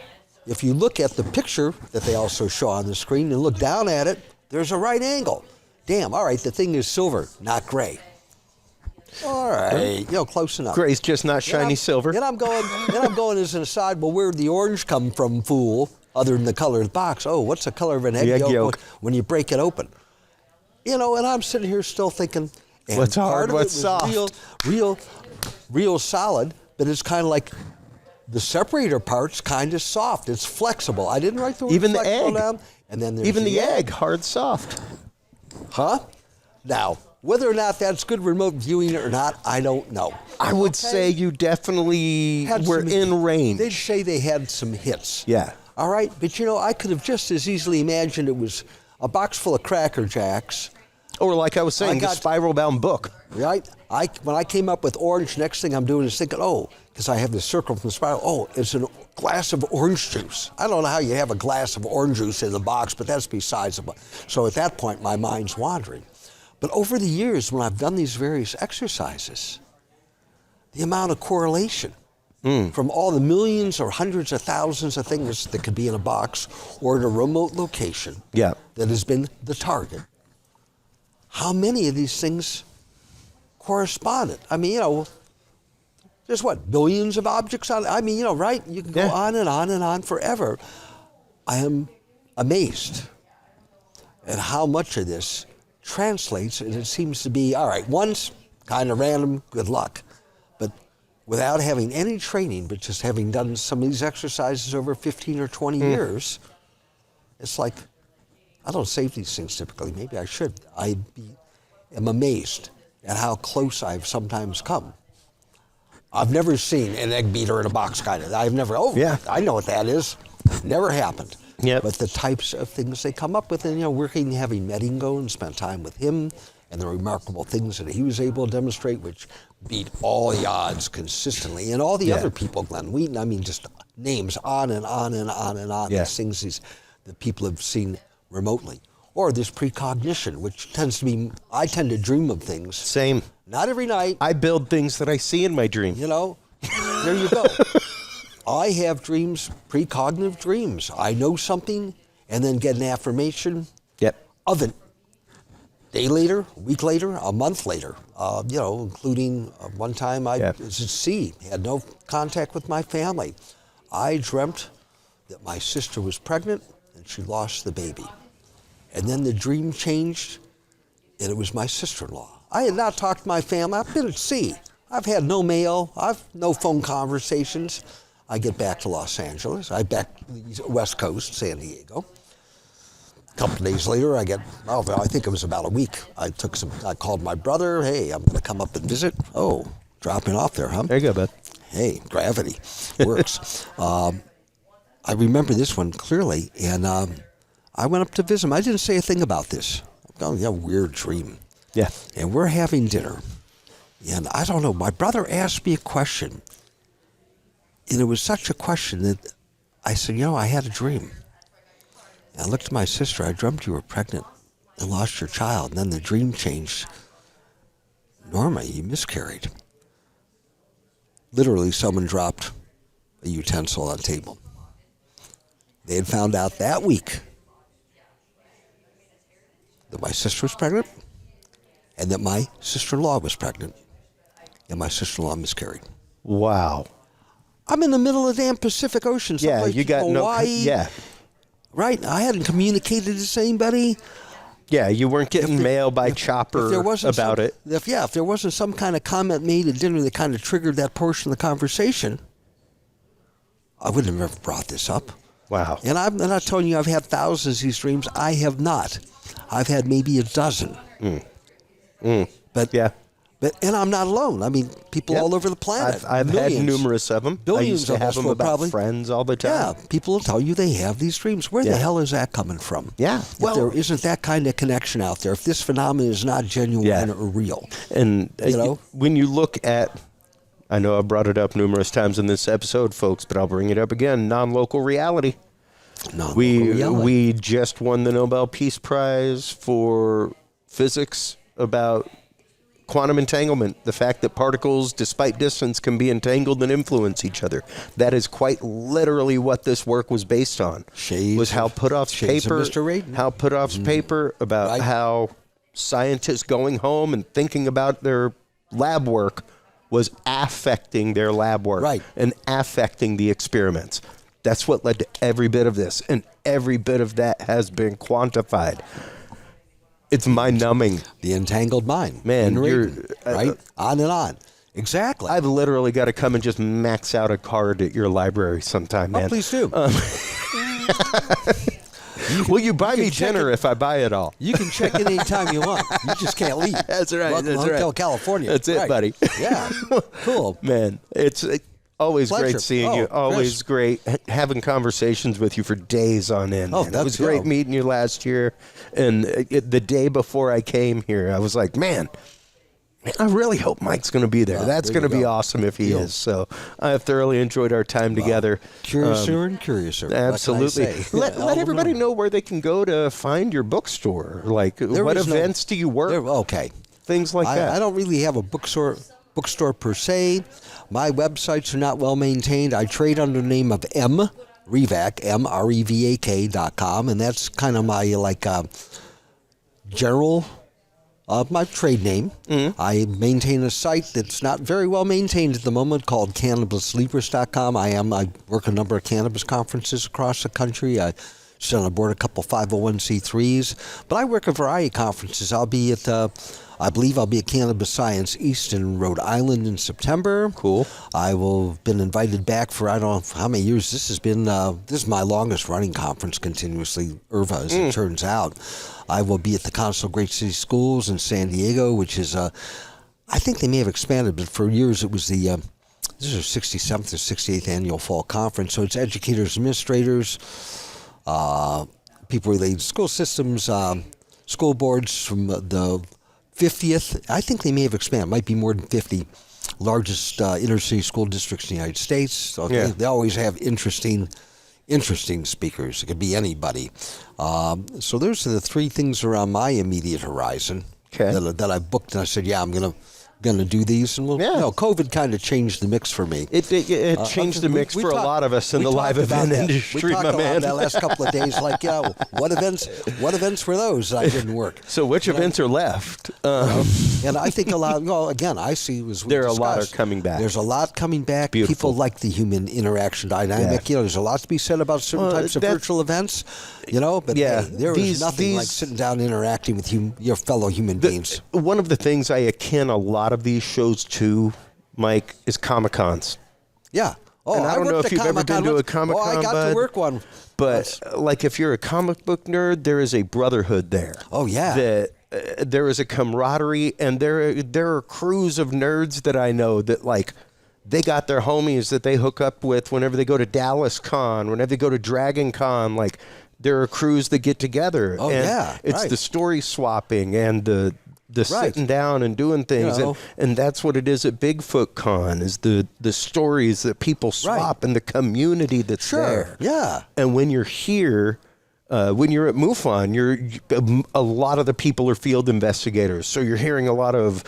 if you look at the picture that they also show on the screen and look down at it, there's a right angle. Damn, all right, the thing is silver, not gray. All right, close enough. Gray's just not shiny silver. Then I'm going as an aside, well, where'd the orange come from, fool, other than the color of the box? Oh, what's the color of an egg yolk when you break it open? And I'm sitting here still thinking, and what's hard, part of what's it soft? was real solid, but it's kind of like the separator part's kind of soft. It's flexible. I didn't write the word even the flexible egg. down. And then there's even the egg, hard, soft. Huh? Now, whether or not that's good remote viewing or not, I don't know. I would say you definitely were in range. They'd say they had some hits. Yeah. All right, but I could have just as easily imagined it was a box full of Cracker Jacks. Or like I was saying, a spiral-bound book. Right? When I came up with orange, next thing I'm doing is thinking, because I have this circle from the spiral, it's a glass of orange juice. I don't know how you have a glass of orange juice in the box, but that's besides the point. So at that point, my mind's wandering. But over the years, when I've done these various exercises, the amount of correlation from all the millions or hundreds of thousands of things that could be in a box or in a remote location that has been the target, how many of these things corresponded? I mean, there's billions of objects on it? I mean, right? You can go on and on and on forever. I am amazed at how much of this translates, and it seems to be, all right, one's kind of random, good luck. But without having any training, but just having done some of these exercises over 15 or 20 years, it's like, I don't save these things typically. Maybe I should. I am amazed at how close I've sometimes come. I've never seen an egg beater in a box kind of. I've never, I know what that is. Never happened. Yep. But the types of things they come up with, and having met Ingo and spent time with him, and the remarkable things that he was able to demonstrate, which beat all the odds consistently, and all the other people, Glenn Wheaton, I mean, just names on and on and on and on. These things that people have seen remotely, or this precognition, which tends to be, I tend to dream of things. Same. Not every night. I build things that I see in my dream. There you go. I have dreams, precognitive dreams. I know something and then get an affirmation of it. A day later, a week later, a month later, including one time I was at sea, had no contact with my family. I dreamt that my sister was pregnant and she lost the baby. And then the dream changed and it was my sister-in-law. I had not talked to my family. I've been at sea. I've had no mail. I've no phone conversations. I get back to Los Angeles. I back to the West Coast, San Diego. A couple of days later, I think it was about a week. I called my brother. Hey, I'm going to come up and visit. Oh, dropping off there, huh? There you go, bud. Hey, gravity works. I remember this one clearly, and I went up to visit him. I didn't say a thing about this. Weird dream. Yeah. And we're having dinner. And I don't know, my brother asked me a question. And it was such a question that I said, I had a dream. And I looked at my sister. I dreamt you were pregnant and lost your child. And then the dream changed. Norma, you miscarried. Literally, someone dropped a utensil on the table. They had found out that week that my sister was pregnant and that my sister-in-law was pregnant. and my sister-in-law miscarried. Wow. I'm in the middle of the damn Pacific Ocean. Yeah, someplace you got Hawaii, yeah. Right. I hadn't communicated to anybody. Yeah, you weren't getting mail by chopper about it. If there wasn't some kind of comment made at dinner that kind of triggered that portion of the conversation, I wouldn't have ever brought this up. Wow. And I'm not telling you I've had thousands of these dreams. I have not. I've had maybe a dozen. But yeah. And I'm not alone. I mean, people all over the planet. I've had numerous of them. Billions I used to of have us them will about probably. friends all the time. Yeah, people will tell you they have these dreams. Where the hell is that coming from? Yeah. If there isn't that kind of connection out there, if this phenomenon is not genuine or real. And know? when you look at, I know I brought it up numerous times in this episode, folks, but I'll bring it up again, non-local reality. We just won the Nobel Peace Prize for physics about quantum entanglement, the fact that particles, despite distance, can be entangled and influence each other. That is quite literally what this work was based on. Was Hal Puthoff's paper about how scientists going home and thinking about their lab work was affecting their lab work and affecting the experiments. That's what led to every bit of this, and every bit of that has been quantified. It's mind-numbing. The entangled mind. Man, you're... right? On and on. Exactly. I've literally got to come and just max out a card at your library sometime, man. Oh, please do. Will you buy me dinner if I buy it all? You can check in anytime you want. You just can't leave. That's right. Welcome to Hotel California. That's it, buddy. Yeah. Cool. Man, it's always Pleasure. great seeing you. Always great having conversations with you for days on end. Oh, man. It was great meeting you last year. And the day before I came here, I was like, man, I really hope Mike's going to be there. That's going to be awesome if he is. So I have thoroughly enjoyed our time together. Curiouser and curiouser. Absolutely. Let everybody know where they can go to find your bookstore. Like, what events do you work? Things like that. I don't really have a bookstore per se. My websites are not well maintained. I trade under the name of Revak, MREVAK.com, and that's kind of my general my trade name. I maintain a site that's not very well maintained at the moment called CannabisLibris.com. I work a number of cannabis conferences across the country. I sit on board a couple 501c3s, but I work a variety of conferences. I believe I'll be at Cannabis Science East in Rhode Island in September. Cool. I will have been invited back for I don't know how many years. This has been this is my longest running conference continuously, IRVA, as it turns out. I will be at the Council of Great City Schools in San Diego, which is I think they may have expanded, but for years it was this is our 67th or 68th annual fall conference. So it's educators, administrators, people related to school systems, school boards from the 50th, I think they may have expanded. It might be more than 50 largest inner city school districts in the United States. Okay? They always have interesting speakers. It could be anybody. So those are the three things around my immediate horizon that I booked. And I said, I'm going to do these. And COVID kind of changed the mix for me. It changed the mix for a lot of us in the live event industry, my man. We talked about that last couple of days, like, what events were those that didn't work? So which events are left? And I think a lot, again, I see as we discussed, a lot are coming back. There's a lot coming back. Beautiful. People like the human interaction dynamic. There's a lot to be said about certain types of virtual events, but there is nothing like sitting down and interacting with your fellow human beings. One of the things I akin a lot of these shows to, Mike, is Comic-Cons. Yeah. And I don't know if you've ever been to a Comic-Con, I got to work one. But like if you're a comic book nerd, there is a brotherhood there. Oh, yeah. There is a camaraderie, and there are crews of nerds that I know that, like, they got their homies that they hook up with whenever they go to Dallas Con, whenever they go to Dragon Con. Like, there are crews that get together. Oh, and it's the story swapping and the sitting down and doing things. And that's what it is at Bigfoot Con, is the stories that people swap and the community that's there. Yeah. And when you're here, when you're at MUFON, a lot of the people are field investigators. So you're hearing a lot of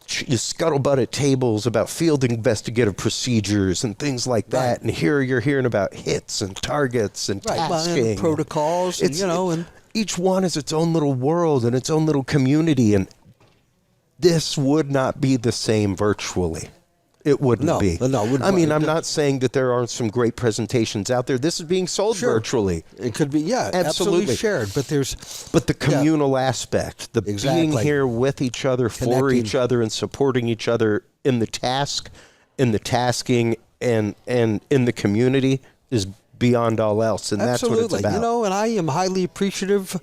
scuttlebutt at tables about field investigative procedures and things like that. And here you're hearing about hits and targets and tasking. And protocols, and each one is its own little world and its own little community. And this would not be the same virtually. It wouldn't be. No, it wouldn't. I mean, I'm not saying that there aren't some great presentations out there. This is being sold virtually. It could be, absolutely shared. But the communal aspect, the being here with each other, for each other, and supporting each other in the task, in the tasking, and in the community is beyond all else. And that's what it's about. You know, and I am highly appreciative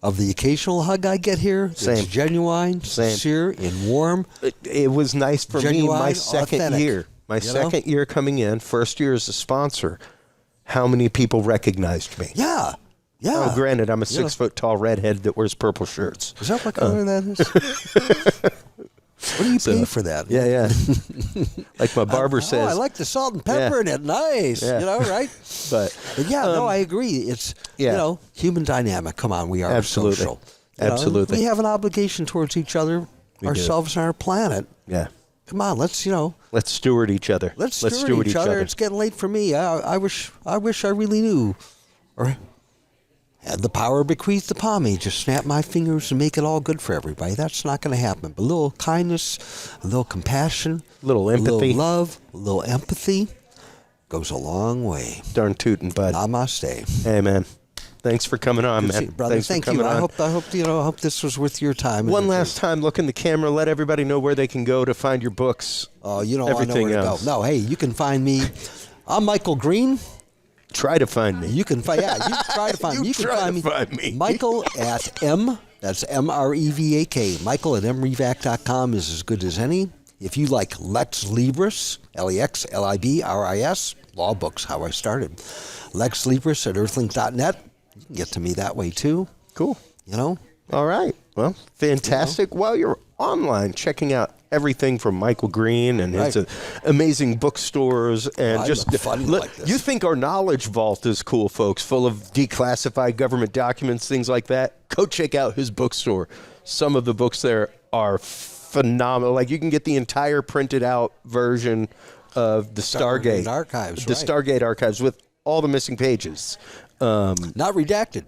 of the occasional hug I get here. Same. It's genuine, sincere, and warm. It was nice for me my second authentic. year. My second year coming in, first year as a sponsor, how many people recognized me? Yeah. Oh, granted, I'm a 6 foot tall redhead that wears purple shirts. Is that what color that is? What do you pay for that? Yeah. Like my barber says. I like the salt and pepper in it. Nice. Yeah. You know, right? But I agree. It's, human dynamic. Come on, we are social. Absolutely. We have an obligation towards each other, ourselves, and our planet. Yeah. Come on, let's steward each other. Let's steward each other. It's getting late for me. I wish I really knew, or had the power bequeathed upon me. Just snap my fingers and make it all good for everybody. That's not going to happen. But a little kindness, a little compassion, a little empathy, a little love, a little empathy goes a long way. Darn tootin', bud. Namaste. Hey, man. Thanks for coming on, man. Brother, thank you. I hope this was worth your time. One last time, look in the camera. Let everybody know where they can go to find your books. Oh, I know where to go. No, hey, you can find me. I'm Michael Green. Try to find me. You can find. Yeah, you try to find me. You can find me. Michael at M. That's MREVAK. Michael at mrevac.com is as good as any. If you like Lex Libris, LEXLIBRIS, law books, how I started. Lex Libris at earthlink.net. You can get to me that way too. Cool. You know. All right. Well, fantastic. While you're online checking out everything from Michael Green and his amazing bookstores and you think our knowledge vault is cool, folks, full of declassified government documents, things like that. Go check out his bookstore. Some of the books there are phenomenal. Like you can get the entire printed out version of the Stargate archives, the Stargate archives with all the missing pages. Not redacted.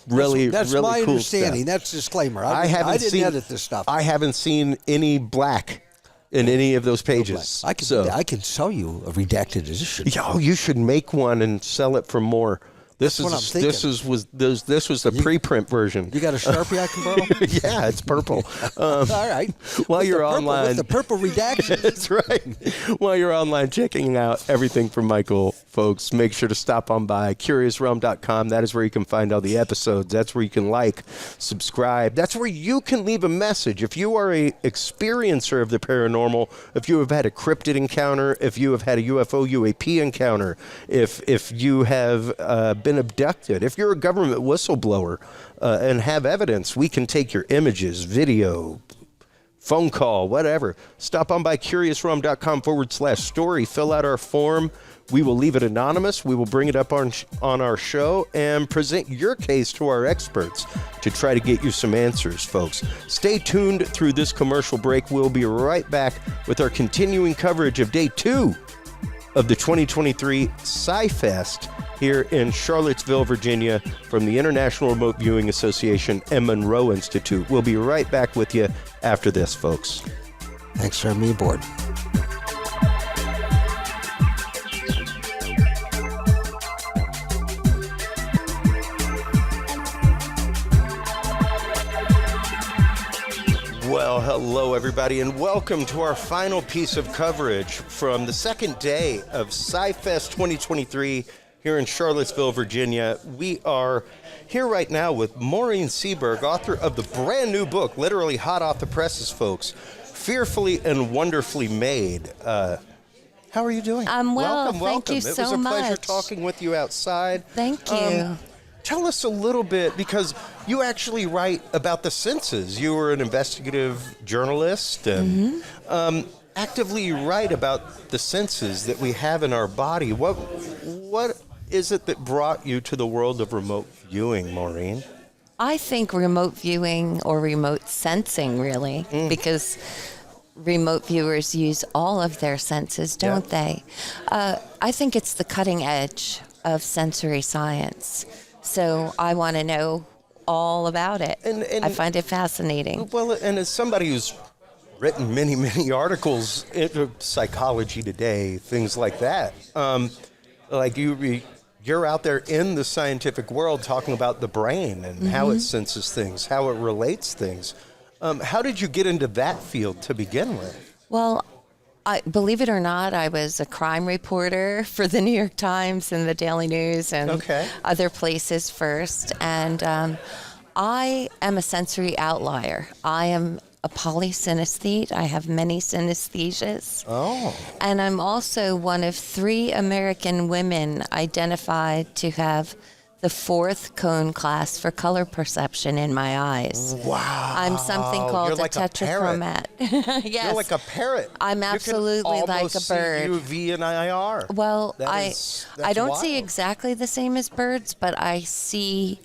Really, that's really my cool understanding. stuff. That's a disclaimer. I didn't edit this stuff. I haven't seen any black in any of those pages. I can sell you a redacted edition. Oh, you should make one and sell it for more. This was the preprint version. You got a Sharpie I can borrow? Yeah, it's purple. All right. While you're online, with the purple redaction. That's right. While you're online checking out everything from Michael, folks, make sure to stop on by CuriousRealm.com. That is where you can find all the episodes. That's where you can subscribe. That's where you can leave a message. If you are a experiencer of the paranormal, if you have had a cryptid encounter, if you have had a UFO UAP encounter, if you have been abducted, if you're a government whistleblower and have evidence, we can take your images, video, phone call, whatever. Stop on by CuriousRealm.com/story. Fill out our form. We will leave it anonymous. We will bring it up on our show and present your case to our experts to try to get you some answers, folks. Stay tuned through this commercial break. We'll be right back with our continuing coverage of Day 2 of the 2023 PSIfest here in Charlottesville, Virginia, from the International Remote Viewing Association and Monroe Institute. We'll be right back with you after this, folks. Thanks for having me aboard. Well, hello, everybody, and welcome to our final piece of coverage from the second day of PSIfest 2023 here in Charlottesville, Virginia. We are here right now with Maureen Seaberg, author of the brand new book, literally hot off the presses, folks, Fearfully and Wonderfully Made. How are you doing? I'm well. Welcome. Thank you so much. It was a pleasure talking with you outside. Thank you. Tell us a little bit, because you actually write about the senses. You were an investigative journalist and actively write about the senses that we have in our body. What is it that brought you to the world of remote viewing, Maureen? I think remote viewing, or remote sensing, really, because remote viewers use all of their senses, don't they? I think it's the cutting edge of sensory science. So I want to know all about it. And I find it fascinating. Well, and as somebody who's written many, many articles into Psychology Today, things like that, like you're out there in the scientific world talking about the brain and how it senses things, how it relates things. How did you get into that field to begin with? Well, believe it or not, I was a crime reporter for the New York Times and the Daily News and other places first. And I am a sensory outlier. I am a polysynesthete. I have many synesthesias. Oh. And I'm also one of 3 American women identified to have the 4th cone class for color perception in my eyes. Wow. I'm something called You're like a tetrachromat. Yes. You're like a parrot. I'm absolutely you can like a bird. See UV and IR. Well, I don't wild. see exactly the same as birds, but I see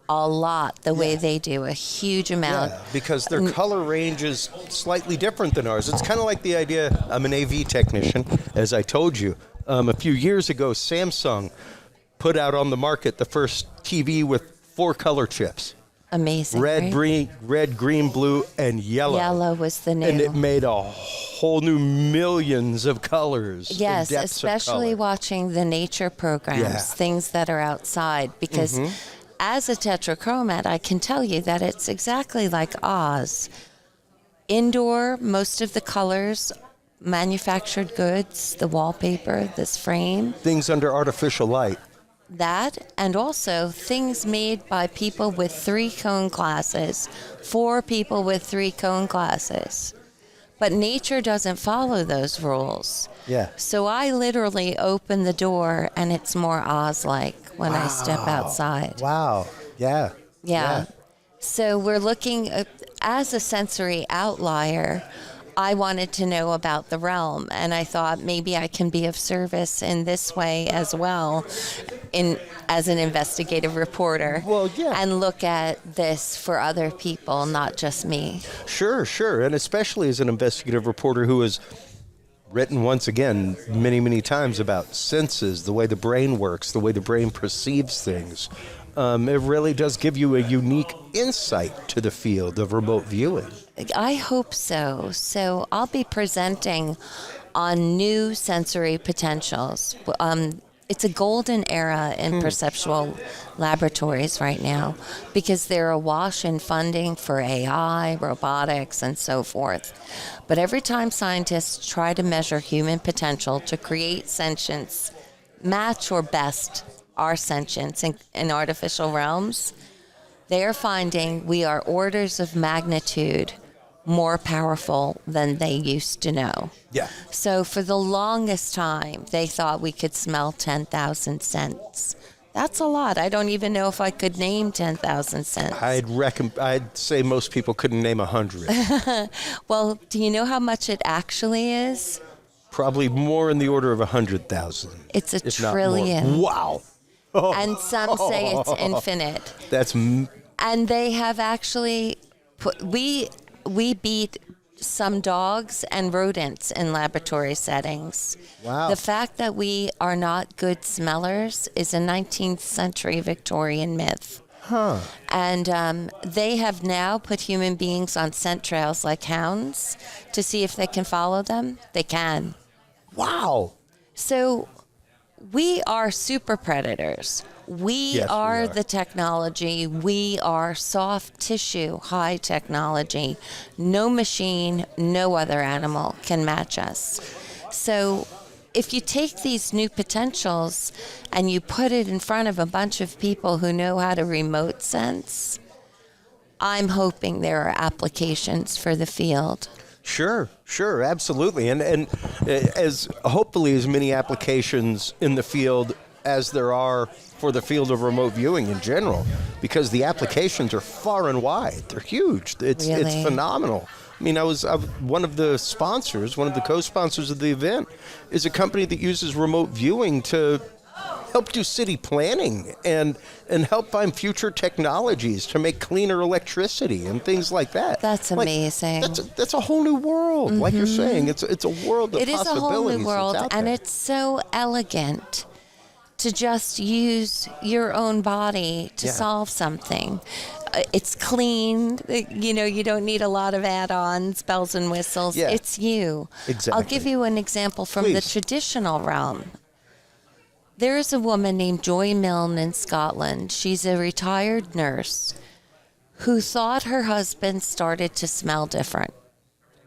a lot the way they do, a huge amount. Yeah, because their color range is slightly different than ours. It's kind of like the idea, I'm an AV technician, as I told you. A few years ago, Samsung put out on the market the first TV with 4 color chips. Amazing. Red, right? green, blue, and yellow. Yellow was the new. And it made a whole new millions of colors. Yes, and depths especially of color. watching the nature programs, things that are outside. Because as a tetrachromat, I can tell you that it's exactly like Oz. Indoor, most of the colors, manufactured goods, the wallpaper, this frame. Things under artificial light. That, and also things made by people with 3 cone classes, 4 people with 3 cone classes. But nature doesn't follow those rules. Yeah. So I literally open the door and it's more Oz-like when I step outside. Wow. Yeah. Yeah. So we're looking, as a sensory outlier, I wanted to know about the realm, and I thought maybe I can be of service in this way as well, as an investigative reporter. Well, yeah. And look at this for other people, not just me. Sure. And especially as an investigative reporter who has written, once again, many, many times about senses, the way the brain works, the way the brain perceives things. It really does give you a unique insight to the field of remote viewing. I hope so. So I'll be presenting on new sensory potentials. It's a golden era in perceptual laboratories right now because they're awash in funding for AI, robotics, and so forth. But every time scientists try to measure human potential to create sentience, match or best our sentience in artificial realms, they are finding we are orders of magnitude more powerful than they used to know. Yeah. So for the longest time, they thought we could smell 10,000 scents. That's a lot. I don't even know if I could name 10,000 scents. I'd say most people couldn't name 100. Well, do you know how much it actually is? Probably more in the order of 100,000. It's a if not more. trillion. Wow. And some say it's infinite. And they have actually we beat some dogs and rodents in laboratory settings. Wow. The fact that we are not good smellers is a 19th century Victorian myth. Huh. And they have now put human beings on scent trails like hounds to see if they can follow them. They can. Wow. So we are super predators. We are the technology. We are soft tissue, high technology. No machine, no other animal can match us. So if you take these new potentials and you put it in front of a bunch of people who know how to remote sense, I'm hoping there are applications for the field. Sure, absolutely. And as hopefully as many applications in the field as there are for the field of remote viewing in general, because the applications are far and wide. They're huge. It's phenomenal. I mean, I was one of the sponsors, one of the co-sponsors of the event is a company that uses remote viewing to help do city planning and help find future technologies to make cleaner electricity and things like that. That's amazing. That's a whole new world. Mm-hmm. Like you're saying, it's a world of possibilities. It is a whole new world, and it's so elegant to just use your own body to solve something. It's clean. You don't need a lot of add-ons, bells and whistles. Yeah. It's you. Exactly. I'll give you an example from the Please. traditional realm. There is a woman named Joy Milne in Scotland. She's a retired nurse who thought her husband started to smell different.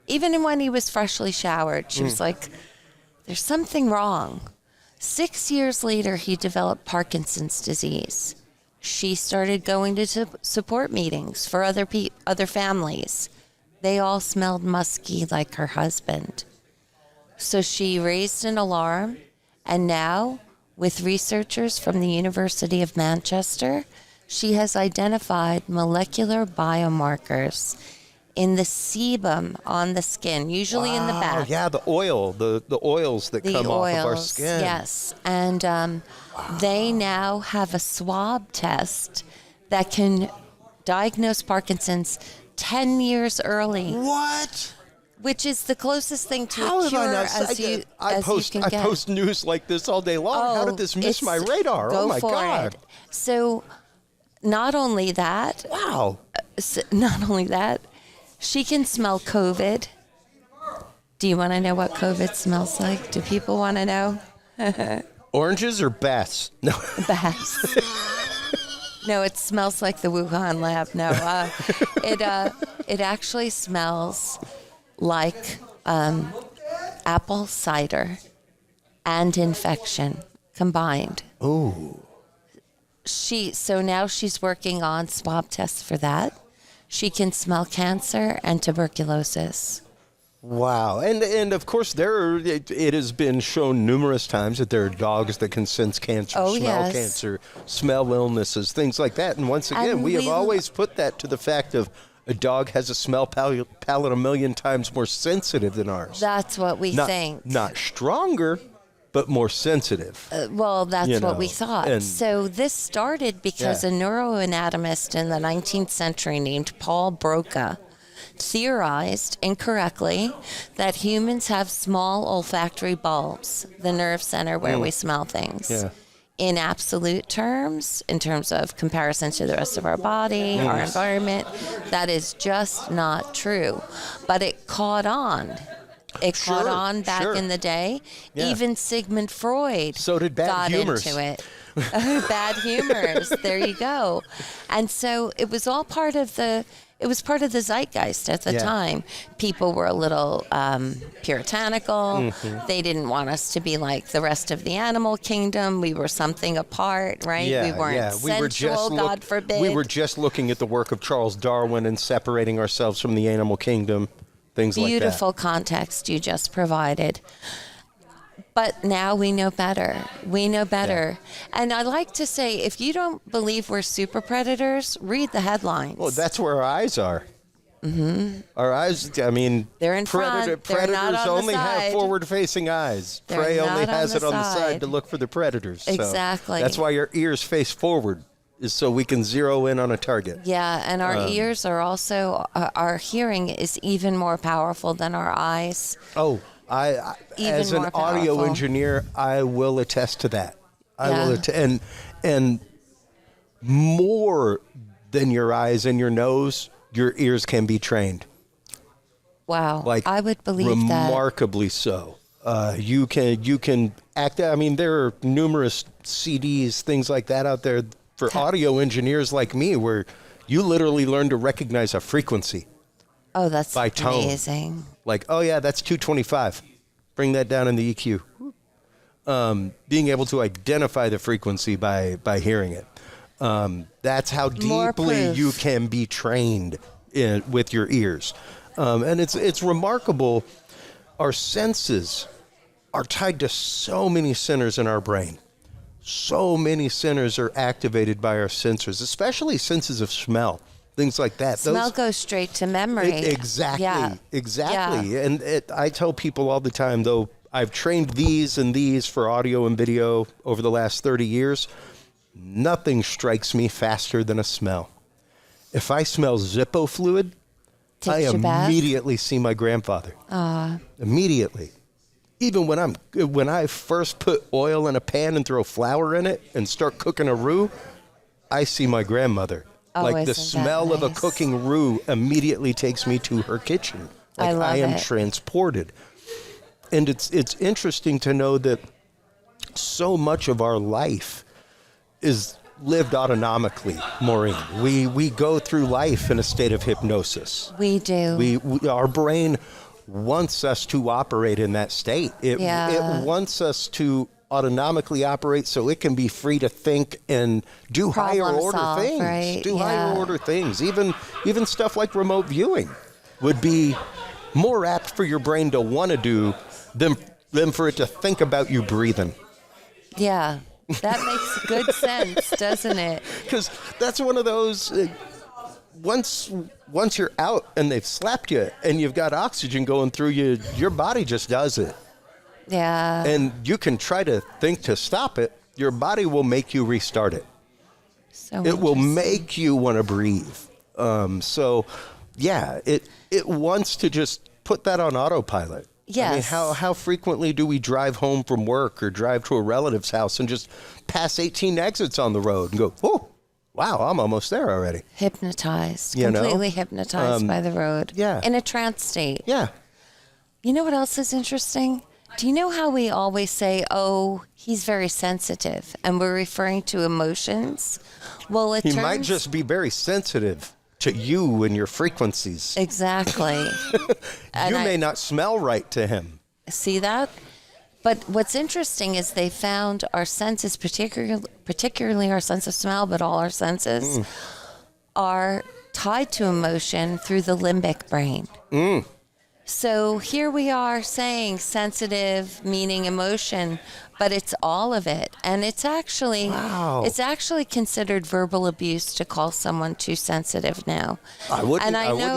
Even when he was freshly showered, she was like, there's something wrong. 6 years later, he developed Parkinson's disease. She started going to support meetings for other families. They all smelled musky like her husband. So she raised an alarm, and now, with researchers from the University of Manchester, she has identified molecular biomarkers in the sebum on the skin, usually in the back. Oh, yeah, the oil, the oils that come off of our skin. Yes, and they now have a swab test that can diagnose Parkinson's 10 years early. What? Which is the closest thing to How a have cure I not? as you I can get. post news like this all day long. How did this miss my radar? Go Oh my for God! it. So, not only that, Wow. she can smell COVID. Do you want to know what COVID smells like? Do people want to know? Oranges or bats? No. Bats. No, it smells like the Wuhan lab. No, it actually smells like apple cider and infection combined. Ooh. So now she's working on swab tests for that. She can smell cancer and tuberculosis. Wow. And of course, it has been shown numerous times that there are dogs that can sense cancer, smell yes. cancer, smell illnesses, things like that. And once again, And we have we- always put that to the fact of a dog has a smell palate a million times more sensitive than ours. That's what we think. Not stronger, but more sensitive. Well, that's You what we know, thought. and- So this started because Yeah. a neuroanatomist in the 19th century named Paul Broca theorized incorrectly that humans have small olfactory bulbs, the nerve center where we smell things. Yeah. In absolute terms, in terms of comparison to the rest of our body, our environment, that is just not true. But it caught on. It caught Sure, on back sure. in the day. Yeah. Even Sigmund Freud So did bad got humors. into it. Bad humors. There you go. And so it was all part of the zeitgeist at the Yeah. time. People were a little puritanical. Mm-hmm. They didn't want us to be like the rest of the animal kingdom. We were something apart, right? we weren't sensual, God forbid. We were just looking at the work of Charles Darwin and separating ourselves from the animal kingdom, things like that. Beautiful context you just provided. But now we know better. We know better. And I like to say, if you don't believe we're super predators, read the headlines. Well, that's where our eyes are. Mm-hmm. Our eyes, I mean, They're in front. They're predators not on the only have side. forward-facing eyes. They're Prey only not on has the it on the side. side to look for the predators. So Exactly. that's why your ears face forward, is so we can zero in on a target. Yeah, and our ears are also, our hearing is even more powerful than our eyes. Oh, I Even as an more audio powerful. engineer, I will attest to that. I Yeah. will and more than your eyes and your nose, your ears can be trained. Wow. Like I would believe that. remarkably so. You can act. I mean, there are numerous CDs, things like that out there for audio engineers like me, where you literally learn to recognize a frequency. Oh, that's by tone. amazing. Like, oh yeah, that's 225. Bring that down in the EQ. Being able to identify the frequency by hearing it. That's how More deeply proof. you can be trained with your ears. And it's remarkable. Our senses are tied to so many centers in our brain. So many centers are activated by our sensors, especially senses of smell, things like that. Smell goes straight to memory. Exactly. Yeah. Exactly. Yeah. And I tell people all the time, though, I've trained these and these for audio and video over the last 30 years. Nothing strikes me faster than a smell. If I smell Zippo fluid, Takes I you back? immediately see my grandfather. Immediately. even when I first put oil in a pan and throw flour in it and start cooking a roux, I see my grandmother. Oh, like the isn't that smell of a nice? cooking roux immediately takes me to her kitchen. Like I love I am it. transported. And it's interesting to know that so much of our life is lived autonomically, Maureen. We go through life in a state of hypnosis. We do. Our brain wants us to operate in that state. It wants us to autonomically operate so it can be free to think and do higher Problem order solve, things. right? Do Yeah. higher order things. Even stuff like remote viewing would be more apt for your brain to want to do than for it to think about you breathing. Yeah. That makes good sense, doesn't it? Because that's one of those, once you're out and they've slapped you and you've got oxygen going through you, your body just does it. Yeah. And you can try to think to stop it. Your body will make you restart it. So It will interesting. make you want to breathe. It wants to just put that on autopilot. I mean, Yes. how frequently do we drive home from work or drive to a relative's house and just pass 18 exits on the road and go, oh, wow, I'm almost there already. Hypnotized. You know? Completely hypnotized by the road. yeah. In a trance state. Yeah. You know what else is interesting? Do you know how we always say, oh, he's very sensitive, and we're referring to emotions? Well, He might just be very sensitive to you and your frequencies. Exactly. And You I- may not smell right to him. See that? But what's interesting is they found our senses, particularly our sense of smell, but all our senses, are tied to emotion through the limbic brain. So here we are saying sensitive, meaning emotion, but it's all of it. And it's actually considered verbal abuse to call someone too sensitive now. I wouldn't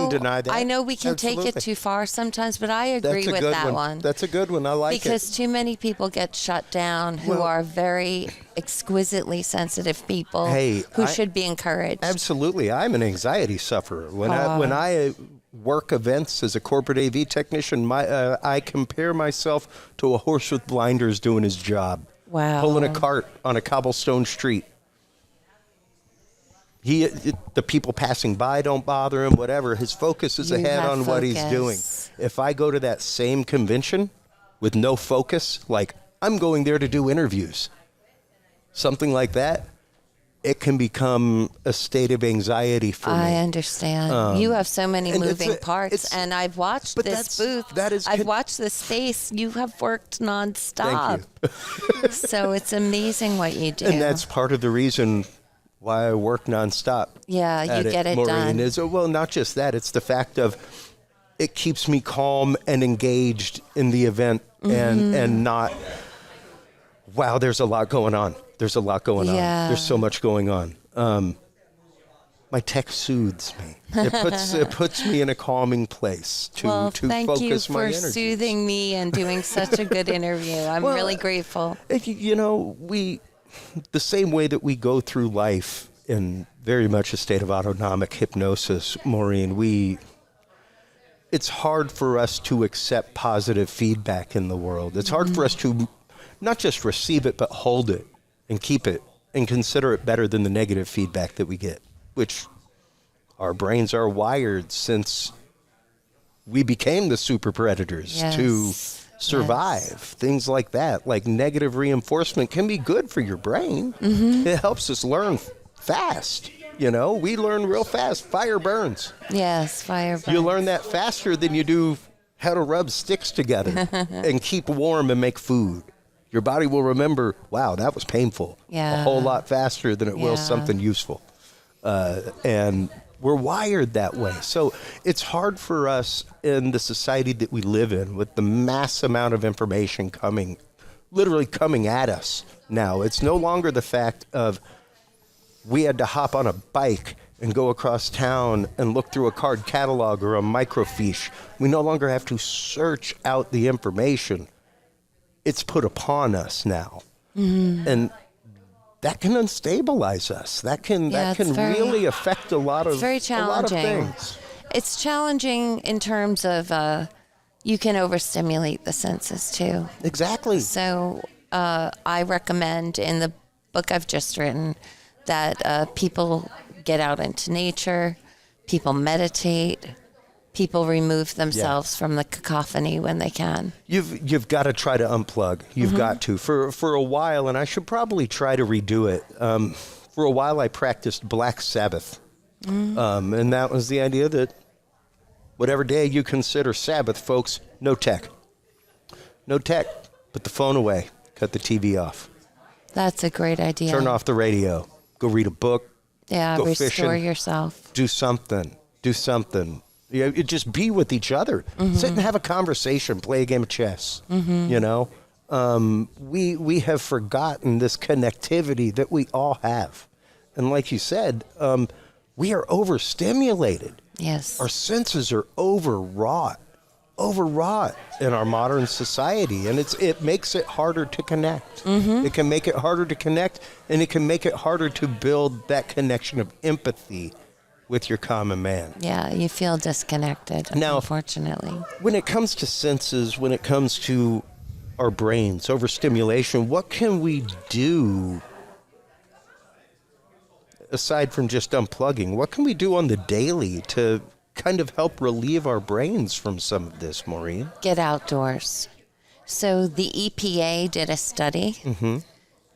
deny that. I know we can take Absolutely. it too far sometimes, but I agree That's a with good that one. one. That's a good one. I like Because it. too many people get shut down who Well- are very exquisitely sensitive people Hey, who I- should be encouraged. Absolutely. I'm an anxiety sufferer. When I work events as a corporate AV technician, I compare myself to a horse with blinders doing his job. Wow. Pulling a cart on a cobblestone street. The people passing by don't bother him, whatever. His focus is You ahead have on what he's doing. focus. If I go to that same convention with no focus, like I'm going there to do interviews, something like that, it can become a state of anxiety for I me. understand. You have so many and moving it's parts, and I've watched but this that's- booth. that is I've con- watched this space. You have worked nonstop. Thank So it's amazing what you do. And that's part of the reason why I work nonstop. Yeah, you at get it Maureen, done. Well, not just that. It's the fact of it keeps me calm and engaged in the event Mm-hmm. and not, wow, there's a lot going on. There's a lot going Yeah. on. There's so much going on. My tech soothes me. It puts me in a calming place to thank you focus my for energy. soothing me and doing such a good interview. I'm Well, really grateful. You know, the same way that we go through life in very much a state of autonomic hypnosis, Maureen, it's hard for us to accept positive feedback in the world. It's hard for us to not just receive it, but hold it and keep it and consider it better than the negative feedback that we get, which our brains are wired since we became the super predators to Yes. survive. Yes. Things like that, like negative reinforcement can be good for your brain. Mm-hmm. It helps us learn fast. You know, we learn real fast. Fire burns. Yes, fire. You learn that faster than you do how to rub sticks together and keep warm and make food. Your body will remember, wow, that was painful. Yeah. A whole lot faster than it will Yeah. something useful. And we're wired that way. So it's hard for us in the society that we live in with the mass amount of information literally coming at us now. It's no longer the fact of we had to hop on a bike and go across town and look through a card catalog or a microfiche. We no longer have to search out the information. It's put upon us now. Mm-hmm. And that can unstabilize us. That can really affect a lot of It's very challenging. things. It's challenging in terms of you can overstimulate the senses too. Exactly. So I recommend in the book I've just written that people get out into nature, people meditate, people remove themselves from the cacophony when they can. You've got to try to unplug. You've got to. For a while, and I should probably try to redo it. For a while, I practiced Black Sabbath. And that was the idea that whatever day you consider Sabbath, folks, no tech. No tech. Put the phone away. Cut the TV off. That's a great idea. Turn off the radio. Go read a book. Yeah, go restore fishing. yourself. Do something. Do something. You just be with each other. Sit and have a conversation. Play a game of chess. You know? We have forgotten this connectivity that we all have. And like you said, we are overstimulated. Yes. Our senses are overwrought in our modern society, and it makes it harder to connect. It can make it harder to connect, and it can make it harder to build that connection of empathy with your common man. Yeah, you feel disconnected, Now, unfortunately. When it comes to senses, when it comes to our brains, overstimulation, what can we do aside from just unplugging? What can we do on the daily to kind of help relieve our brains from some of this, Maureen? Get outdoors. So the EPA did a study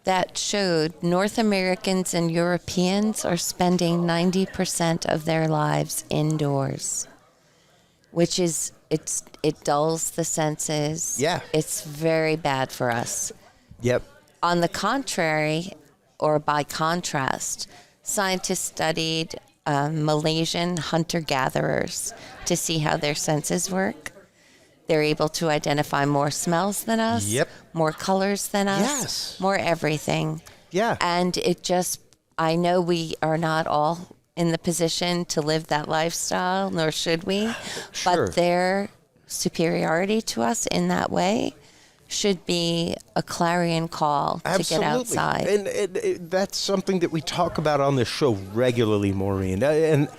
that showed North Americans and Europeans are spending 90% of their lives indoors, which is, it dulls the senses. Yeah. It's very bad for us. Yep. On the contrary, or by contrast, scientists studied Malaysian hunter-gatherers to see how their senses work. They're able to identify more smells than us, Yep. more colors than us, Yes. more everything. Yeah. And I know we are not all in the position to live that lifestyle, nor should we, Sure. but their superiority to us in that way should be a clarion call to get outside. And that's something that we talk about on this show regularly, Maureen. And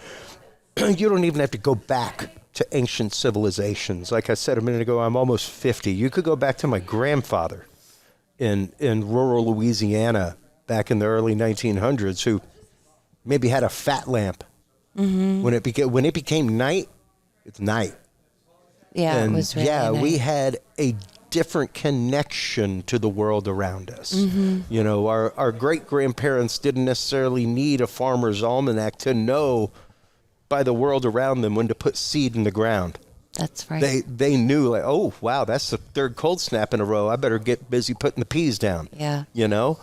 you don't even have to go back to ancient civilizations. Like I said a minute ago, I'm almost 50. You could go back to my grandfather in rural Louisiana back in the early 1900s, who maybe had a fat lamp. When it became night, it's night. Yeah, And it was really yeah, nice. we had a different connection to the world around us. You know, our great grandparents didn't necessarily need a farmer's almanac to know by the world around them when to put seed in the ground. That's right. They knew, like, oh wow, that's the third cold snap in a row. I better get busy putting the peas down. Yeah. You know,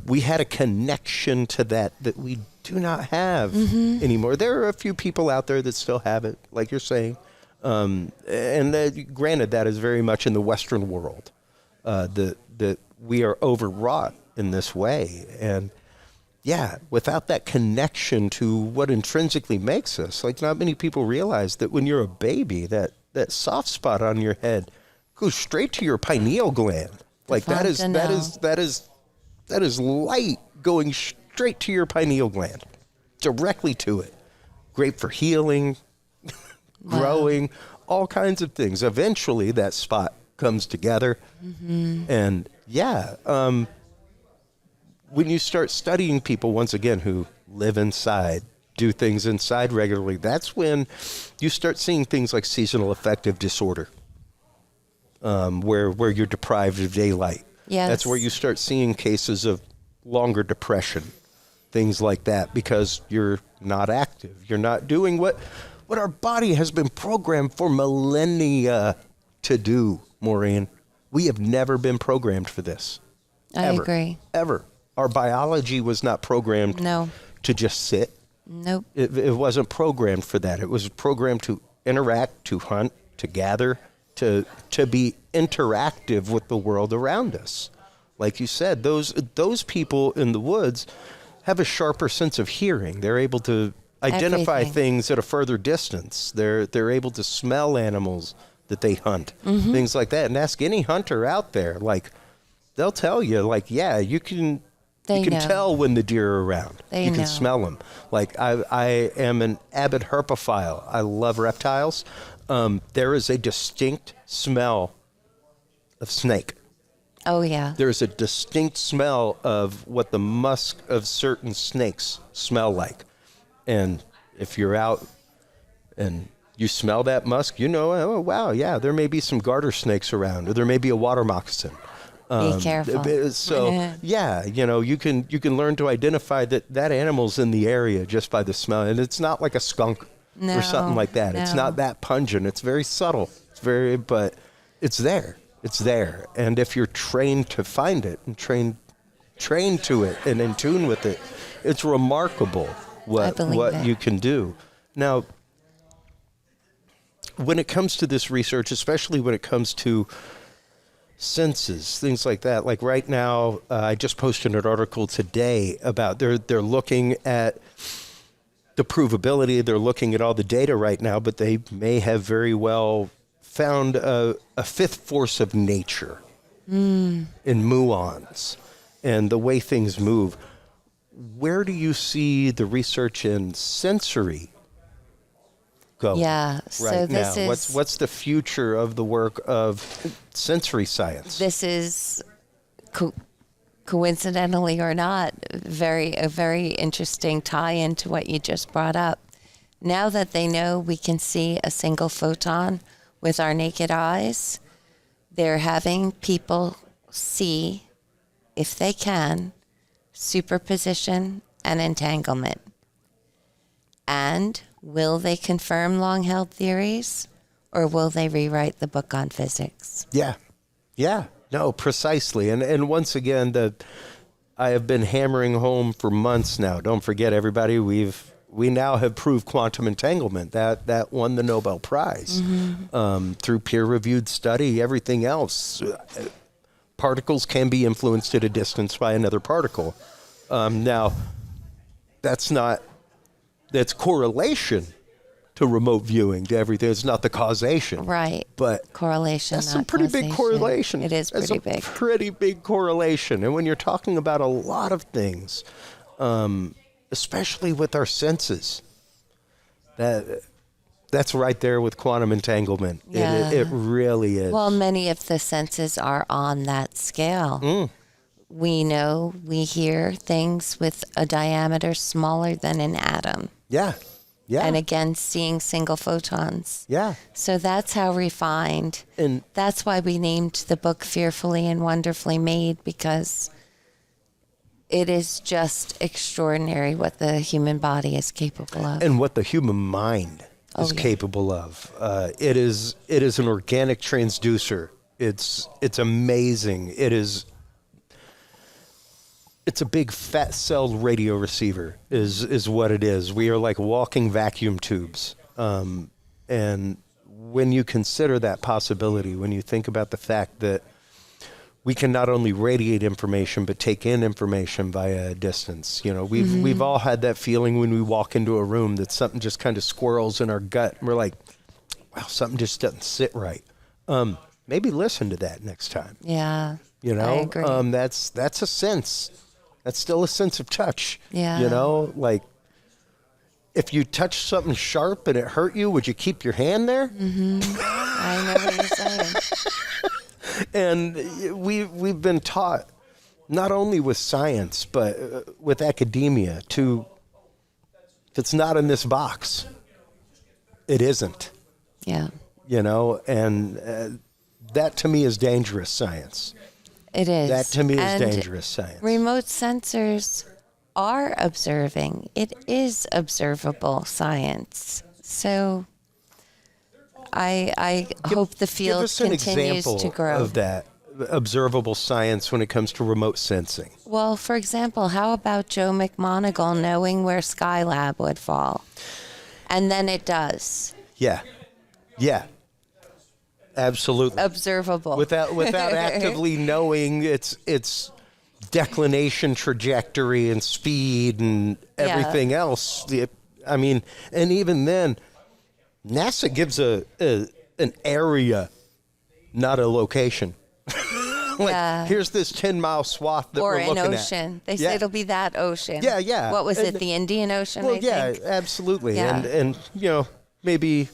we had a connection to that we do not have anymore. There are a few people out there that still have it, like you're saying. And granted, that is very much in the Western world, that we are overwrought in this way. And yeah, without that connection to what intrinsically makes us, like not many people realize that when you're a baby, that soft spot on your head goes straight to your pineal gland. Like that is light going straight to your pineal gland, directly to it. Great for healing, growing, all kinds of things. Eventually, that spot comes together. And yeah, when you start studying people, once again, who live inside, do things inside regularly, that's when you start seeing things like seasonal affective disorder, where you're deprived of daylight. Yes. That's where you start seeing cases of longer depression, things like that, because you're not active. You're not doing what our body has been programmed for millennia to do, Maureen. We have never been programmed for this. I agree. Ever. Our biology was not programmed to just sit. Nope. It wasn't programmed for that. It was programmed to interact, to hunt, to gather, to be interactive with the world around us. Like you said, those people in the woods have a sharper sense of hearing. They're able to identify things at a further distance. They're able to smell animals that they hunt, things like that. And ask any hunter out there, like, they'll tell you, like, yeah, you can They you can know. tell when the deer are around. They you can know. smell them. Like I am an avid herpophile. I love reptiles. There is a distinct smell of snake. Oh, yeah. There's a distinct smell of what the musk of certain snakes smell like. And if you're out and you smell that musk, you know, oh, wow, yeah, there may be some garter snakes around, or there may be a water moccasin. Be careful. So, yeah, you know, you can learn to identify that animal's in the area just by the smell. And it's not like a skunk or something like that. It's No. not that pungent. It's very subtle. But it's there. It's there. And if you're trained to find it and trained to it and in tune with it, it's remarkable what you can do. Now, when it comes to this research, especially when it comes to senses, things like that, like right now, I just posted an article today about they're looking at the provability, they're looking at all the data right now, but they may have very well found a fifth force of nature in muons and the way things move. Where do you see the research in sensory going Yeah, so right this now? is- What's the future of the work of sensory science? This is coincidentally or not, a very interesting tie-in to what you just brought up. Now that they know we can see a single photon with our naked eyes, they're having people see, if they can, superposition and entanglement. And will they confirm long-held theories, or will they rewrite the book on physics? Yeah, no, precisely. And once again, I have been hammering home for months now. Don't forget, everybody, we now have proved quantum entanglement. That won the Nobel Prize through peer-reviewed study, everything else. Particles can be influenced at a distance by another particle. Now, that's correlation to remote viewing, to everything. It's not the causation. Right. But correlation. that's some not pretty big causation. correlation. It is That's pretty a big. pretty big correlation. And when you're talking about a lot of things, especially with our senses, that's right there with quantum entanglement. Yeah. It really is. Well, many of the senses are on that scale. We know, we hear things with a diameter smaller than an atom. Yeah. And again, seeing single photons. Yeah. So that's how refined. And that's why we named the book Fearfully and Wonderfully Made, because it is just extraordinary what the human body is capable of. And what the human mind is capable of. It is an organic transducer. It's amazing. It's a big fat cell radio receiver is what it is. We are like walking vacuum tubes. And when you consider that possibility, when you think about the fact that we can not only radiate information, but take in information via a distance. You know, we've all had that feeling when we walk into a room that something just kind of squirrels in our gut. And we're like, wow, something just doesn't sit right. Maybe listen to that next time. Yeah. You know, I agree. that's a sense. That's still a sense of touch. Yeah. You know, like if you touch something sharp and it hurt you, would you keep your hand there? I know what you're saying. And we've been taught, not only with science, but with academia, if it's not in this box, it isn't. Yeah. You know, and that to me is dangerous science. It is. That to me is And dangerous science. Remote sensors are observing. It is observable science. So I hope the field Give us an continues example to grow. of that observable science when it comes to remote sensing. Well, for example, how about Joe McMoneagle knowing where Skylab would fall? And then it does. Yeah. Absolutely. Observable. Without actively knowing its declination trajectory and speed and everything else. I mean, and even then, NASA gives an area, not a location. Here's this 10-mile swath that or we're looking an at. ocean. They say it'll be that ocean. Yeah, yeah. What was And- it? The Indian Ocean, Well, I think? absolutely. Yeah. And maybe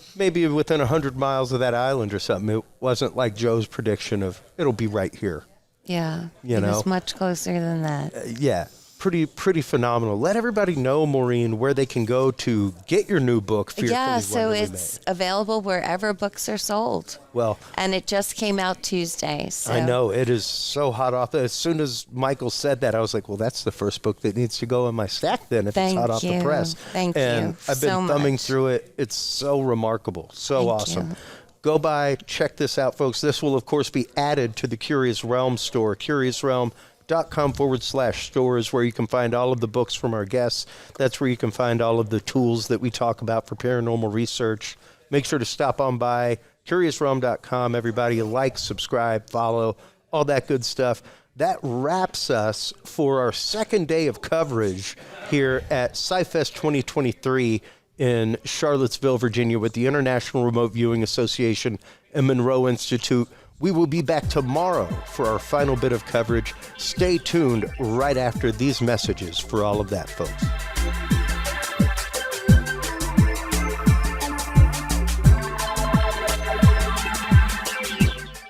within 100 miles of that island or something. It wasn't like Joe's prediction of it'll be right here. Yeah. You it know? was much closer than that. Yeah. Pretty phenomenal. Let everybody know, Maureen, where they can go to get your new book, Fearfully Yeah, so Wonderfully it's Made. available wherever books are sold. Well, And it just came out Tuesday. So. I know it is so hot off. As soon as Michael said that, I was like, well, that's the first book that needs to go in my stack then if Thank it's hot off the you. press. Thank and you I've been so thumbing much. through it. It's so remarkable. So Thank awesome. you. Go by, check this out, folks. This will, of course, be added to the Curious Realm store. CuriousRealm.com/store is where you can find all of the books from our guests. That's where you can find all of the tools that we talk about for paranormal research. Make sure to stop on by CuriousRealm.com. Everybody, like, subscribe, follow, all that good stuff. That wraps us for our second day of coverage here at PSIfest 2023 in Charlottesville, Virginia, with the International Remote Viewing Association and Monroe Institute. We will be back tomorrow for our final bit of coverage. Stay tuned right after these messages for all of that, folks.